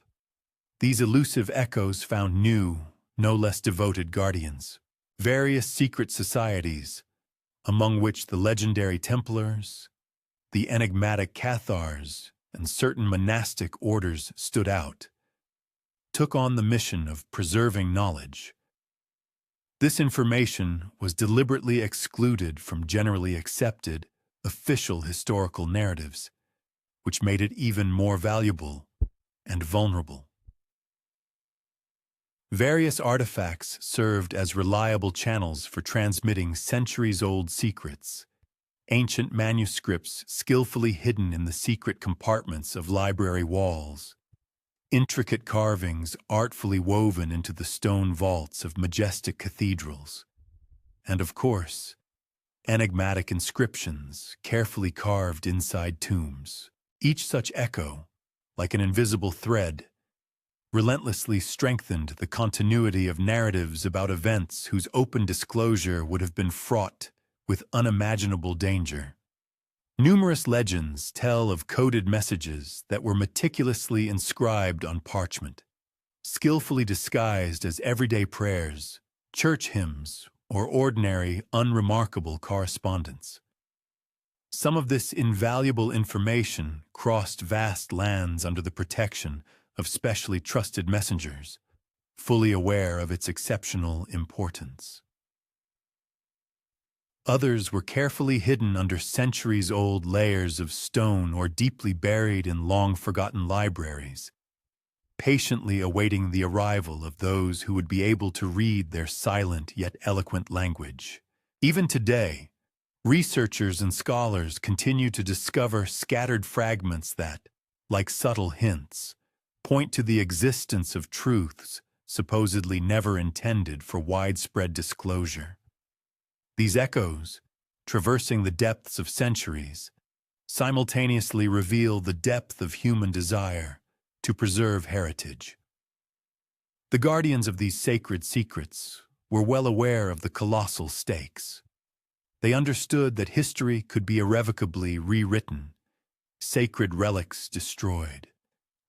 these elusive echoes found new, no less devoted guardians. Various secret societies, among which the legendary Templars, the enigmatic Cathars, and certain monastic orders stood out, took on the mission of preserving knowledge. This information was deliberately excluded from generally accepted, official historical narratives, which made it even more valuable and vulnerable. Various artifacts served as reliable channels for transmitting centuries-old secrets, ancient manuscripts skillfully hidden in the secret compartments of library walls, intricate carvings artfully woven into the stone vaults of majestic cathedrals, and, of course, enigmatic inscriptions carefully carved inside tombs. Each such echo, like an invisible thread, relentlessly strengthened the continuity of narratives about events whose open disclosure would have been fraught with unimaginable danger. Numerous legends tell of coded messages that were meticulously inscribed on parchment, skillfully disguised as everyday prayers, church hymns, or ordinary, unremarkable correspondence. Some of this invaluable information crossed vast lands under the protection of specially trusted messengers, fully aware of its exceptional importance. Others were carefully hidden under centuries-old layers of stone or deeply buried in long-forgotten libraries, patiently awaiting the arrival of those who would be able to read their silent yet eloquent language. Even today, researchers and scholars continue to discover scattered fragments that, like subtle hints, point to the existence of truths supposedly never intended for widespread disclosure. These echoes, traversing the depths of centuries, simultaneously reveal the depth of human desire to preserve heritage. The guardians of these sacred secrets were well aware of the colossal stakes. They understood that history could be irrevocably rewritten, sacred relics destroyed,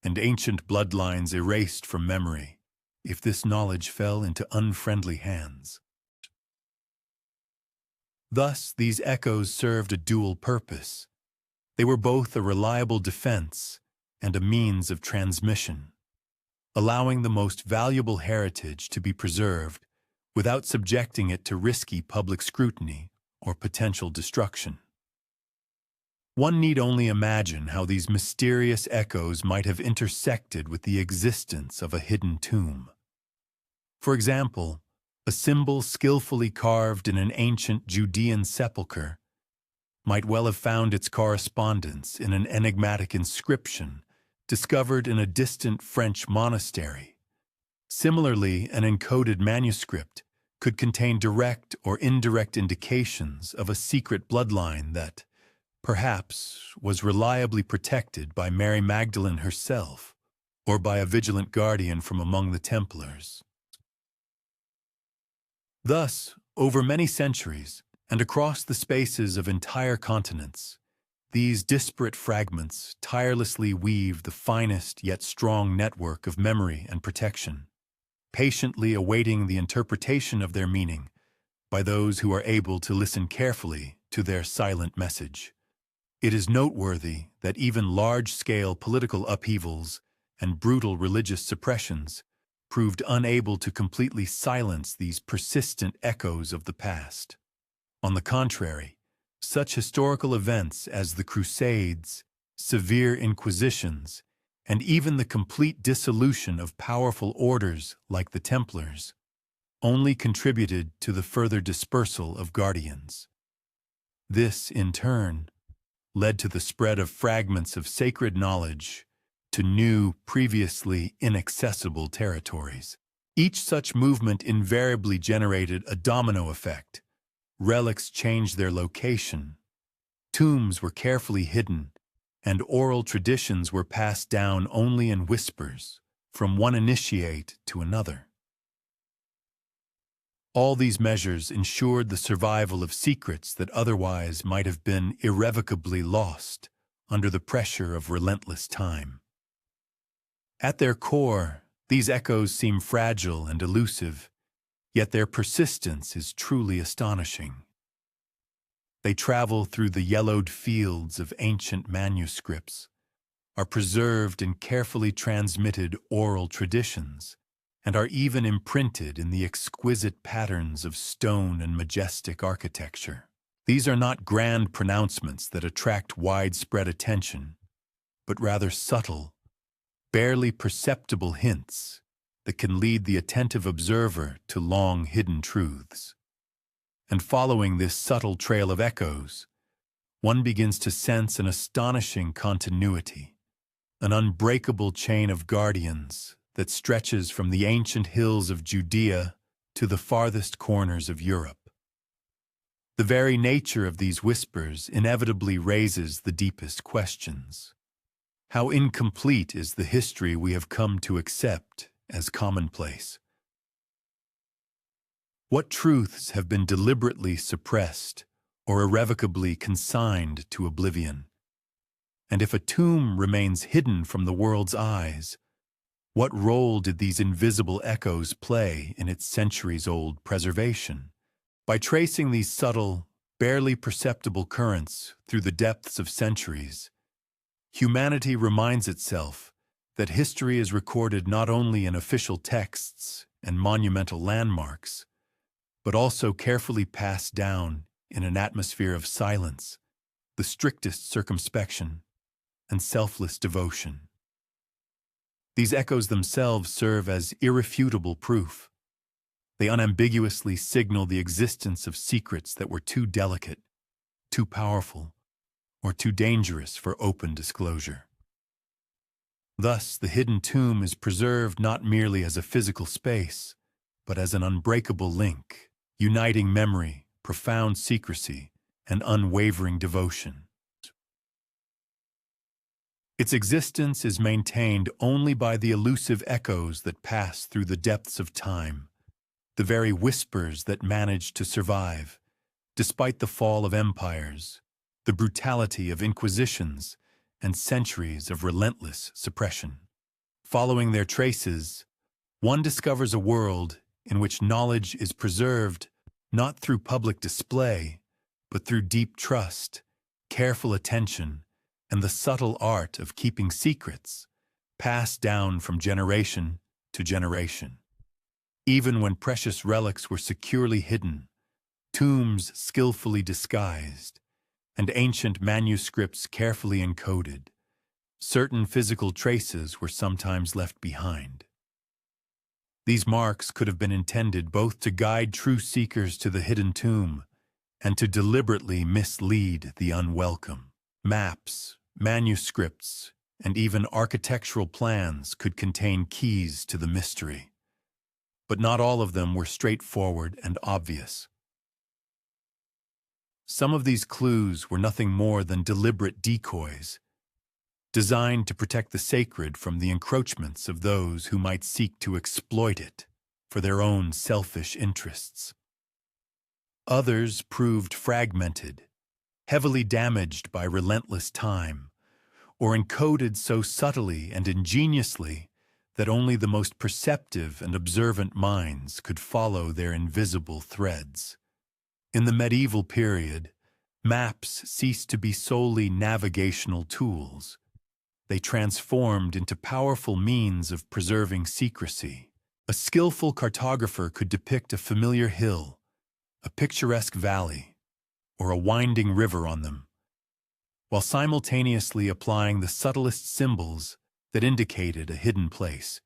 and ancient bloodlines erased from memory if this knowledge fell into unfriendly hands. Thus, these echoes served a dual purpose. They were both a reliable defense and a means of transmission, allowing the most valuable heritage to be preserved without subjecting it to risky public scrutiny or potential destruction. One need only imagine how these mysterious echoes might have intersected with the existence of a hidden tomb. For example, a symbol skillfully carved in an ancient Judean sepulchre might well have found its correspondence in an enigmatic inscription discovered in a distant French monastery. Similarly, an encoded manuscript could contain direct or indirect indications of a secret bloodline that, perhaps, was reliably protected by Mary Magdalene herself or by a vigilant guardian from among the Templars. Thus, over many centuries, and across the spaces of entire continents, these disparate fragments tirelessly weave the finest yet strong network of memory and protection, patiently awaiting the interpretation of their meaning by those who are able to listen carefully to their silent message. It is noteworthy that even large-scale political upheavals and brutal religious suppressions proved unable to completely silence these persistent echoes of the past. On the contrary, such historical events as the Crusades, severe inquisitions, and even the complete dissolution of powerful orders like the Templars only contributed to the further dispersal of guardians. This, in turn, led to the spread of fragments of sacred knowledge to new, previously inaccessible territories. Each such movement invariably generated a domino effect. Relics changed their location, tombs were carefully hidden, and oral traditions were passed down only in whispers, from one initiate to another. All these measures ensured the survival of secrets that otherwise might have been irrevocably lost under the pressure of relentless time. At their core, these echoes seem fragile and elusive, yet their persistence is truly astonishing. They travel through the yellowed fields of ancient manuscripts, are preserved in carefully transmitted oral traditions, and are even imprinted in the exquisite patterns of stone and majestic architecture. These are not grand pronouncements that attract widespread attention, but rather subtle, barely perceptible hints that can lead the attentive observer to long-hidden truths. And following this subtle trail of echoes, one begins to sense an astonishing continuity, an unbreakable chain of guardians that stretches from the ancient hills of Judea to the farthest corners of Europe. The very nature of these whispers inevitably raises the deepest questions. How incomplete is the history we have come to accept as commonplace? What truths have been deliberately suppressed or irrevocably consigned to oblivion? And if a tomb remains hidden from the world's eyes, what role did these invisible echoes play in its centuries-old preservation? By tracing these subtle, barely perceptible currents through the depths of centuries, humanity reminds itself that history is recorded not only in official texts and monumental landmarks, but also carefully passed down in an atmosphere of silence, the strictest circumspection, and selfless devotion. These echoes themselves serve as irrefutable proof. They unambiguously signal the existence of secrets that were too delicate, too powerful, or too dangerous for open disclosure. Thus, the hidden tomb is preserved not merely as a physical space, but as an unbreakable link, uniting memory, profound secrecy, and unwavering devotion. Its existence is maintained only by the elusive echoes that pass through the depths of time, the very whispers that manage to survive, despite the fall of empires, the brutality of inquisitions, and centuries of relentless suppression. Following their traces, one discovers a world in which knowledge is preserved not through public display, but through deep trust, careful attention, and the subtle art of keeping secrets, passed down from generation to generation. Even when precious relics were securely hidden, tombs skillfully disguised, and ancient manuscripts carefully encoded, certain physical traces were sometimes left behind. These marks could have been intended both to guide true seekers to the hidden tomb and to deliberately mislead the unwelcome. Maps, manuscripts, and even architectural plans could contain keys to the mystery. But not all of them were straightforward and obvious. Some of these clues were nothing more than deliberate decoys, designed to protect the sacred from the encroachments of those who might seek to exploit it for their own selfish interests. Others proved fragmented, heavily damaged by relentless time, or encoded so subtly and ingeniously that only the most perceptive and observant minds could follow their invisible threads. In the medieval period, maps ceased to be solely navigational tools. They transformed into powerful means of preserving secrecy. A skillful cartographer could depict a familiar hill, a picturesque valley, or a winding river on them, while simultaneously applying the subtlest symbols that indicated a hidden place.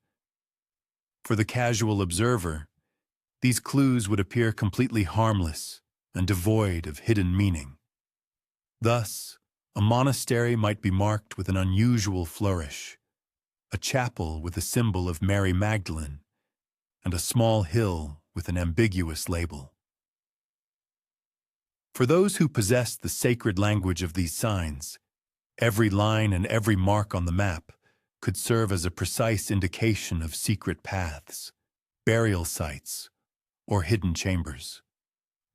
For the casual observer, these clues would appear completely harmless and devoid of hidden meaning. Thus, a monastery might be marked with an unusual flourish, a chapel with a symbol of Mary Magdalene, and a small hill with an ambiguous label. For those who possessed the sacred language of these signs, every line and every mark on the map could serve as a precise indication of secret paths, burial sites, or hidden chambers.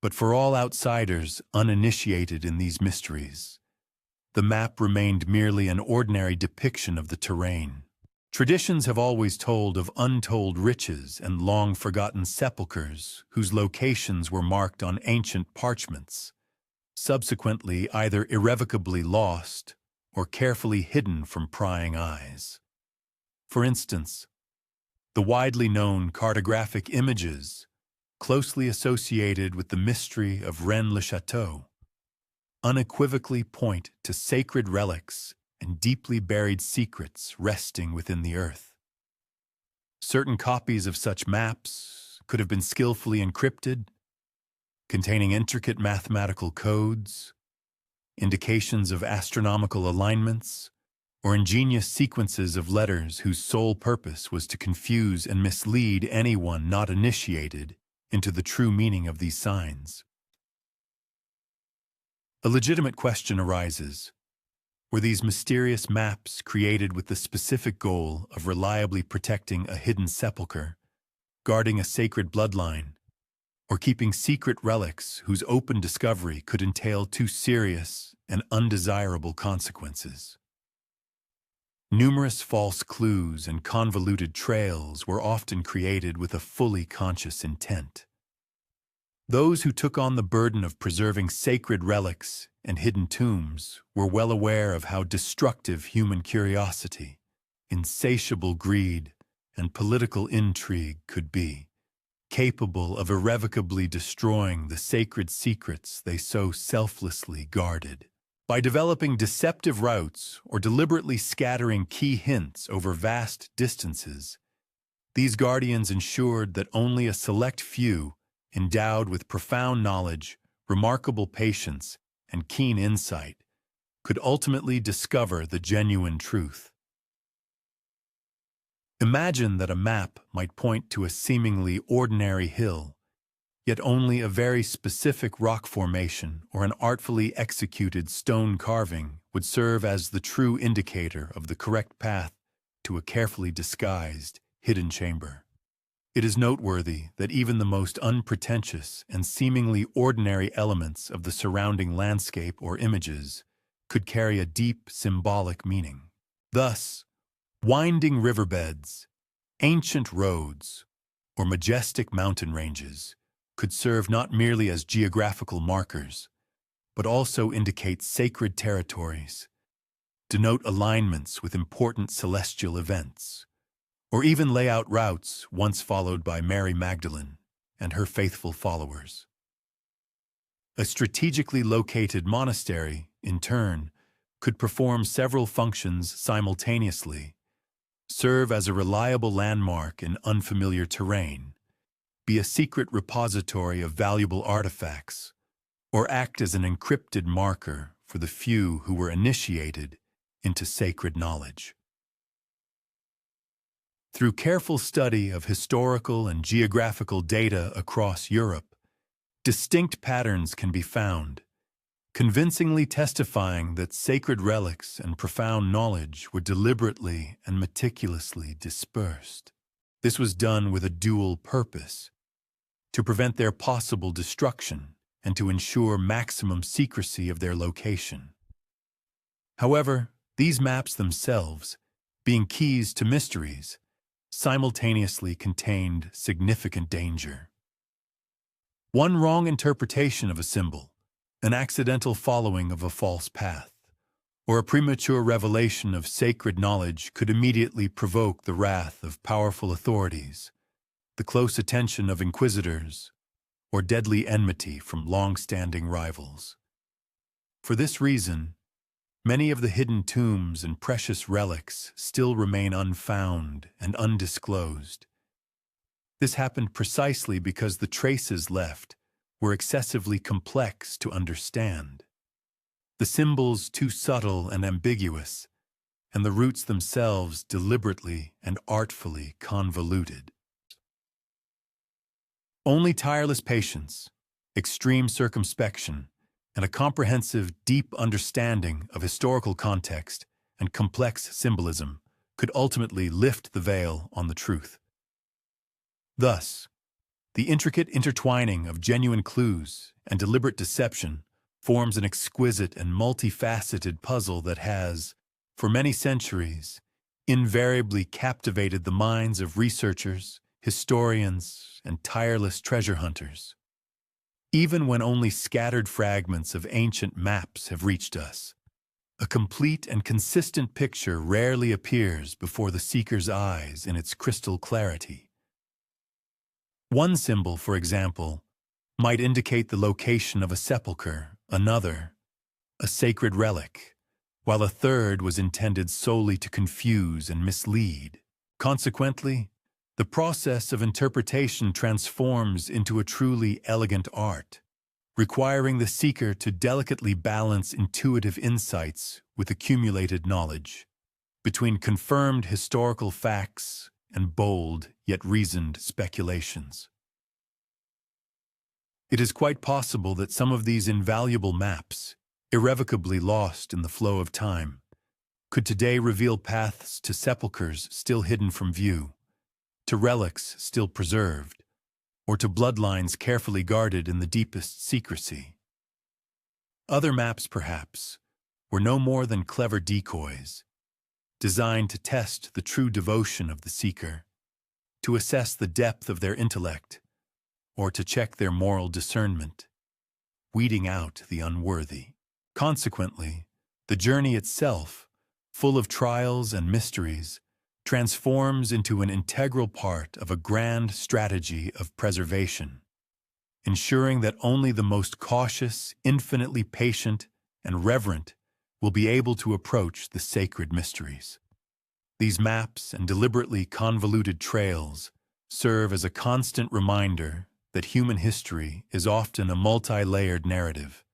But for all outsiders uninitiated in these mysteries, the map remained merely an ordinary depiction of the terrain. Traditions have always told of untold riches and long-forgotten sepulchres whose locations were marked on ancient parchments, subsequently either irrevocably lost or carefully hidden from prying eyes. For instance, the widely known cartographic images closely associated with the mystery of Rennes-le-Château unequivocally point to sacred relics and deeply buried secrets resting within the earth. Certain copies of such maps could have been skillfully encrypted, containing intricate mathematical codes, indications of astronomical alignments, or ingenious sequences of letters whose sole purpose was to confuse and mislead anyone not initiated into the true meaning of these signs. A legitimate question arises. Were these mysterious maps created with the specific goal of reliably protecting a hidden sepulchre, guarding a sacred bloodline, or keeping secret relics whose open discovery could entail too serious and undesirable consequences? Numerous false clues and convoluted trails were often created with a fully conscious intent. Those who took on the burden of preserving sacred relics and hidden tombs were well aware of how destructive human curiosity, insatiable greed, and political intrigue could be, capable of irrevocably destroying the sacred secrets they so selflessly guarded. By developing deceptive routes or deliberately scattering key hints over vast distances, these guardians ensured that only a select few, endowed with profound knowledge, remarkable patience, and keen insight, could ultimately discover the genuine truth. Imagine that a map might point to a seemingly ordinary hill, yet only a very specific rock formation or an artfully executed stone carving would serve as the true indicator of the correct path to a carefully disguised, hidden chamber. It is noteworthy that even the most unpretentious and seemingly ordinary elements of the surrounding landscape or images could carry a deep symbolic meaning. Thus, winding riverbeds, ancient roads, or majestic mountain ranges could serve not merely as geographical markers, but also indicate sacred territories, denote alignments with important celestial events, or even lay out routes once followed by Mary Magdalene and her faithful followers. A strategically located monastery, in turn, could perform several functions simultaneously, serve as a reliable landmark in unfamiliar terrain, be a secret repository of valuable artifacts, or act as an encrypted marker for the few who were initiated into sacred knowledge. Through careful study of historical and geographical data across Europe, distinct patterns can be found, convincingly testifying that sacred relics and profound knowledge were deliberately and meticulously dispersed. This was done with a dual purpose: to prevent their possible destruction and to ensure maximum secrecy of their location. However, these maps themselves, being keys to mysteries, simultaneously contained significant danger. One wrong interpretation of a symbol, an accidental following of a false path, or a premature revelation of sacred knowledge could immediately provoke the wrath of powerful authorities, the close attention of inquisitors, or deadly enmity from long-standing rivals. For this reason, many of the hidden tombs and precious relics still remain unfound and undisclosed. This happened precisely because the traces left were excessively complex to understand, the symbols too subtle and ambiguous, and the roots themselves deliberately and artfully convoluted. Only tireless patience, extreme circumspection, and a comprehensive, deep understanding of historical context and complex symbolism could ultimately lift the veil on the truth. Thus, the intricate intertwining of genuine clues and deliberate deception forms an exquisite and multifaceted puzzle that has, for many centuries, invariably captivated the minds of researchers, historians, and tireless treasure hunters. Even when only scattered fragments of ancient maps have reached us, a complete and consistent picture rarely appears before the seeker's eyes in its crystal clarity. One symbol, for example, might indicate the location of a sepulchre, another, a sacred relic, while a third was intended solely to confuse and mislead. Consequently, the process of interpretation transforms into a truly elegant art, requiring the seeker to delicately balance intuitive insights with accumulated knowledge, between confirmed historical facts and bold yet reasoned speculations. It is quite possible that some of these invaluable maps, irrevocably lost in the flow of time, could today reveal paths to sepulchres still hidden from view, to relics still preserved, or to bloodlines carefully guarded in the deepest secrecy. Other maps, perhaps, were no more than clever decoys, designed to test the true devotion of the seeker, to assess the depth of their intellect, or to check their moral discernment, weeding out the unworthy. Consequently, the journey itself, full of trials and mysteries, transforms into an integral part of a grand strategy of preservation, ensuring that only the most cautious, infinitely patient, and reverent will be able to approach the sacred mysteries. These maps and deliberately convoluted trails serve as a constant reminder that human history is often a multi-layered narrative,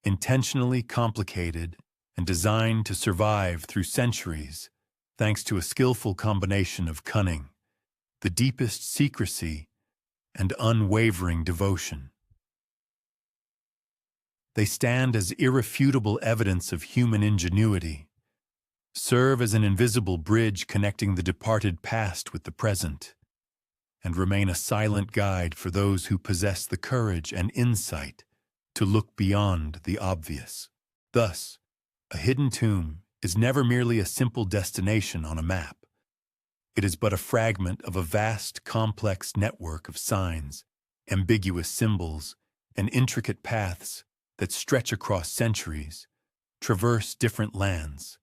intentionally complicated and designed to survive through centuries thanks to a skillful combination of cunning, the deepest secrecy, and unwavering devotion. They stand as irrefutable evidence of human ingenuity, serve as an invisible bridge connecting the departed past with the present, and remain a silent guide for those who possess the courage and insight to look beyond the obvious. Thus, a hidden tomb is never merely a simple destination on a map. It is but a fragment of a vast, complex network of signs, ambiguous symbols, and intricate paths that stretch across centuries, traverse different lands,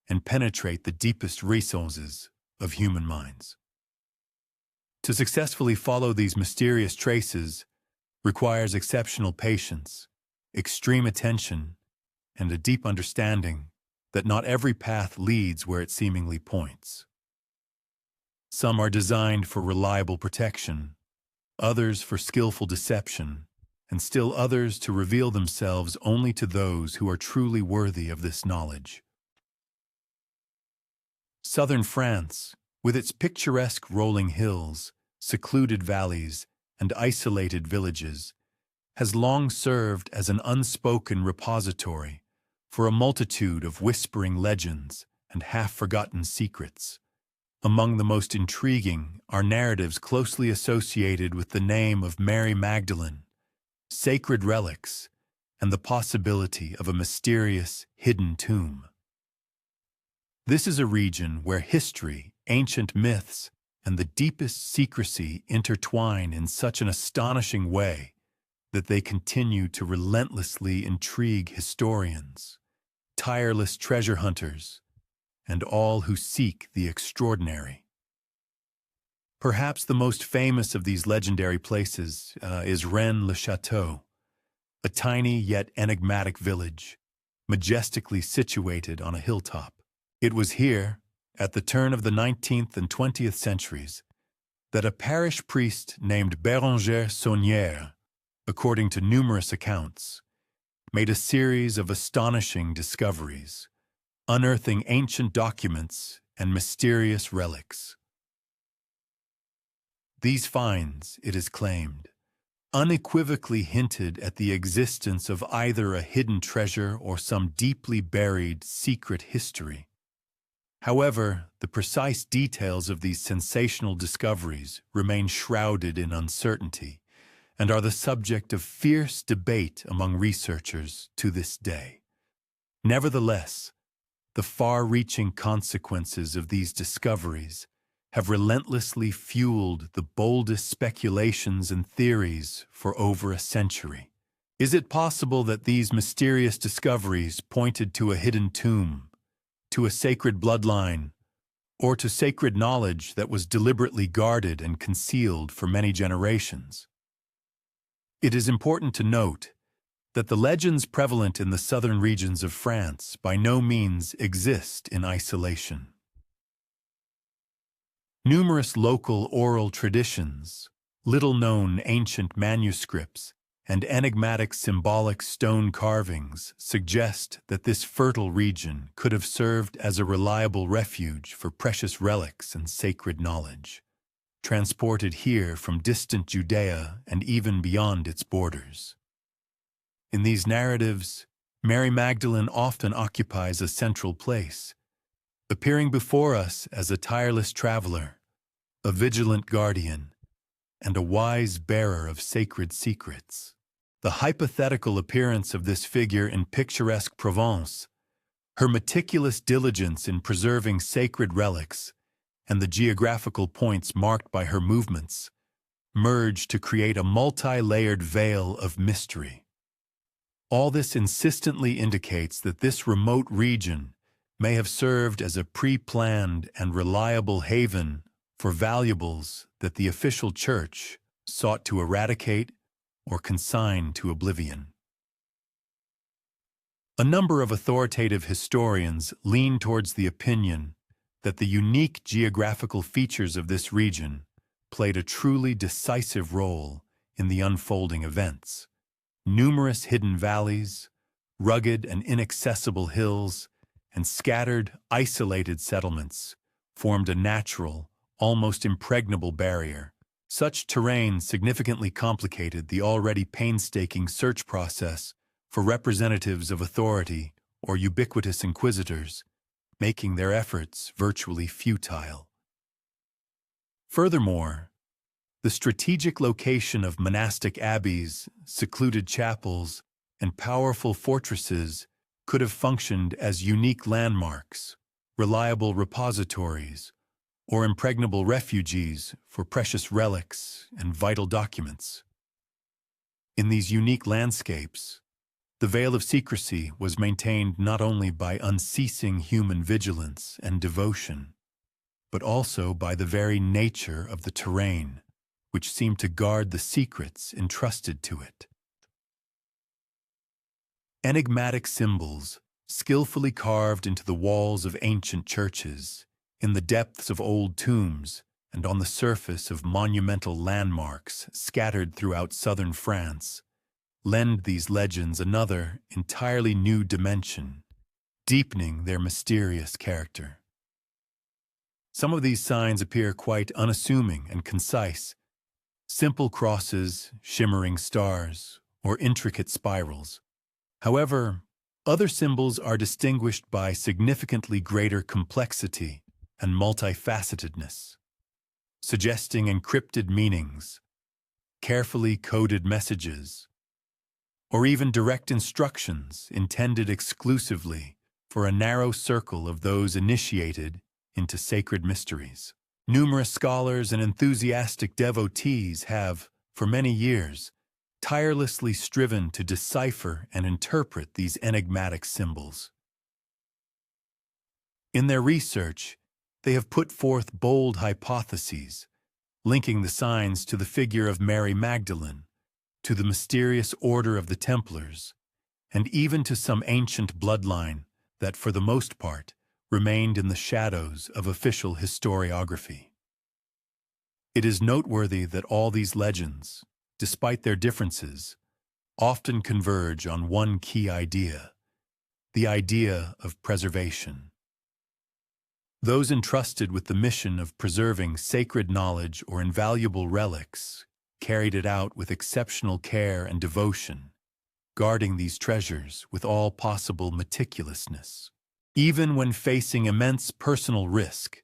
and penetrate the deepest recesses of human minds. To successfully follow these mysterious traces requires exceptional patience, extreme attention, and a deep understanding that not every path leads where it seemingly points. Some are designed for reliable protection, others for skillful deception, and still others to reveal themselves only to those who are truly worthy of this knowledge. Southern France, with its picturesque rolling hills, secluded valleys, and isolated villages, has long served as an unspoken repository for a multitude of whispering legends and half-forgotten secrets. Among the most intriguing are narratives closely associated with the name of Mary Magdalene, sacred relics, and the possibility of a mysterious hidden tomb. This is a region where history, ancient myths, and the deepest secrecy intertwine in such an astonishing way that they continue to relentlessly intrigue historians, tireless treasure hunters, and all who seek the extraordinary. Perhaps the most famous of these legendary places is Rennes-le-Château, a tiny yet enigmatic village, majestically situated on a hilltop. It was here, at the turn of the 19th and 20th centuries, that a parish priest named Béranger Saunière, according to numerous accounts, made a series of astonishing discoveries, unearthing ancient documents and mysterious relics. These finds, it is claimed, unequivocally hinted at the existence of either a hidden treasure or some deeply buried secret history. However, the precise details of these sensational discoveries remain shrouded in uncertainty and are the subject of fierce debate among researchers to this day. Nevertheless, the far-reaching consequences of these discoveries have relentlessly fueled the boldest speculations and theories for over a century. Is it possible that these mysterious discoveries pointed to a hidden tomb, to a sacred bloodline, or to sacred knowledge that was deliberately guarded and concealed for many generations? It is important to note that the legends prevalent in the southern regions of France by no means exist in isolation. Numerous local oral traditions, little-known ancient manuscripts, and enigmatic symbolic stone carvings suggest that this fertile region could have served as a reliable refuge for precious relics and sacred knowledge, transported here from distant Judea and even beyond its borders. In these narratives, Mary Magdalene often occupies a central place, appearing before us as a tireless traveler, a vigilant guardian, and a wise bearer of sacred secrets. The hypothetical appearance of this figure in picturesque Provence, her meticulous diligence in preserving sacred relics, and the geographical points marked by her movements, merge to create a multi-layered veil of mystery. All this insistently indicates that this remote region may have served as a pre-planned and reliable haven for valuables that the official church sought to eradicate or consign to oblivion. A number of authoritative historians lean towards the opinion that the unique geographical features of this region played a truly decisive role in the unfolding events. Numerous hidden valleys, rugged and inaccessible hills, and scattered, isolated settlements formed a natural, almost impregnable barrier. Such terrain significantly complicated the already painstaking search process for representatives of authority or ubiquitous inquisitors, making their efforts virtually futile. Furthermore, the strategic location of monastic abbeys, secluded chapels, and powerful fortresses could have functioned as unique landmarks, reliable repositories, or impregnable refuges for precious relics and vital documents. In these unique landscapes, The veil of secrecy was maintained not only by unceasing human vigilance and devotion, but also by the very nature of the terrain, which seemed to guard the secrets entrusted to it. Enigmatic symbols, skillfully carved into the walls of ancient churches, in the depths of old tombs, and on the surface of monumental landmarks scattered throughout southern France, lend these legends another, entirely new dimension, deepening their mysterious character. Some of these signs appear quite unassuming and concise, simple crosses, shimmering stars, or intricate spirals. However, other symbols are distinguished by significantly greater complexity and multifacetedness, suggesting encrypted meanings, carefully coded messages, or even direct instructions intended exclusively for a narrow circle of those initiated into sacred mysteries. Numerous scholars and enthusiastic devotees have, for many years, tirelessly striven to decipher and interpret these enigmatic symbols. In their research, they have put forth bold hypotheses, linking the signs to the figure of Mary Magdalene, to the mysterious order of the Templars, and even to some ancient bloodline that, for the most part, remained in the shadows of official historiography. It is noteworthy that all these legends, despite their differences, often converge on one key idea, the idea of preservation. Those entrusted with the mission of preserving sacred knowledge or invaluable relics carried it out with exceptional care and devotion, guarding these treasures with all possible meticulousness. Even when facing immense personal risk,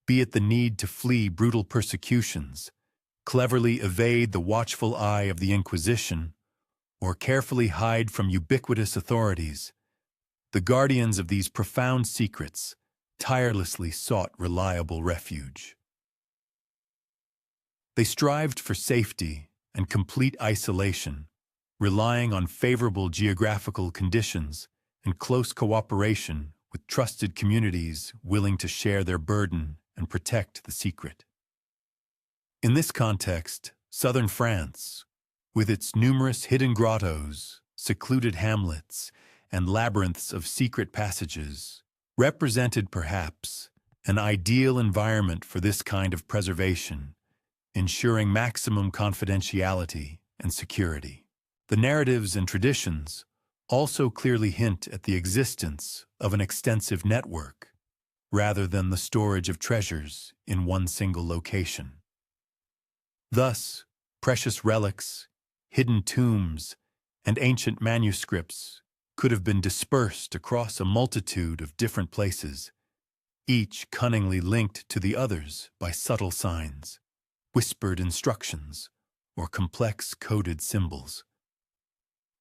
be it the need to flee brutal persecutions, cleverly evade the watchful eye of the Inquisition, or carefully hide from ubiquitous authorities, the guardians of these profound secrets tirelessly sought reliable refuge. They strived for safety and complete isolation, relying on favorable geographical conditions and close cooperation with trusted communities willing to share their burden and protect the secret. In this context, southern France, with its numerous hidden grottos, secluded hamlets, and labyrinths of secret passages, represented perhaps an ideal environment for this kind of preservation, ensuring maximum confidentiality and security. The narratives and traditions also clearly hint at the existence of an extensive network, rather than the storage of treasures in one single location. Thus, precious relics, hidden tombs, and ancient manuscripts could have been dispersed across a multitude of different places, each cunningly linked to the others by subtle signs, whispered instructions, or complex coded symbols.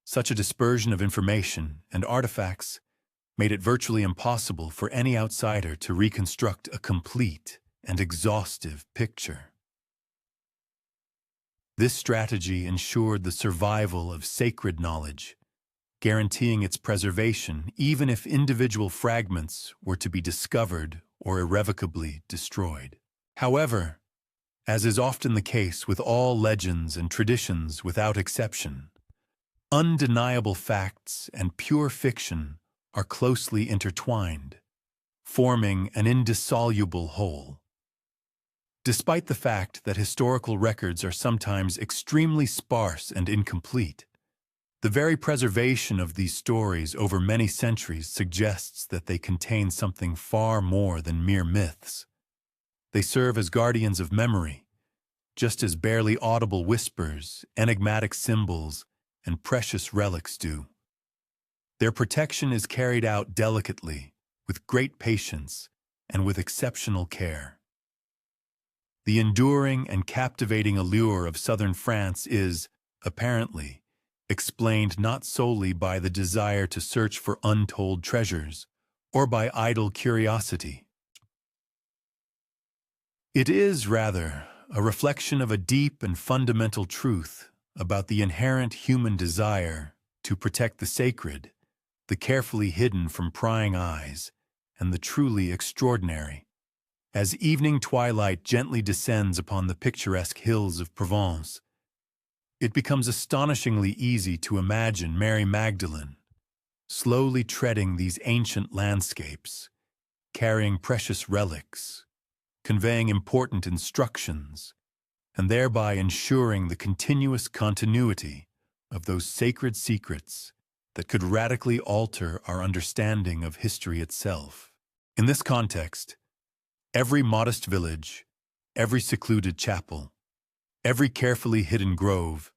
Such a dispersion of information and artifacts made it virtually impossible for any outsider to reconstruct a complete and exhaustive picture. This strategy ensured the survival of sacred knowledge, guaranteeing its preservation even if individual fragments were to be discovered or irrevocably destroyed. However, as is often the case with all legends and traditions without exception, undeniable facts and pure fiction are closely intertwined, forming an indissoluble whole. Despite the fact that historical records are sometimes extremely sparse and incomplete, the very preservation of these stories over many centuries suggests that they contain something far more than mere myths. They serve as guardians of memory, just as barely audible whispers, enigmatic symbols, and precious relics do. Their protection is carried out delicately, with great patience, and with exceptional care. The enduring and captivating allure of southern France is, apparently, explained not solely by the desire to search for untold treasures, or by idle curiosity. It is, rather, a reflection of a deep and fundamental truth about the inherent human desire to protect the sacred, the carefully hidden from prying eyes, and the truly extraordinary. As evening twilight gently descends upon the picturesque hills of Provence, it becomes astonishingly easy to imagine Mary Magdalene slowly treading these ancient landscapes, carrying precious relics, conveying important instructions, and thereby ensuring the continuous continuity of those sacred secrets that could radically alter our understanding of history itself. In this context, every modest village, every secluded chapel, every carefully hidden grove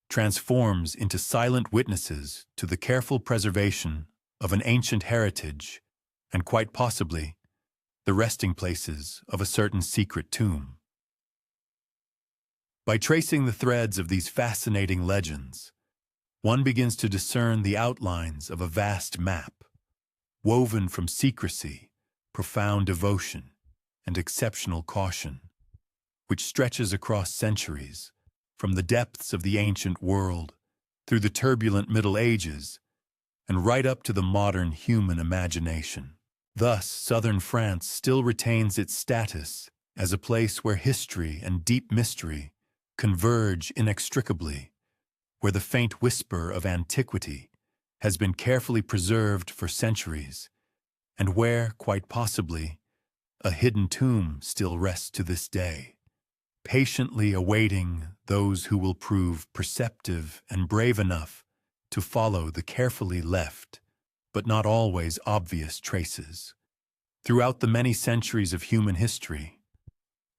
transforms into silent witnesses to the careful preservation of an ancient heritage and quite possibly the resting places of a certain secret tomb. By tracing the threads of these fascinating legends, one begins to discern the outlines of a vast map, woven from secrecy, profound devotion, and exceptional caution, which stretches across centuries, from the depths of the ancient world, through the turbulent Middle Ages, and right up to the modern human imagination. Thus, southern France still retains its status as a place where history and deep mystery converge inextricably, where the faint whisper of antiquity has been carefully preserved for centuries, and where, quite possibly, a hidden tomb still rests to this day, patiently awaiting those who will prove perceptive and brave enough to follow the carefully left, but not always obvious traces. Throughout the many centuries of human history,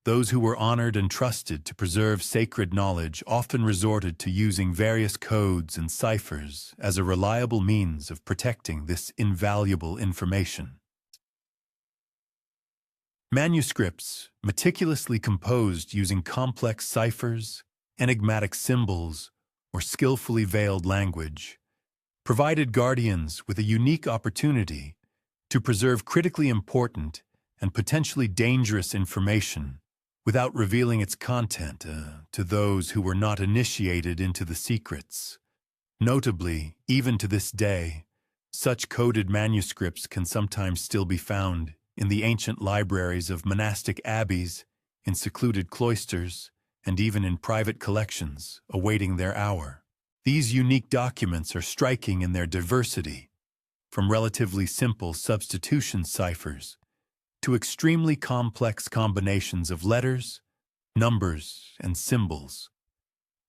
those who were honored and trusted to preserve sacred knowledge often resorted to using various codes and ciphers as a reliable means of protecting this invaluable information. Manuscripts, meticulously composed using complex ciphers, enigmatic symbols, or skillfully veiled language, provided guardians with a unique opportunity to preserve critically important and potentially dangerous information without revealing its content to those who were not initiated into the secrets. Notably, even to this day, such coded manuscripts can sometimes still be found in the ancient libraries of monastic abbeys, in secluded cloisters, and even in private collections, awaiting their hour. These unique documents are striking in their diversity, from relatively simple substitution ciphers to extremely complex combinations of letters, numbers, and symbols,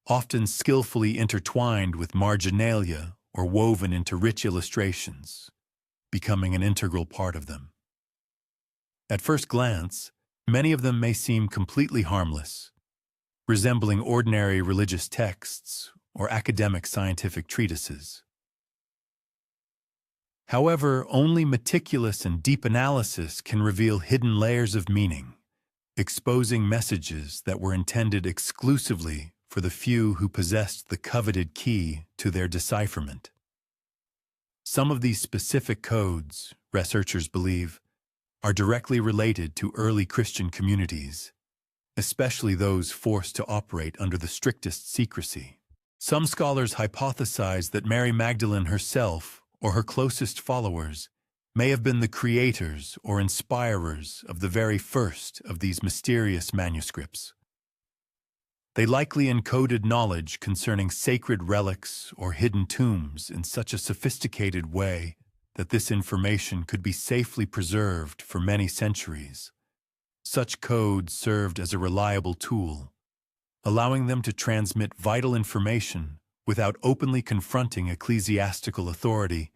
often skillfully intertwined with marginalia or woven into rich illustrations, becoming an integral part of them. At first glance, many of them may seem completely harmless, resembling ordinary religious texts or academic scientific treatises. However, only meticulous and deep analysis can reveal hidden layers of meaning, exposing messages that were intended exclusively for the few who possessed the coveted key to their decipherment. Some of these specific codes, researchers believe, are directly related to early Christian communities, especially those forced to operate under the strictest secrecy. Some scholars hypothesize that Mary Magdalene herself or her closest followers may have been the creators or inspirers of the very first of these mysterious manuscripts. They likely encoded knowledge concerning sacred relics or hidden tombs in such a sophisticated way that this information could be safely preserved for many centuries. Such codes served as a reliable tool, allowing them to transmit vital information without openly confronting ecclesiastical authority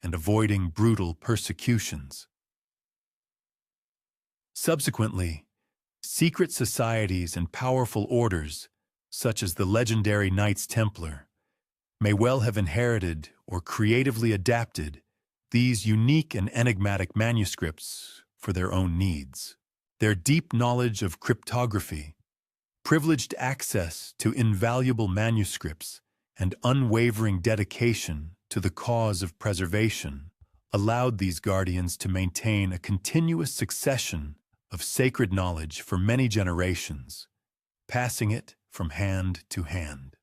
and avoiding brutal persecutions. Subsequently, secret societies and powerful orders, such as the legendary Knights Templar, may well have inherited or creatively adapted these unique and enigmatic manuscripts for their own needs. Their deep knowledge of cryptography, privileged access to invaluable manuscripts, and unwavering dedication to the cause of preservation allowed these guardians to maintain a continuous succession of sacred knowledge for many generations, passing it from hand to hand.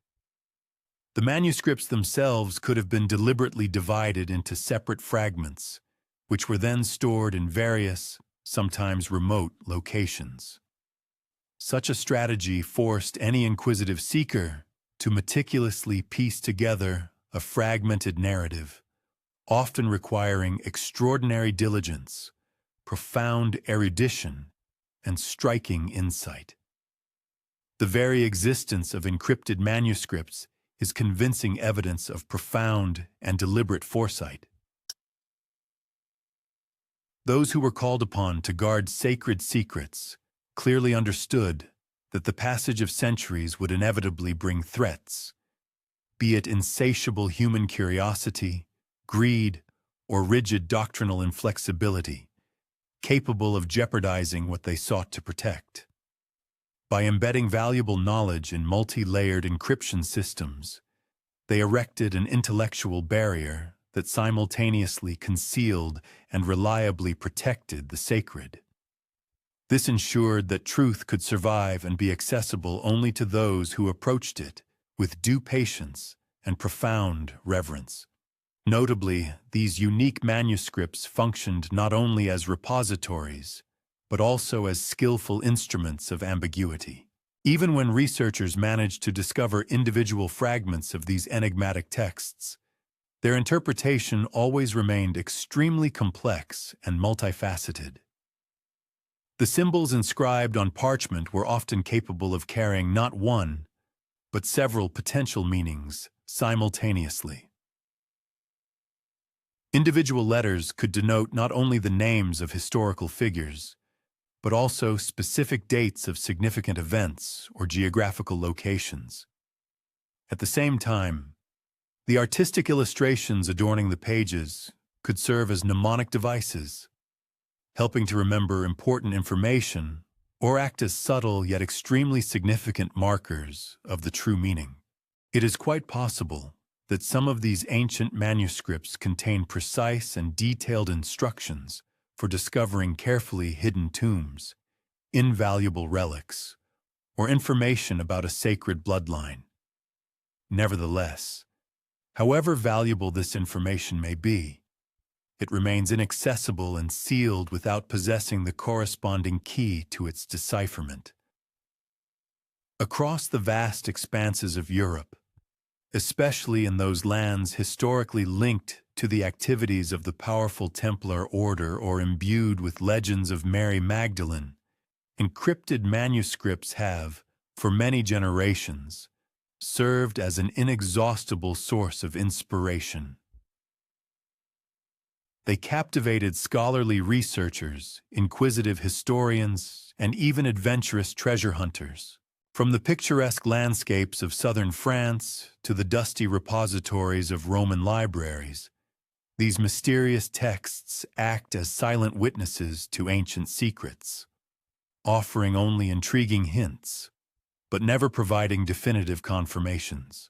The manuscripts themselves could have been deliberately divided into separate fragments, which were then stored in various, sometimes remote, locations. Such a strategy forced any inquisitive seeker to meticulously piece together a fragmented narrative, often requiring extraordinary diligence, profound erudition, and striking insight. The very existence of encrypted manuscripts is convincing evidence of profound and deliberate foresight. Those who were called upon to guard sacred secrets clearly understood that the passage of centuries would inevitably bring threats, be it insatiable human curiosity, greed, or rigid doctrinal inflexibility, capable of jeopardizing what they sought to protect. By embedding valuable knowledge in multi-layered encryption systems, they erected an intellectual barrier that simultaneously concealed and reliably protected the sacred. This ensured that truth could survive and be accessible only to those who approached it with due patience and profound reverence. Notably, these unique manuscripts functioned not only as repositories, but also as skillful instruments of ambiguity. Even when researchers managed to discover individual fragments of these enigmatic texts, their interpretation always remained extremely complex and multifaceted. The symbols inscribed on parchment were often capable of carrying not one, but several potential meanings simultaneously. Individual letters could denote not only the names of historical figures, but also specific dates of significant events or geographical locations. At the same time, the artistic illustrations adorning the pages could serve as mnemonic devices, helping to remember important information or act as subtle yet extremely significant markers of the true meaning. It is quite possible that some of these ancient manuscripts contain precise and detailed instructions for discovering carefully hidden tombs, invaluable relics, or information about a sacred bloodline. Nevertheless, however valuable this information may be, it remains inaccessible and sealed without possessing the corresponding key to its decipherment. Across the vast expanses of Europe, especially in those lands historically linked to the activities of the powerful Templar order or imbued with legends of Mary Magdalene, encrypted manuscripts have, for many generations, served as an inexhaustible source of inspiration. They captivated scholarly researchers, inquisitive historians, and even adventurous treasure hunters. From the picturesque landscapes of southern France to the dusty repositories of Roman libraries, these mysterious texts act as silent witnesses to ancient secrets, offering only intriguing hints, but never providing definitive confirmations.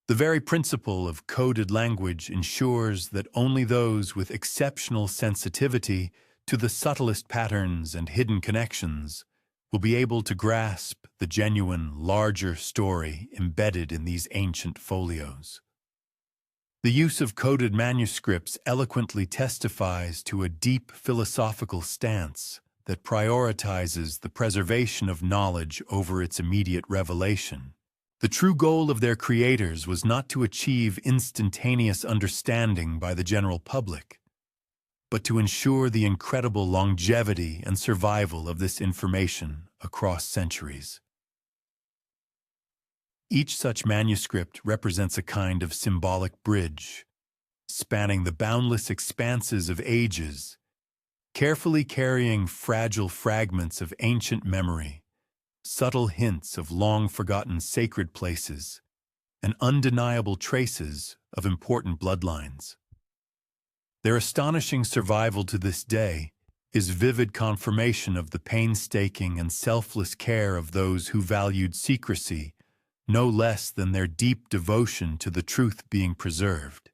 The very principle of coded language ensures that only those with exceptional sensitivity to the subtlest patterns and hidden connections will be able to grasp the genuine, larger story embedded in these ancient folios. The use of coded manuscripts eloquently testifies to a deep philosophical stance that prioritizes the preservation of knowledge over its immediate revelation. The true goal of their creators was not to achieve instantaneous understanding by the general public, but to ensure the incredible longevity and survival of this information across centuries. Each such manuscript represents a kind of symbolic bridge, spanning the boundless expanses of ages, carefully carrying fragile fragments of ancient memory, subtle hints of long-forgotten sacred places, and undeniable traces of important bloodlines. Their astonishing survival to this day is vivid confirmation of the painstaking and selfless care of those who valued secrecy no less than their deep devotion to the truth being preserved.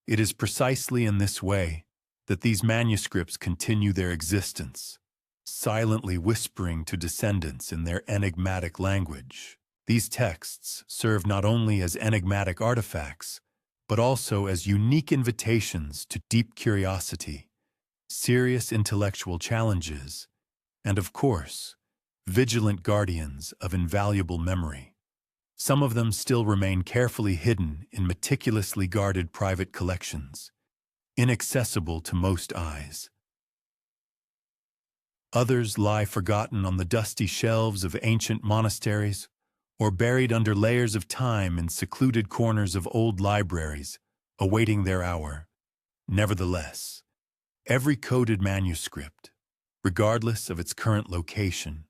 It is precisely in this way that these manuscripts continue their existence, silently whispering to descendants in their enigmatic language. These texts serve not only as enigmatic artifacts, but also as unique invitations to deep curiosity, serious intellectual challenges, and of course, vigilant guardians of invaluable memory. Some of them still remain carefully hidden in meticulously guarded private collections, inaccessible to most eyes. Others lie forgotten on the dusty shelves of ancient monasteries, or buried under layers of time in secluded corners of old libraries, awaiting their hour. Nevertheless, every coded manuscript, regardless of its current location,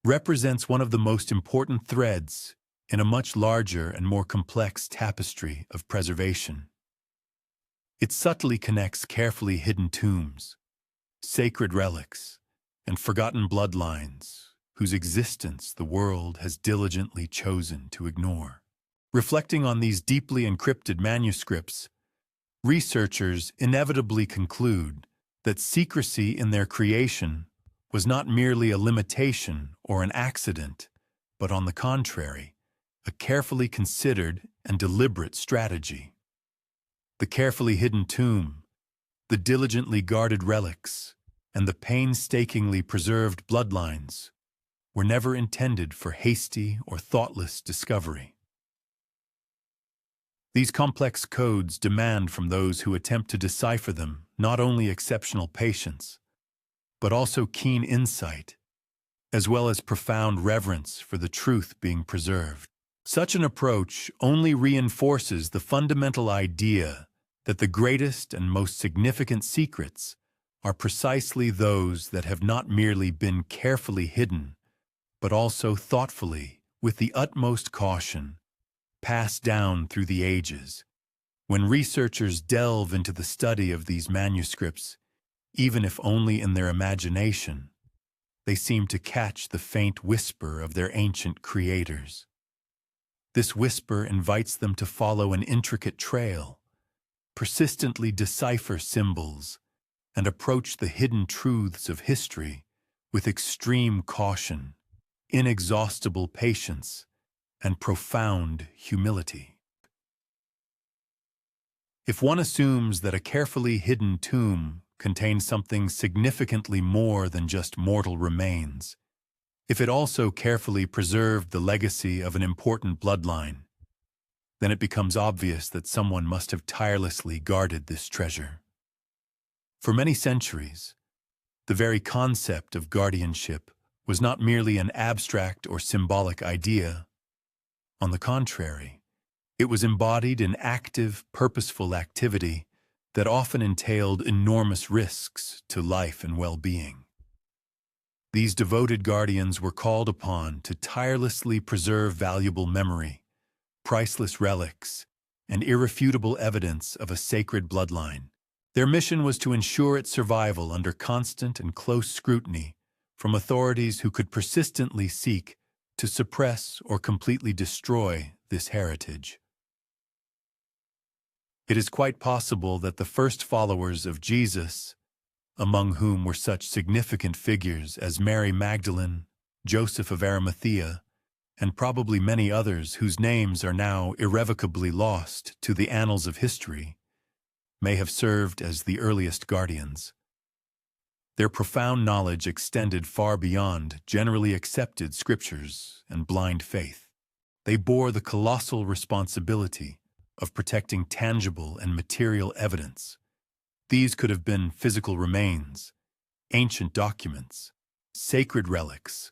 represents one of the most important threads in a much larger and more complex tapestry of preservation. It subtly connects carefully hidden tombs, sacred relics, and forgotten bloodlines whose existence the world has diligently chosen to ignore. Reflecting on these deeply encrypted manuscripts, researchers inevitably conclude that secrecy in their creation was not merely a limitation or an accident, but on the contrary, a carefully considered and deliberate strategy. The carefully hidden tomb, the diligently guarded relics, and the painstakingly preserved bloodlines were never intended for hasty or thoughtless discovery. These complex codes demand from those who attempt to decipher them not only exceptional patience, but also keen insight, as well as profound reverence for the truth being preserved. Such an approach only reinforces the fundamental idea that the greatest and most significant secrets are precisely those that have not merely been carefully hidden, but also thoughtfully, with the utmost caution, passed down through the ages. When researchers delve into the study of these manuscripts, even if only in their imagination, they seem to catch the faint whisper of their ancient creators. This whisper invites them to follow an intricate trail, persistently decipher symbols, and approach the hidden truths of history with extreme caution, inexhaustible patience, and profound humility. If one assumes that a carefully hidden tomb contains something significantly more than just mortal remains, if it also carefully preserved the legacy of an important bloodline, then it becomes obvious that someone must have tirelessly guarded this treasure. For many centuries, the very concept of guardianship was not merely an abstract or symbolic idea. On the contrary, it was embodied in active, purposeful activity that often entailed enormous risks to life and well-being. These devoted guardians were called upon to tirelessly preserve valuable memory, priceless relics, and irrefutable evidence of a sacred bloodline. Their mission was to ensure its survival under constant and close scrutiny from authorities who could persistently seek to suppress or completely destroy this heritage. It is quite possible that the first followers of Jesus, among whom were such significant figures as Mary Magdalene, Joseph of Arimathea, and probably many others whose names are now irrevocably lost to the annals of history, may have served as the earliest guardians. Their profound knowledge extended far beyond generally accepted scriptures and blind faith. They bore the colossal responsibility of protecting tangible and material evidence. These could have been physical remains, ancient documents, sacred relics,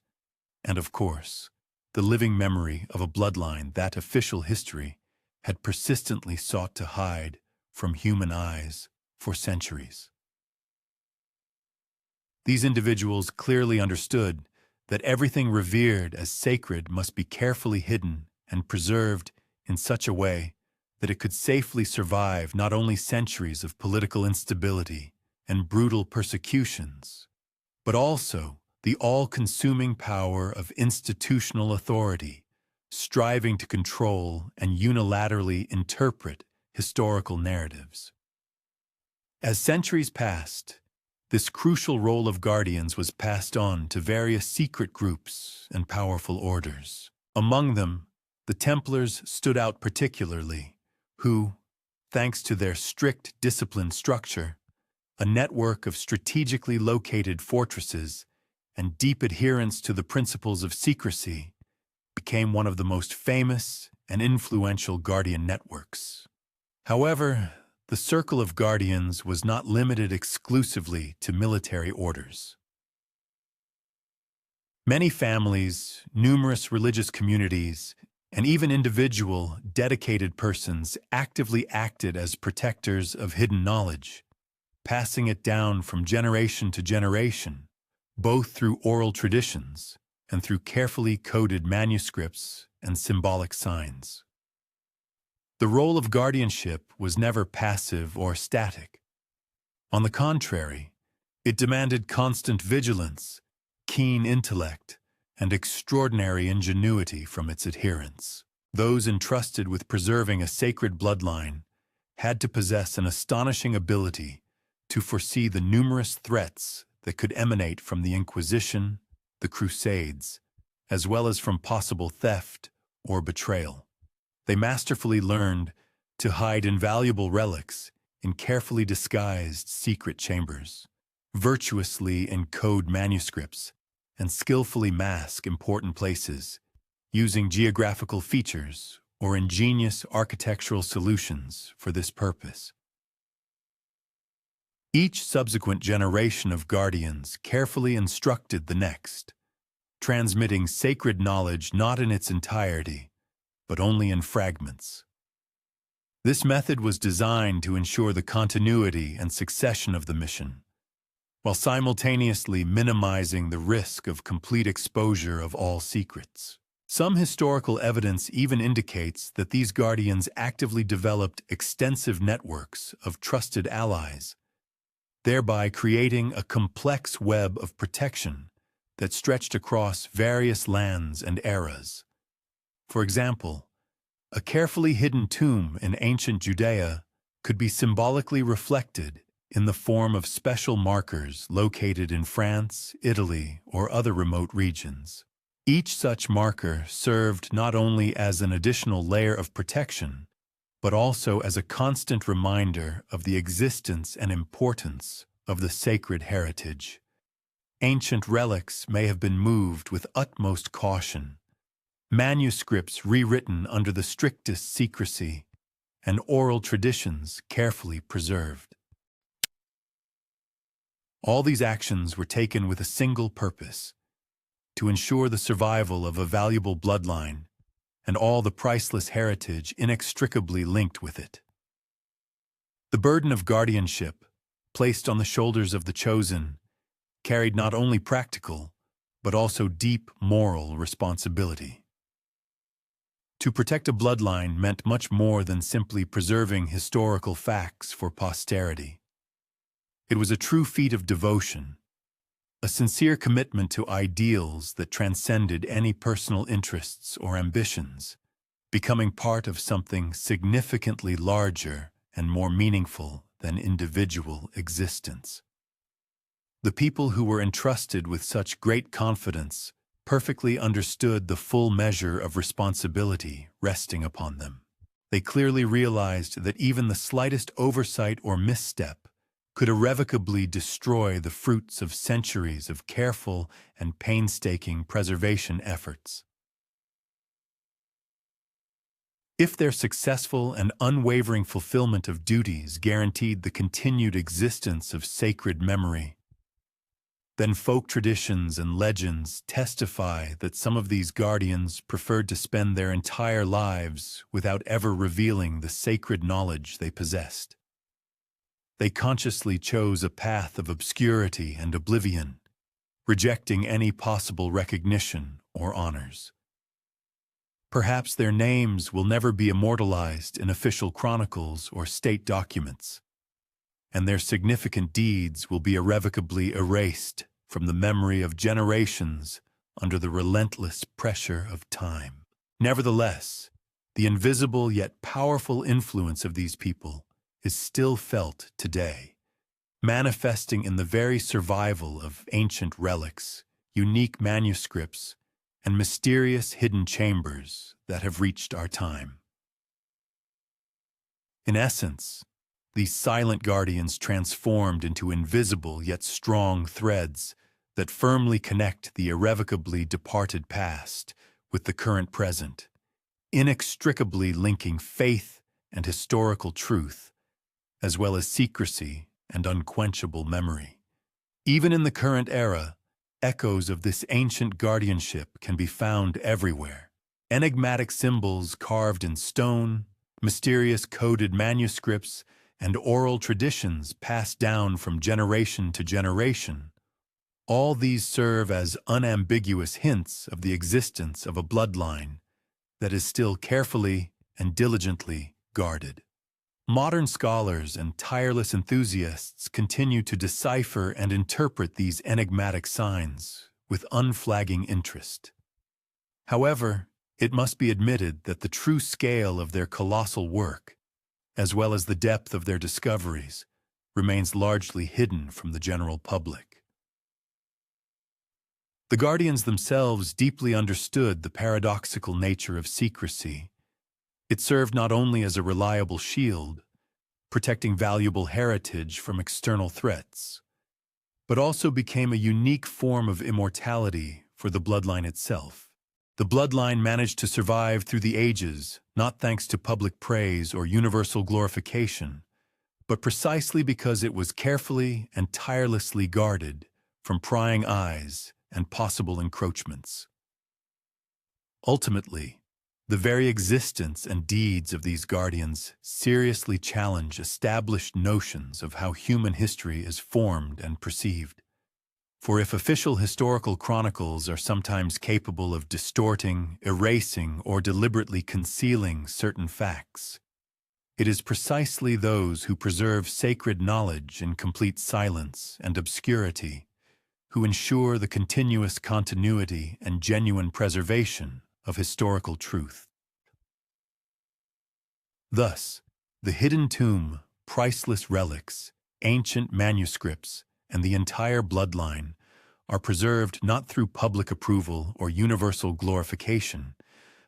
and of course, the living memory of a bloodline that official history had persistently sought to hide from human eyes for centuries. These individuals clearly understood that everything revered as sacred must be carefully hidden and preserved in such a way that it could safely survive not only centuries of political instability and brutal persecutions, but also the all-consuming power of institutional authority, striving to control and unilaterally interpret historical narratives. As centuries passed, this crucial role of guardians was passed on to various secret groups and powerful orders. Among them, the Templars stood out particularly, who, thanks to their strict discipline structure, a network of strategically located fortresses, and deep adherence to the principles of secrecy, became one of the most famous and influential guardian networks. However, the circle of guardians was not limited exclusively to military orders. Many families, numerous religious communities, and even individual, dedicated persons actively acted as protectors of hidden knowledge, passing it down from generation to generation, both through oral traditions and through carefully coded manuscripts and symbolic signs. The role of guardianship was never passive or static. On the contrary, it demanded constant vigilance, keen intellect, and extraordinary ingenuity from its adherents. Those entrusted with preserving a sacred bloodline had to possess an astonishing ability to foresee the numerous threats that could emanate from the Inquisition, the Crusades, as well as from possible theft or betrayal. They masterfully learned to hide invaluable relics in carefully disguised secret chambers, virtuously encode manuscripts, and skillfully mask important places, using geographical features or ingenious architectural solutions for this purpose. Each subsequent generation of guardians carefully instructed the next, transmitting sacred knowledge not in its entirety, but only in fragments. This method was designed to ensure the continuity and succession of the mission, while simultaneously minimizing the risk of complete exposure of all secrets. Some historical evidence even indicates that these guardians actively developed extensive networks of trusted allies, thereby creating a complex web of protection that stretched across various lands and eras. For example, a carefully hidden tomb in ancient Judea could be symbolically reflected in the form of special markers located in France, Italy, or other remote regions. Each such marker served not only as an additional layer of protection, but also as a constant reminder of the existence and importance of the sacred heritage. Ancient relics may have been moved with utmost caution, manuscripts rewritten under the strictest secrecy, and oral traditions carefully preserved. All these actions were taken with a single purpose: to ensure the survival of a valuable bloodline and all the priceless heritage inextricably linked with it. The burden of guardianship, placed on the shoulders of the chosen, carried not only practical, but also deep moral responsibility. To protect a bloodline meant much more than simply preserving historical facts for posterity. It was a true feat of devotion, a sincere commitment to ideals that transcended any personal interests or ambitions, becoming part of something significantly larger and more meaningful than individual existence. The people who were entrusted with such great confidence perfectly understood the full measure of responsibility resting upon them. They clearly realized that even the slightest oversight or misstep could irrevocably destroy the fruits of centuries of careful and painstaking preservation efforts. If their successful and unwavering fulfillment of duties guaranteed the continued existence of sacred memory, then folk traditions and legends testify that some of these guardians preferred to spend their entire lives without ever revealing the sacred knowledge they possessed. They consciously chose a path of obscurity and oblivion, rejecting any possible recognition or honors. Perhaps their names will never be immortalized in official chronicles or state documents, and their significant deeds will be irrevocably erased from the memory of generations under the relentless pressure of time. Nevertheless, the invisible yet powerful influence of these people is still felt today, manifesting in the very survival of ancient relics, unique manuscripts, and mysterious hidden chambers that have reached our time. In essence, these silent guardians transformed into invisible yet strong threads that firmly connect the irrevocably departed past with the current present, inextricably linking faith and historical truth, as well as secrecy and unquenchable memory. Even in the current era, echoes of this ancient guardianship can be found everywhere. Enigmatic symbols carved in stone, mysterious coded manuscripts, and oral traditions passed down from generation to generation. All these serve as unambiguous hints of the existence of a bloodline that is still carefully and diligently guarded. Modern scholars and tireless enthusiasts continue to decipher and interpret these enigmatic signs with unflagging interest. However, it must be admitted that the true scale of their colossal work, as well as the depth of their discoveries, remains largely hidden from the general public. The Guardians themselves deeply understood the paradoxical nature of secrecy. It served not only as a reliable shield, protecting valuable heritage from external threats, but also became a unique form of immortality for the bloodline itself. The bloodline managed to survive through the ages, not thanks to public praise or universal glorification, but precisely because it was carefully and tirelessly guarded from prying eyes and possible encroachments. Ultimately, the very existence and deeds of these guardians seriously challenge established notions of how human history is formed and perceived. For if official historical chronicles are sometimes capable of distorting, erasing, or deliberately concealing certain facts, it is precisely those who preserve sacred knowledge in complete silence and obscurity who ensure the continuous continuity and genuine preservation of historical truth. Thus, the hidden tomb, priceless relics, ancient manuscripts, and the entire bloodline are preserved not through public approval or universal glorification,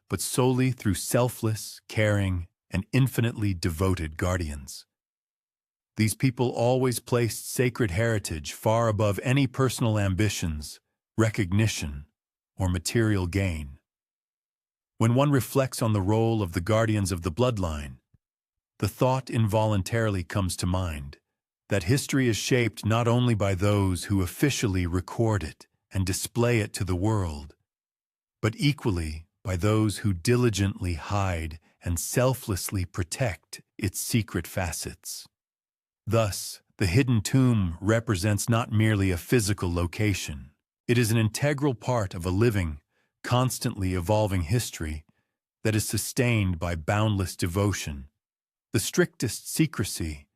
but solely through selfless, caring, and infinitely devoted guardians. These people always placed sacred heritage far above any personal ambitions, recognition, or material gain. When one reflects on the role of the guardians of the bloodline, the thought involuntarily comes to mind that history is shaped not only by those who officially record it and display it to the world, but equally by those who diligently hide and selflessly protect its secret facets. Thus, the hidden tomb represents not merely a physical location. It is an integral part of a living, constantly evolving history that is sustained by boundless devotion, the strictest secrecy,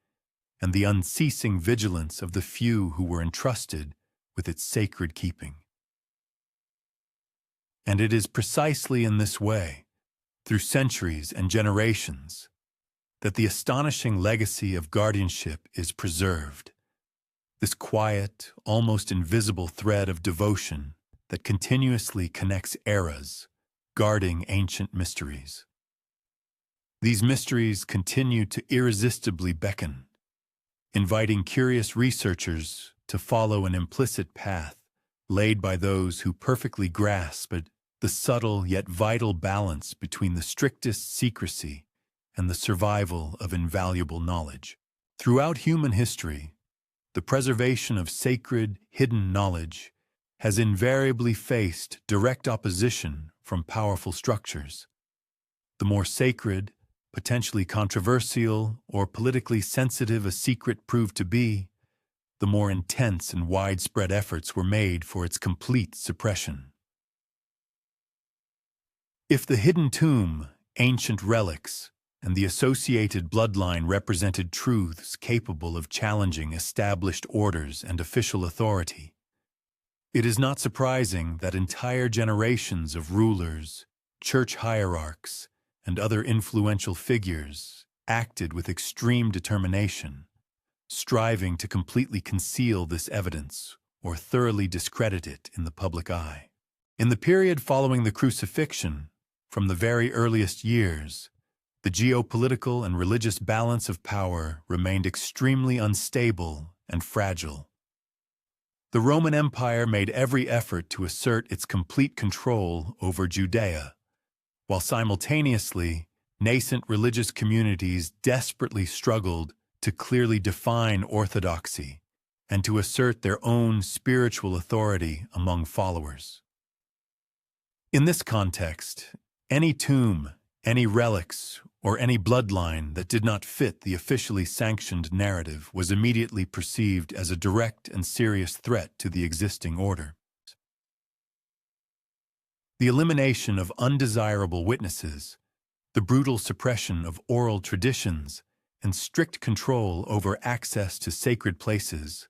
and the unceasing vigilance of the few who were entrusted with its sacred keeping. And it is precisely in this way, through centuries and generations, that the astonishing legacy of guardianship is preserved, this quiet, almost invisible thread of devotion that continuously connects eras, guarding ancient mysteries. These mysteries continue to irresistibly beckon, inviting curious researchers to follow an implicit path laid by those who perfectly grasp the subtle yet vital balance between the strictest secrecy and the survival of invaluable knowledge. Throughout human history, the preservation of sacred, hidden knowledge has invariably faced direct opposition from powerful structures. The more sacred, potentially controversial, or politically sensitive a secret proved to be, the more intense and widespread efforts were made for its complete suppression. If the hidden tomb, ancient relics, and the associated bloodline represented truths capable of challenging established orders and official authority, it is not surprising that entire generations of rulers, church hierarchs, and other influential figures acted with extreme determination, striving to completely conceal this evidence or thoroughly discredit it in the public eye. In the period following the crucifixion, from the very earliest years, the geopolitical and religious balance of power remained extremely unstable and fragile. The Roman Empire made every effort to assert its complete control over Judea, while simultaneously, nascent religious communities desperately struggled to clearly define orthodoxy and to assert their own spiritual authority among followers. In this context, any tomb, any relics, or any bloodline that did not fit the officially sanctioned narrative was immediately perceived as a direct and serious threat to the existing order. The elimination of undesirable witnesses, the brutal suppression of oral traditions, and strict control over access to sacred places,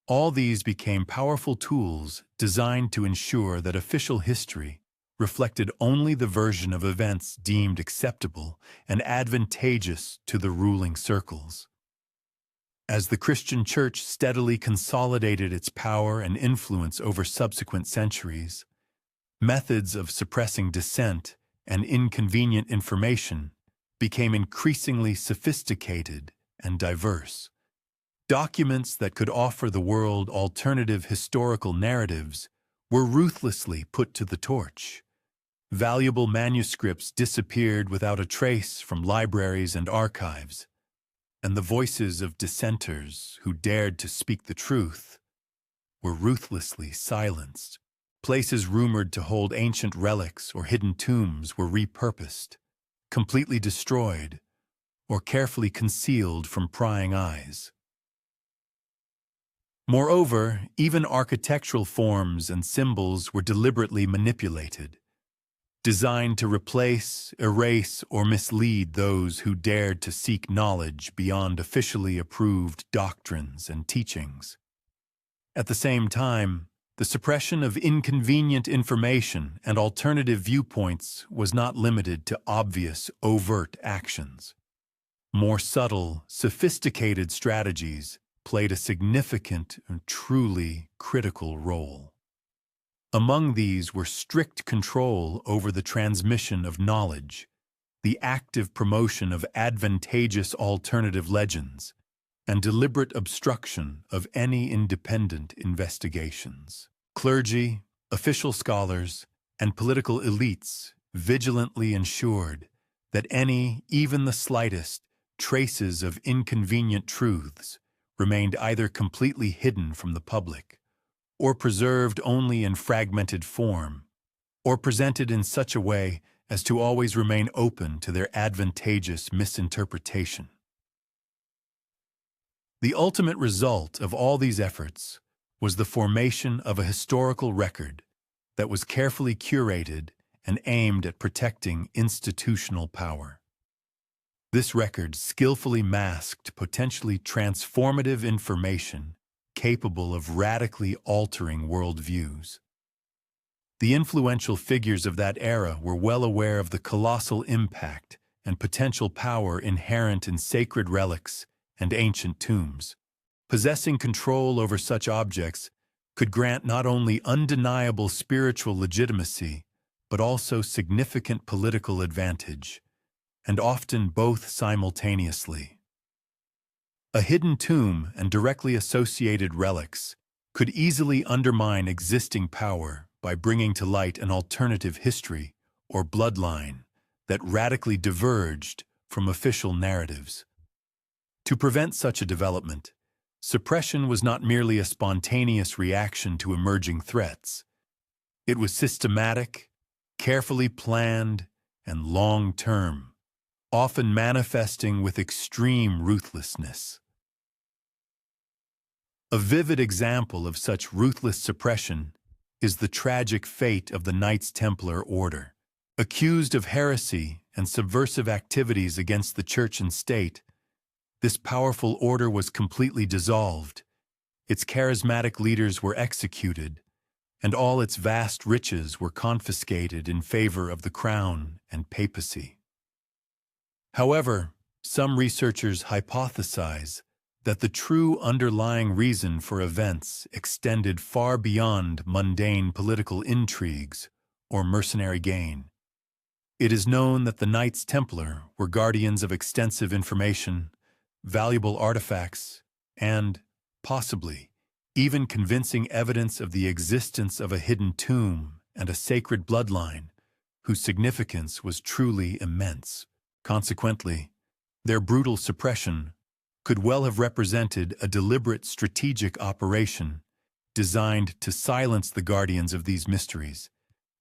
all these became powerful tools designed to ensure that official history reflected only the version of events deemed acceptable and advantageous to the ruling circles. As the Christian Church steadily consolidated its power and influence over subsequent centuries, methods of suppressing dissent and inconvenient information became increasingly sophisticated and diverse. Documents that could offer the world alternative historical narratives were ruthlessly put to the torch. Valuable manuscripts disappeared without a trace from libraries and archives, and the voices of dissenters who dared to speak the truth were ruthlessly silenced. Places rumored to hold ancient relics or hidden tombs were repurposed, completely destroyed, or carefully concealed from prying eyes. Moreover, even architectural forms and symbols were deliberately manipulated, designed to replace, erase, or mislead those who dared to seek knowledge beyond officially approved doctrines and teachings. At the same time, the suppression of inconvenient information and alternative viewpoints was not limited to obvious, overt actions. More subtle, sophisticated strategies played a significant and truly critical role. Among these were strict control over the transmission of knowledge, the active promotion of advantageous alternative legends, and deliberate obstruction of any independent investigations. Clergy, official scholars, and political elites vigilantly ensured that any, even the slightest, traces of inconvenient truths remained either completely hidden from the public, or preserved only in fragmented form, or presented in such a way as to always remain open to their advantageous misinterpretation. The ultimate result of all these efforts was the formation of a historical record that was carefully curated and aimed at protecting institutional power. This record skillfully masked potentially transformative information capable of radically altering worldviews. The influential figures of that era were well aware of the colossal impact and potential power inherent in sacred relics and ancient tombs. Possessing control over such objects could grant not only undeniable spiritual legitimacy, but also significant political advantage, and often both simultaneously. A hidden tomb and directly associated relics could easily undermine existing power by bringing to light an alternative history or bloodline that radically diverged from official narratives. To prevent such a development, suppression was not merely a spontaneous reaction to emerging threats. It was systematic, carefully planned, and long-term, often manifesting with extreme ruthlessness. A vivid example of such ruthless suppression is the tragic fate of the Knights Templar order. Accused of heresy and subversive activities against the church and state, this powerful order was completely dissolved, its charismatic leaders were executed, and all its vast riches were confiscated in favor of the crown and papacy. However, some researchers hypothesize that the true underlying reason for events extended far beyond mundane political intrigues or mercenary gain. It is known that the Knights Templar were guardians of extensive information, valuable artifacts, and, possibly, even convincing evidence of the existence of a hidden tomb and a sacred bloodline whose significance was truly immense. Consequently, their brutal suppression could well have represented a deliberate strategic operation designed to silence the guardians of these mysteries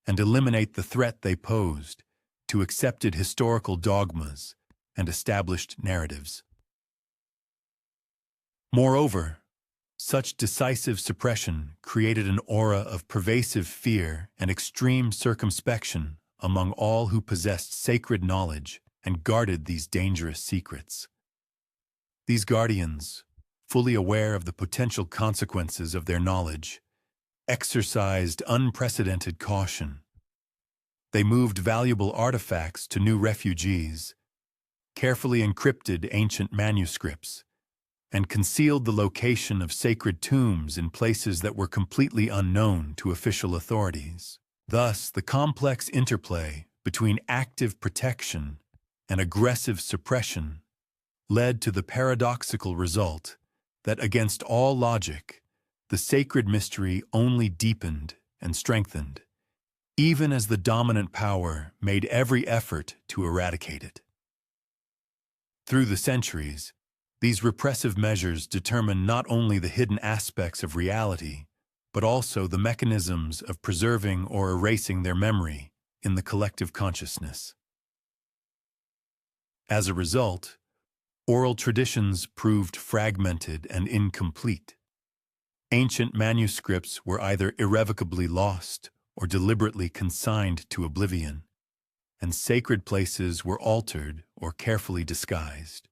and eliminate the threat they posed to accepted historical dogmas and established narratives. Moreover, such decisive suppression created an aura of pervasive fear and extreme circumspection among all who possessed sacred knowledge and guarded these dangerous secrets. These guardians, fully aware of the potential consequences of their knowledge, exercised unprecedented caution. They moved valuable artifacts to new refugees, carefully encrypted ancient manuscripts, and concealed the location of sacred tombs in places that were completely unknown to official authorities. Thus, the complex interplay between active protection and aggressive suppression led to the paradoxical result that, against all logic, the sacred mystery only deepened and strengthened, even as the dominant power made every effort to eradicate it. Through the centuries, these repressive measures determine not only the hidden aspects of reality, but also the mechanisms of preserving or erasing their memory in the collective consciousness. As a result, oral traditions proved fragmented and incomplete. Ancient manuscripts were either irrevocably lost or deliberately consigned to oblivion, and sacred places were altered or carefully disguised.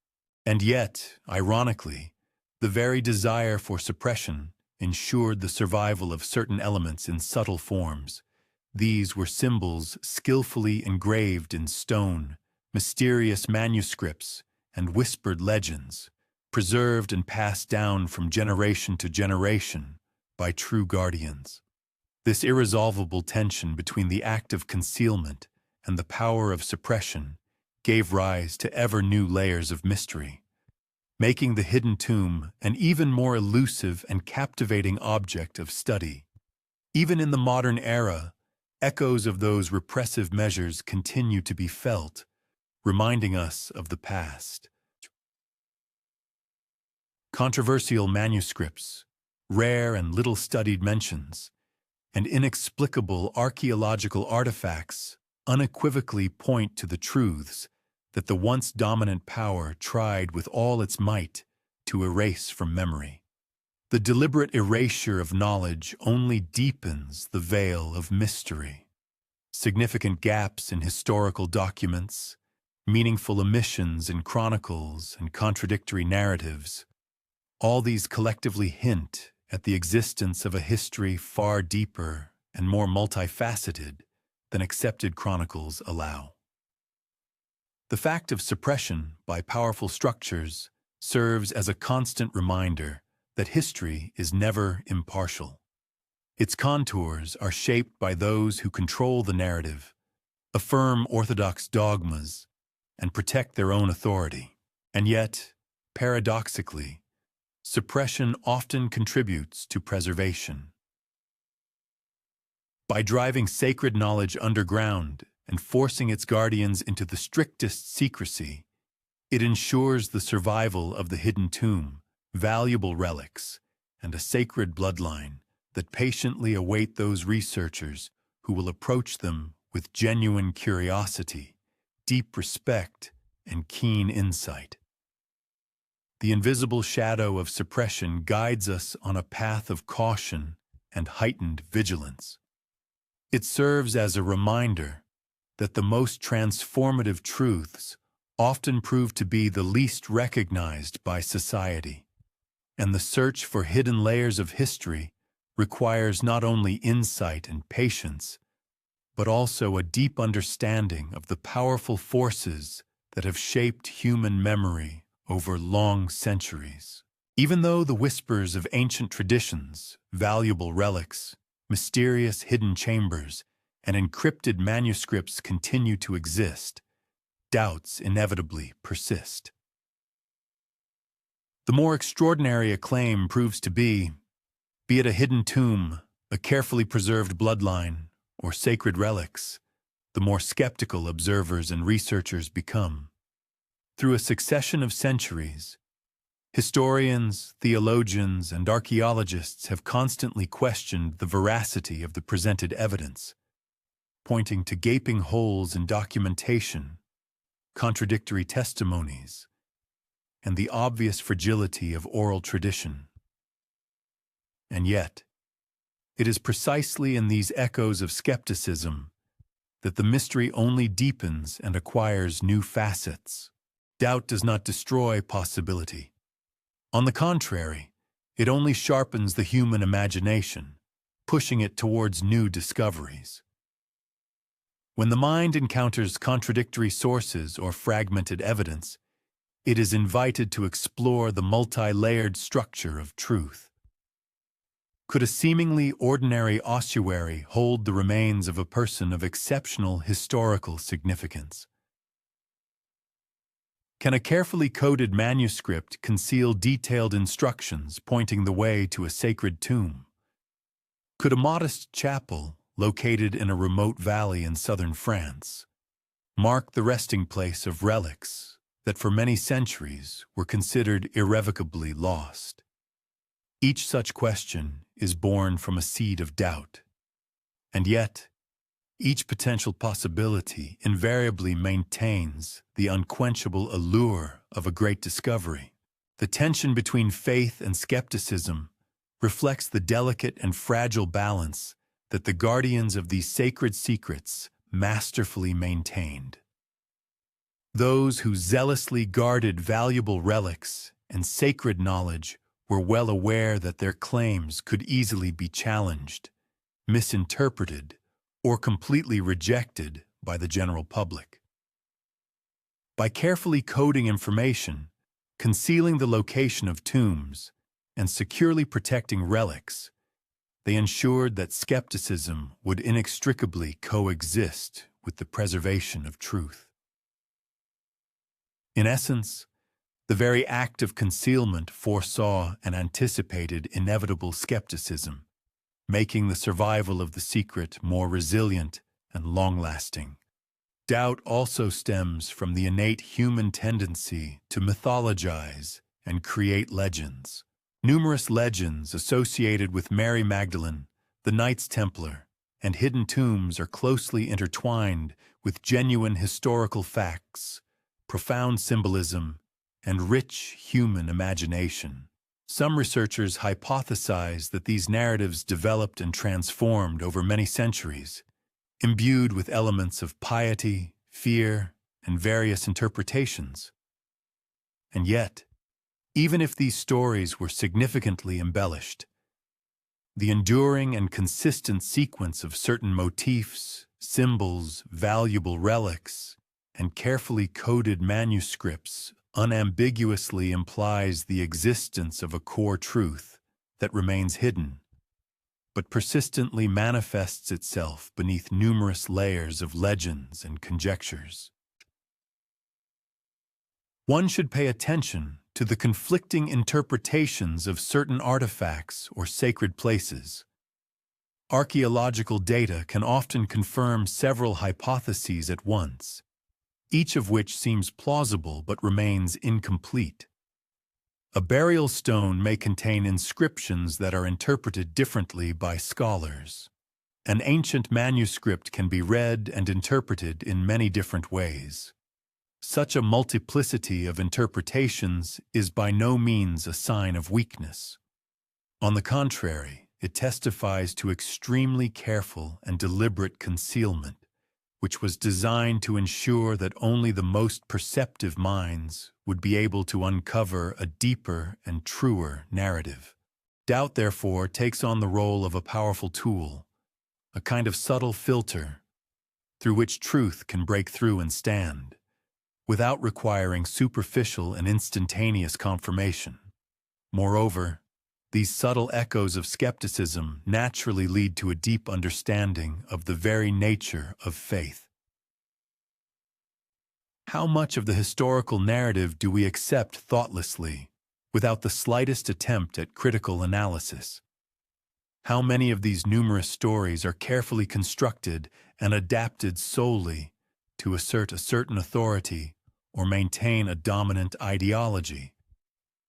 And yet, ironically, the very desire for suppression ensured the survival of certain elements in subtle forms. These were symbols skillfully engraved in stone, mysterious manuscripts, and whispered legends, preserved and passed down from generation to generation by true guardians. This irresolvable tension between the act of concealment and the power of suppression gave rise to ever new layers of mystery, making the hidden tomb an even more elusive and captivating object of study. Even in the modern era, echoes of those repressive measures continue to be felt, reminding us of the past. Controversial manuscripts, rare and little-studied mentions, and inexplicable archaeological artifacts unequivocally point to the truths that the once dominant power tried with all its might to erase from memory. The deliberate erasure of knowledge only deepens the veil of mystery. Significant gaps in historical documents, meaningful omissions in chronicles, and contradictory narratives, all these collectively hint at the existence of a history far deeper and more multifaceted than accepted chronicles allow. The fact of suppression by powerful structures serves as a constant reminder that history is never impartial. Its contours are shaped by those who control the narrative, affirm orthodox dogmas, and protect their own authority. And yet, paradoxically, suppression often contributes to preservation. By driving sacred knowledge underground and forcing its guardians into the strictest secrecy, it ensures the survival of the hidden tomb, valuable relics, and a sacred bloodline that patiently await those researchers who will approach them with genuine curiosity, deep respect, and keen insight. The invisible shadow of suppression guides us on a path of caution and heightened vigilance. It serves as a reminder that the most transformative truths often prove to be the least recognized by society, and the search for hidden layers of history requires not only insight and patience, but also a deep understanding of the powerful forces that have shaped human memory over long centuries. Even though the whispers of ancient traditions, valuable relics, mysterious hidden chambers, and encrypted manuscripts continue to exist, doubts inevitably persist. The more extraordinary a claim proves to be it a hidden tomb, a carefully preserved bloodline, or sacred relics, the more skeptical observers and researchers become. Through a succession of centuries, historians, theologians, and archaeologists have constantly questioned the veracity of the presented evidence, pointing to gaping holes in documentation, contradictory testimonies, and the obvious fragility of oral tradition. And yet, it is precisely in these echoes of skepticism that the mystery only deepens and acquires new facets. Doubt does not destroy possibility. On the contrary, it only sharpens the human imagination, pushing it towards new discoveries. When the mind encounters contradictory sources or fragmented evidence, it is invited to explore the multi-layered structure of truth. Could a seemingly ordinary ossuary hold the remains of a person of exceptional historical significance? Can a carefully coded manuscript conceal detailed instructions pointing the way to a sacred tomb? Could a modest chapel, located in a remote valley in southern France, mark the resting place of relics that for many centuries were considered irrevocably lost? Each such question is born from a seed of doubt, and yet each potential possibility invariably maintains the unquenchable allure of a great discovery. The tension between faith and skepticism reflects the delicate and fragile balance that the guardians of these sacred secrets masterfully maintained. Those who zealously guarded valuable relics and sacred knowledge were well aware that their claims could easily be challenged, misinterpreted, or completely rejected by the general public. By carefully coding information, concealing the location of tombs, and securely protecting relics, they ensured that skepticism would inextricably coexist with the preservation of truth. In essence, the very act of concealment foresaw and anticipated inevitable skepticism, making the survival of the secret more resilient and long-lasting. Doubt also stems from the innate human tendency to mythologize and create legends. Numerous legends associated with Mary Magdalene, the Knights Templar, and hidden tombs are closely intertwined with genuine historical facts, profound symbolism, and rich human imagination. Some researchers hypothesize that these narratives developed and transformed over many centuries, imbued with elements of piety, fear, and various interpretations. And yet, even if these stories were significantly embellished, the enduring and consistent sequence of certain motifs, symbols, valuable relics, and carefully coded manuscripts unambiguously implies the existence of a core truth that remains hidden, but persistently manifests itself beneath numerous layers of legends and conjectures. One should pay attention to the conflicting interpretations of certain artifacts or sacred places. Archaeological data can often confirm several hypotheses at once, each of which seems plausible but remains incomplete. A burial stone may contain inscriptions that are interpreted differently by scholars. An ancient manuscript can be read and interpreted in many different ways. Such a multiplicity of interpretations is by no means a sign of weakness. On the contrary, it testifies to extremely careful and deliberate concealment, which was designed to ensure that only the most perceptive minds would be able to uncover a deeper and truer narrative. Doubt, therefore, takes on the role of a powerful tool, a kind of subtle filter through which truth can break through and stand, without requiring superficial and instantaneous confirmation. Moreover, these subtle echoes of skepticism naturally lead to a deep understanding of the very nature of faith. How much of the historical narrative do we accept thoughtlessly, without the slightest attempt at critical analysis? How many of these numerous stories are carefully constructed and adapted solely to assert a certain authority or maintain a dominant ideology,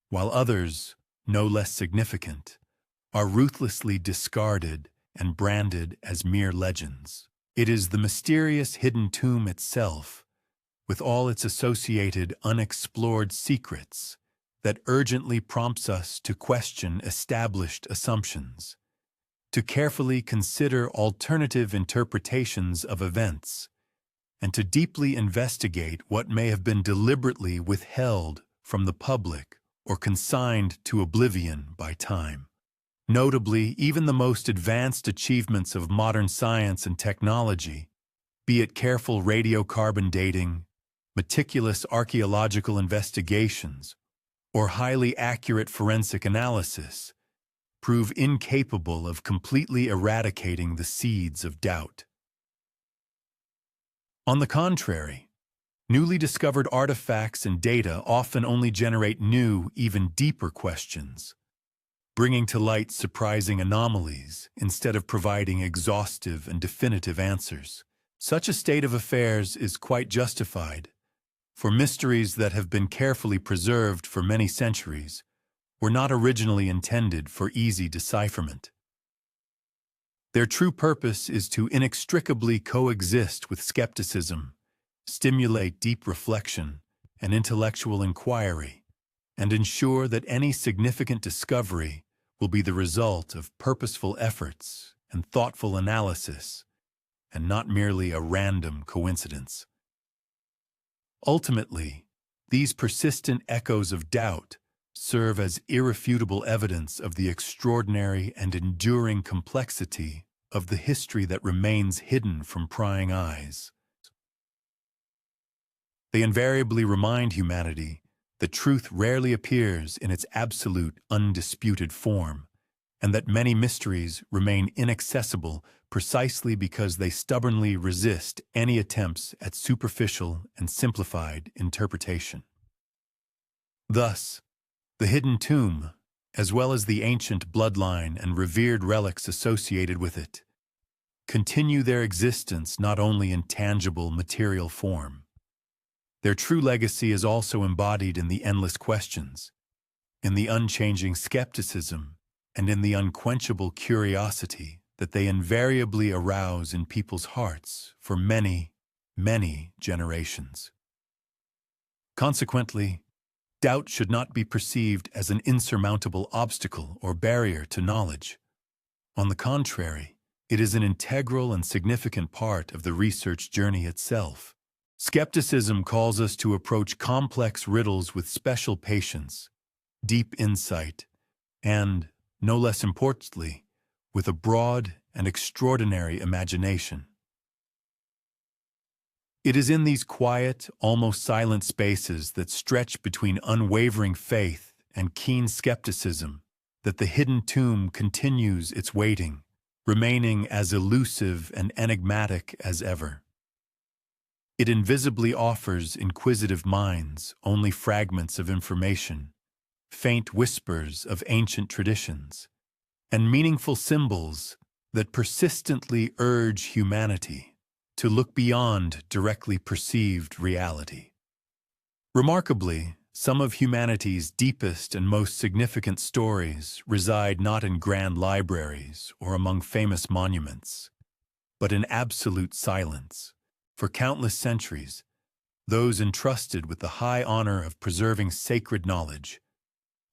while others, no less significant, are ruthlessly discarded and branded as mere legends? It is the mysterious hidden tomb itself, with all its associated unexplored secrets, that urgently prompts us to question established assumptions, to carefully consider alternative interpretations of events, and to deeply investigate what may have been deliberately withheld from the public or consigned to oblivion by time. Notably, even the most advanced achievements of modern science and technology, be it careful radiocarbon dating, meticulous archaeological investigations, or highly accurate forensic analysis, prove incapable of completely eradicating the seeds of doubt. On the contrary, newly discovered artifacts and data often only generate new, even deeper questions, bringing to light surprising anomalies instead of providing exhaustive and definitive answers. Such a state of affairs is quite justified, for mysteries that have been carefully preserved for many centuries were not originally intended for easy decipherment. Their true purpose is to inextricably coexist with skepticism, stimulate deep reflection and intellectual inquiry, and ensure that any significant discovery will be the result of purposeful efforts and thoughtful analysis, and not merely a random coincidence. Ultimately, these persistent echoes of doubt serve as irrefutable evidence of the extraordinary and enduring complexity of the history that remains hidden from prying eyes. They invariably remind humanity that truth rarely appears in its absolute, undisputed form, and that many mysteries remain inaccessible precisely because they stubbornly resist any attempts at superficial and simplified interpretation. Thus, the hidden tomb, as well as the ancient bloodline and revered relics associated with it, continue their existence not only in tangible material form. Their true legacy is also embodied in the endless questions, in the unchanging skepticism, and in the unquenchable curiosity that they invariably arouse in people's hearts for many, many generations. Consequently, doubt should not be perceived as an insurmountable obstacle or barrier to knowledge. On the contrary, it is an integral and significant part of the research journey itself. Skepticism calls us to approach complex riddles with special patience, deep insight, and, no less importantly, with a broad and extraordinary imagination. It is in these quiet, almost silent spaces that stretch between unwavering faith and keen skepticism that the hidden tomb continues its waiting, remaining as elusive and enigmatic as ever. It invisibly offers inquisitive minds only fragments of information, faint whispers of ancient traditions, and meaningful symbols that persistently urge humanity to look beyond directly perceived reality. Remarkably, some of humanity's deepest and most significant stories reside not in grand libraries or among famous monuments, but in absolute silence. For countless centuries, those entrusted with the high honor of preserving sacred knowledge,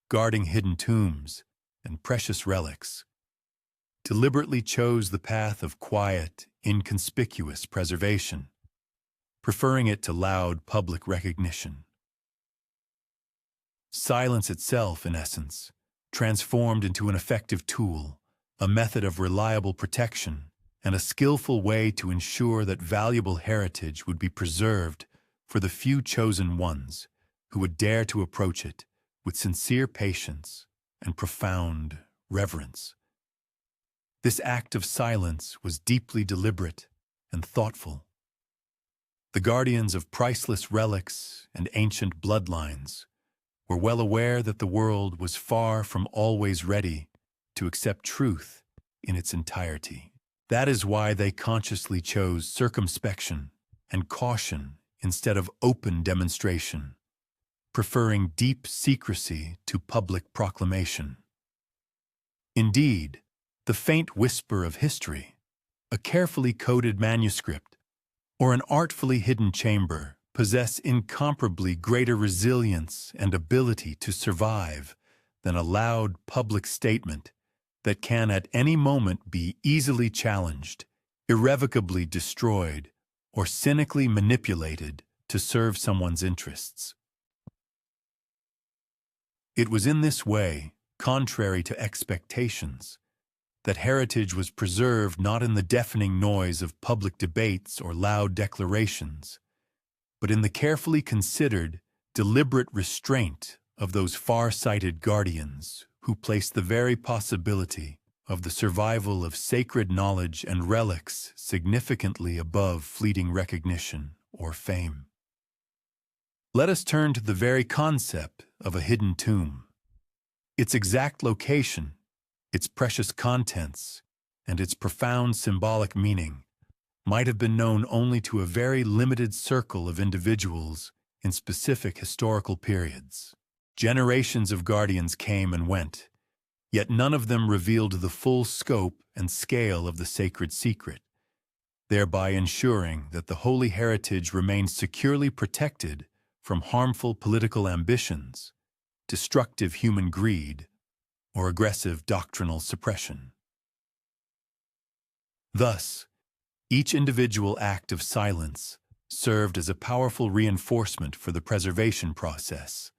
guarding hidden tombs and precious relics, deliberately chose the path of quiet, inconspicuous preservation, preferring it to loud public recognition. Silence itself, in essence, transformed into an effective tool, a method of reliable protection, and a skillful way to ensure that valuable heritage would be preserved for the few chosen ones who would dare to approach it with sincere patience and profound reverence. This act of silence was deeply deliberate and thoughtful. The guardians of priceless relics and ancient bloodlines were well aware that the world was far from always ready to accept truth in its entirety. That is why they consciously chose circumspection and caution instead of open demonstration, preferring deep secrecy to public proclamation. Indeed, the faint whisper of history, a carefully coded manuscript, or an artfully hidden chamber possess incomparably greater resilience and ability to survive than a loud public statement that can at any moment be easily challenged, irrevocably destroyed, or cynically manipulated to serve someone's interests. It was in this way, contrary to expectations, that heritage was preserved not in the deafening noise of public debates or loud declarations, but in the carefully considered, deliberate restraint of those far-sighted guardians who placed the very possibility of the survival of sacred knowledge and relics significantly above fleeting recognition or fame. Let us turn to the very concept of a hidden tomb. Its exact location, its precious contents, and its profound symbolic meaning might have been known only to a very limited circle of individuals in specific historical periods. Generations of guardians came and went, yet none of them revealed the full scope and scale of the sacred secret, thereby ensuring that the holy heritage remained securely protected from harmful political ambitions, destructive human greed, or aggressive doctrinal suppression. Thus, each individual act of silence served as a powerful reinforcement for the preservation process,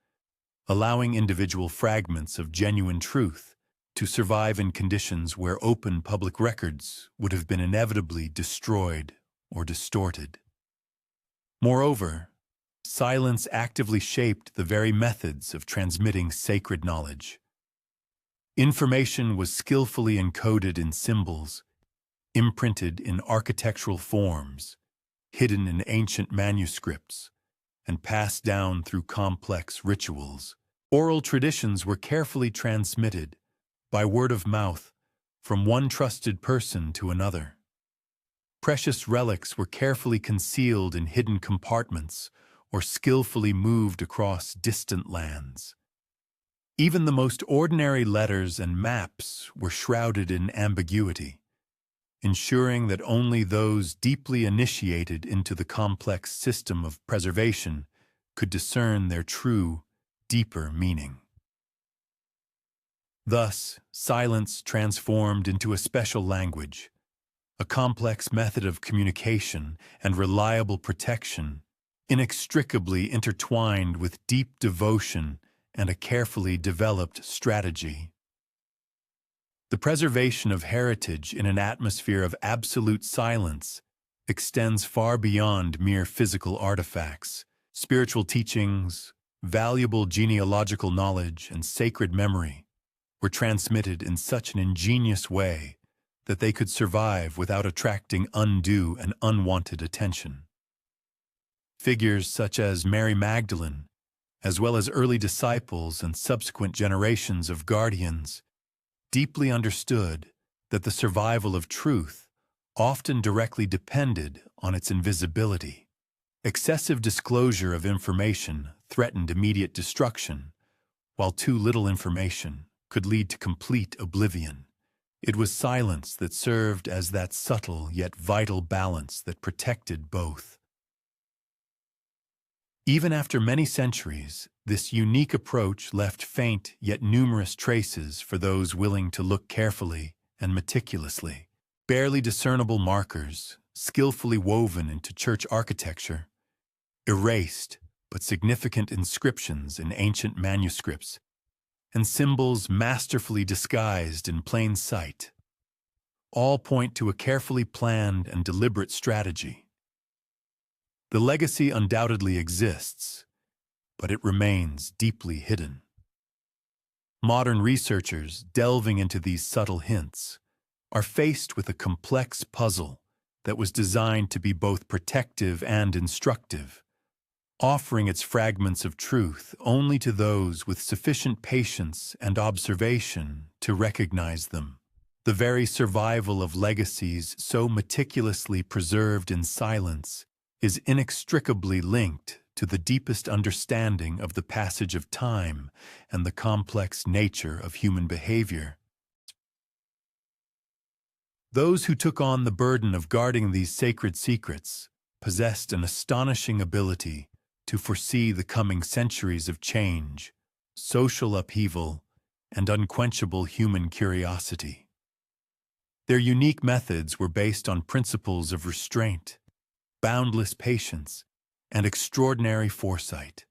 allowing individual fragments of genuine truth to survive in conditions where open public records would have been inevitably destroyed or distorted. Moreover, silence actively shaped the very methods of transmitting sacred knowledge. Information was skillfully encoded in symbols, imprinted in architectural forms, hidden in ancient manuscripts, and passed down through complex rituals. Oral traditions were carefully transmitted by word of mouth from one trusted person to another. Precious relics were carefully concealed in hidden compartments or skillfully moved across distant lands. Even the most ordinary letters and maps were shrouded in ambiguity, ensuring that only those deeply initiated into the complex system of preservation could discern their true, deeper meaning. Thus, silence transformed into a special language, a complex method of communication and reliable protection, inextricably intertwined with deep devotion and a carefully developed strategy. The preservation of heritage in an atmosphere of absolute silence extends far beyond mere physical artifacts. Spiritual teachings, valuable genealogical knowledge, and sacred memory were transmitted in such an ingenious way that they could survive without attracting undue and unwanted attention. Figures such as Mary Magdalene, as well as early disciples and subsequent generations of guardians, deeply understood that the survival of truth often directly depended on its invisibility. Excessive disclosure of information threatened immediate destruction, while too little information could lead to complete oblivion. It was silence that served as that subtle yet vital balance that protected both. Even after many centuries, this unique approach left faint yet numerous traces for those willing to look carefully and meticulously. Barely discernible markers, skillfully woven into church architecture, erased but significant inscriptions in ancient manuscripts, and symbols masterfully disguised in plain sight, all point to a carefully planned and deliberate strategy. The legacy undoubtedly exists, but it remains deeply hidden. Modern researchers, delving into these subtle hints, are faced with a complex puzzle that was designed to be both protective and instructive, offering its fragments of truth only to those with sufficient patience and observation to recognize them. The very survival of legacies so meticulously preserved in silence is inextricably linked to the deepest understanding of the passage of time and the complex nature of human behavior. Those who took on the burden of guarding these sacred secrets possessed an astonishing ability to foresee the coming centuries of change, social upheaval, and unquenchable human curiosity. Their unique methods were based on principles of restraint, boundless patience, and extraordinary foresight,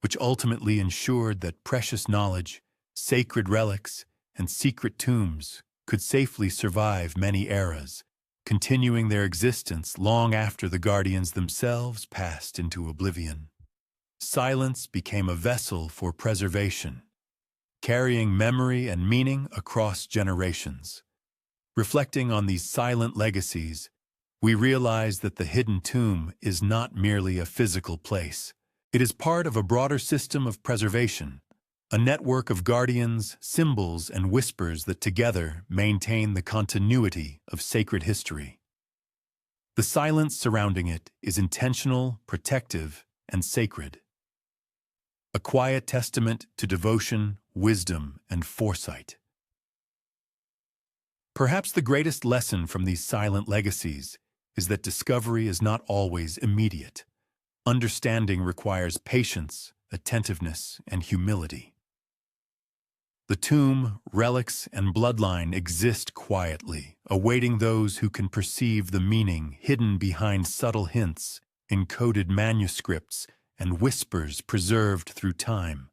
which ultimately ensured that precious knowledge, sacred relics, and secret tombs could safely survive many eras, continuing their existence long after the guardians themselves passed into oblivion. Silence became a vessel for preservation, carrying memory and meaning across generations. Reflecting on these silent legacies, we realize that the hidden tomb is not merely a physical place. It is part of a broader system of preservation, a network of guardians, symbols, and whispers that together maintain the continuity of sacred history. The silence surrounding it is intentional, protective, and sacred. A quiet testament to devotion, wisdom, and foresight. Perhaps the greatest lesson from these silent legacies is that discovery is not always immediate. Understanding requires patience, attentiveness, and humility. The tomb, relics, and bloodline exist quietly, awaiting those who can perceive the meaning hidden behind subtle hints, encoded manuscripts, and whispers preserved through time.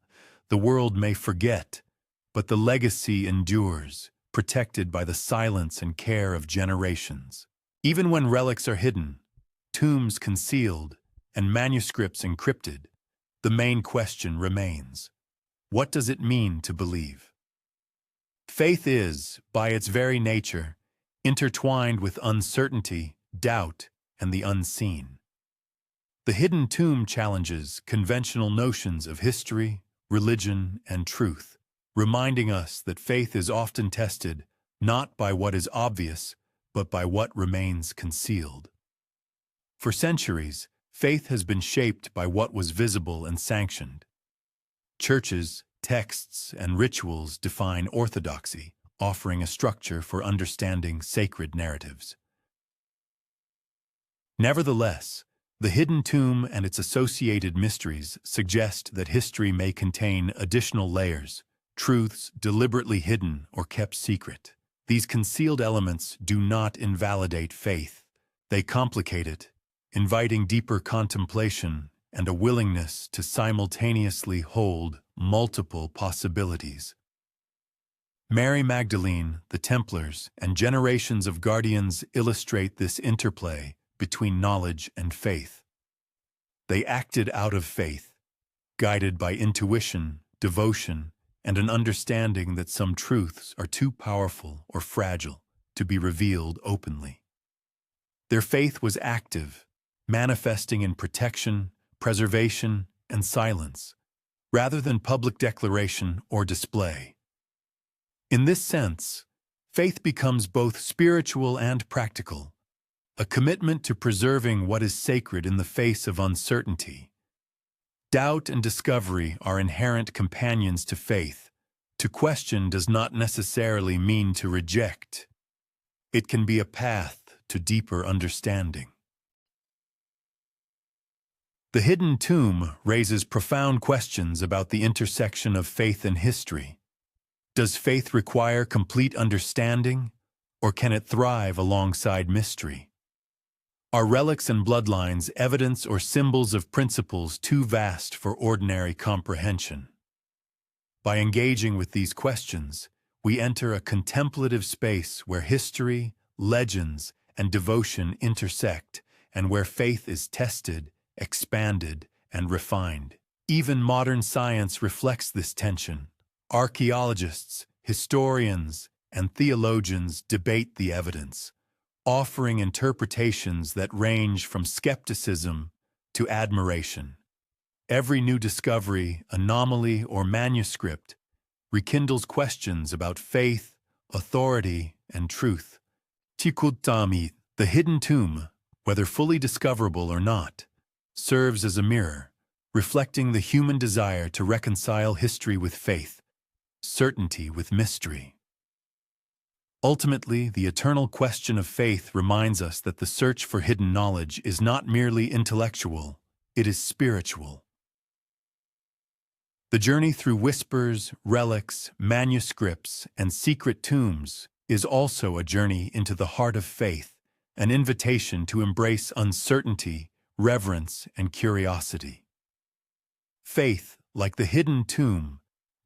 The world may forget, but the legacy endures, protected by the silence and care of generations. Even when relics are hidden, tombs concealed, and manuscripts encrypted, the main question remains: what does it mean to believe? Faith is, by its very nature, intertwined with uncertainty, doubt, and the unseen. The hidden tomb challenges conventional notions of history, religion, and truth, reminding us that faith is often tested not by what is obvious, but by what remains concealed. For centuries, faith has been shaped by what was visible and sanctioned. Churches, texts, and rituals define orthodoxy, offering a structure for understanding sacred narratives. Nevertheless, the hidden tomb and its associated mysteries suggest that history may contain additional layers, truths deliberately hidden or kept secret. These concealed elements do not invalidate faith. They complicate it, inviting deeper contemplation and a willingness to simultaneously hold multiple possibilities. Mary Magdalene, the Templars, and generations of guardians illustrate this interplay between knowledge and faith. They acted out of faith, guided by intuition, devotion, and an understanding that some truths are too powerful or fragile to be revealed openly. Their faith was active, manifesting in protection, preservation, and silence, rather than public declaration or display. In this sense, faith becomes both spiritual and practical, a commitment to preserving what is sacred in the face of uncertainty. Doubt and discovery are inherent companions to faith. To question does not necessarily mean to reject. It can be a path to deeper understanding. The hidden tomb raises profound questions about the intersection of faith and history. Does faith require complete understanding, or can it thrive alongside mystery? Are relics and bloodlines evidence or symbols of principles too vast for ordinary comprehension? By engaging with these questions, we enter a contemplative space where history, legends, and devotion intersect, and where faith is tested, expanded, and refined. Even modern science reflects this tension. Archaeologists, historians, and theologians debate the evidence, offering interpretations that range from skepticism to admiration. Every new discovery, anomaly, or manuscript rekindles questions about faith, authority, and truth. Tikutami, the hidden tomb, whether fully discoverable or not, serves as a mirror, reflecting the human desire to reconcile history with faith, certainty with mystery. Ultimately, the eternal question of faith reminds us that the search for hidden knowledge is not merely intellectual, it is spiritual. The journey through whispers, relics, manuscripts, and secret tombs is also a journey into the heart of faith, an invitation to embrace uncertainty, reverence, and curiosity. Faith, like the hidden tomb,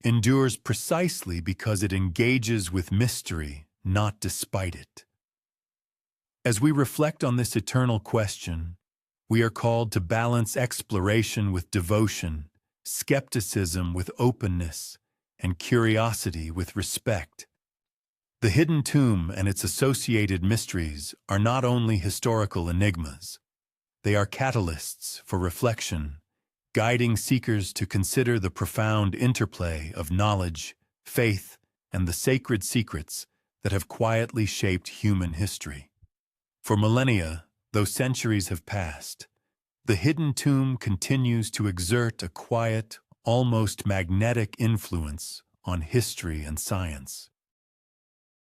endures precisely because it engages with mystery, not despite it. As we reflect on this eternal question, we are called to balance exploration with devotion, skepticism with openness, and curiosity with respect. The hidden tomb and its associated mysteries are not only historical enigmas, they are catalysts for reflection, guiding seekers to consider the profound interplay of knowledge, faith, and the sacred secrets that have quietly shaped human history. For millennia, though centuries have passed, the hidden tomb continues to exert a quiet, almost magnetic influence on history and science.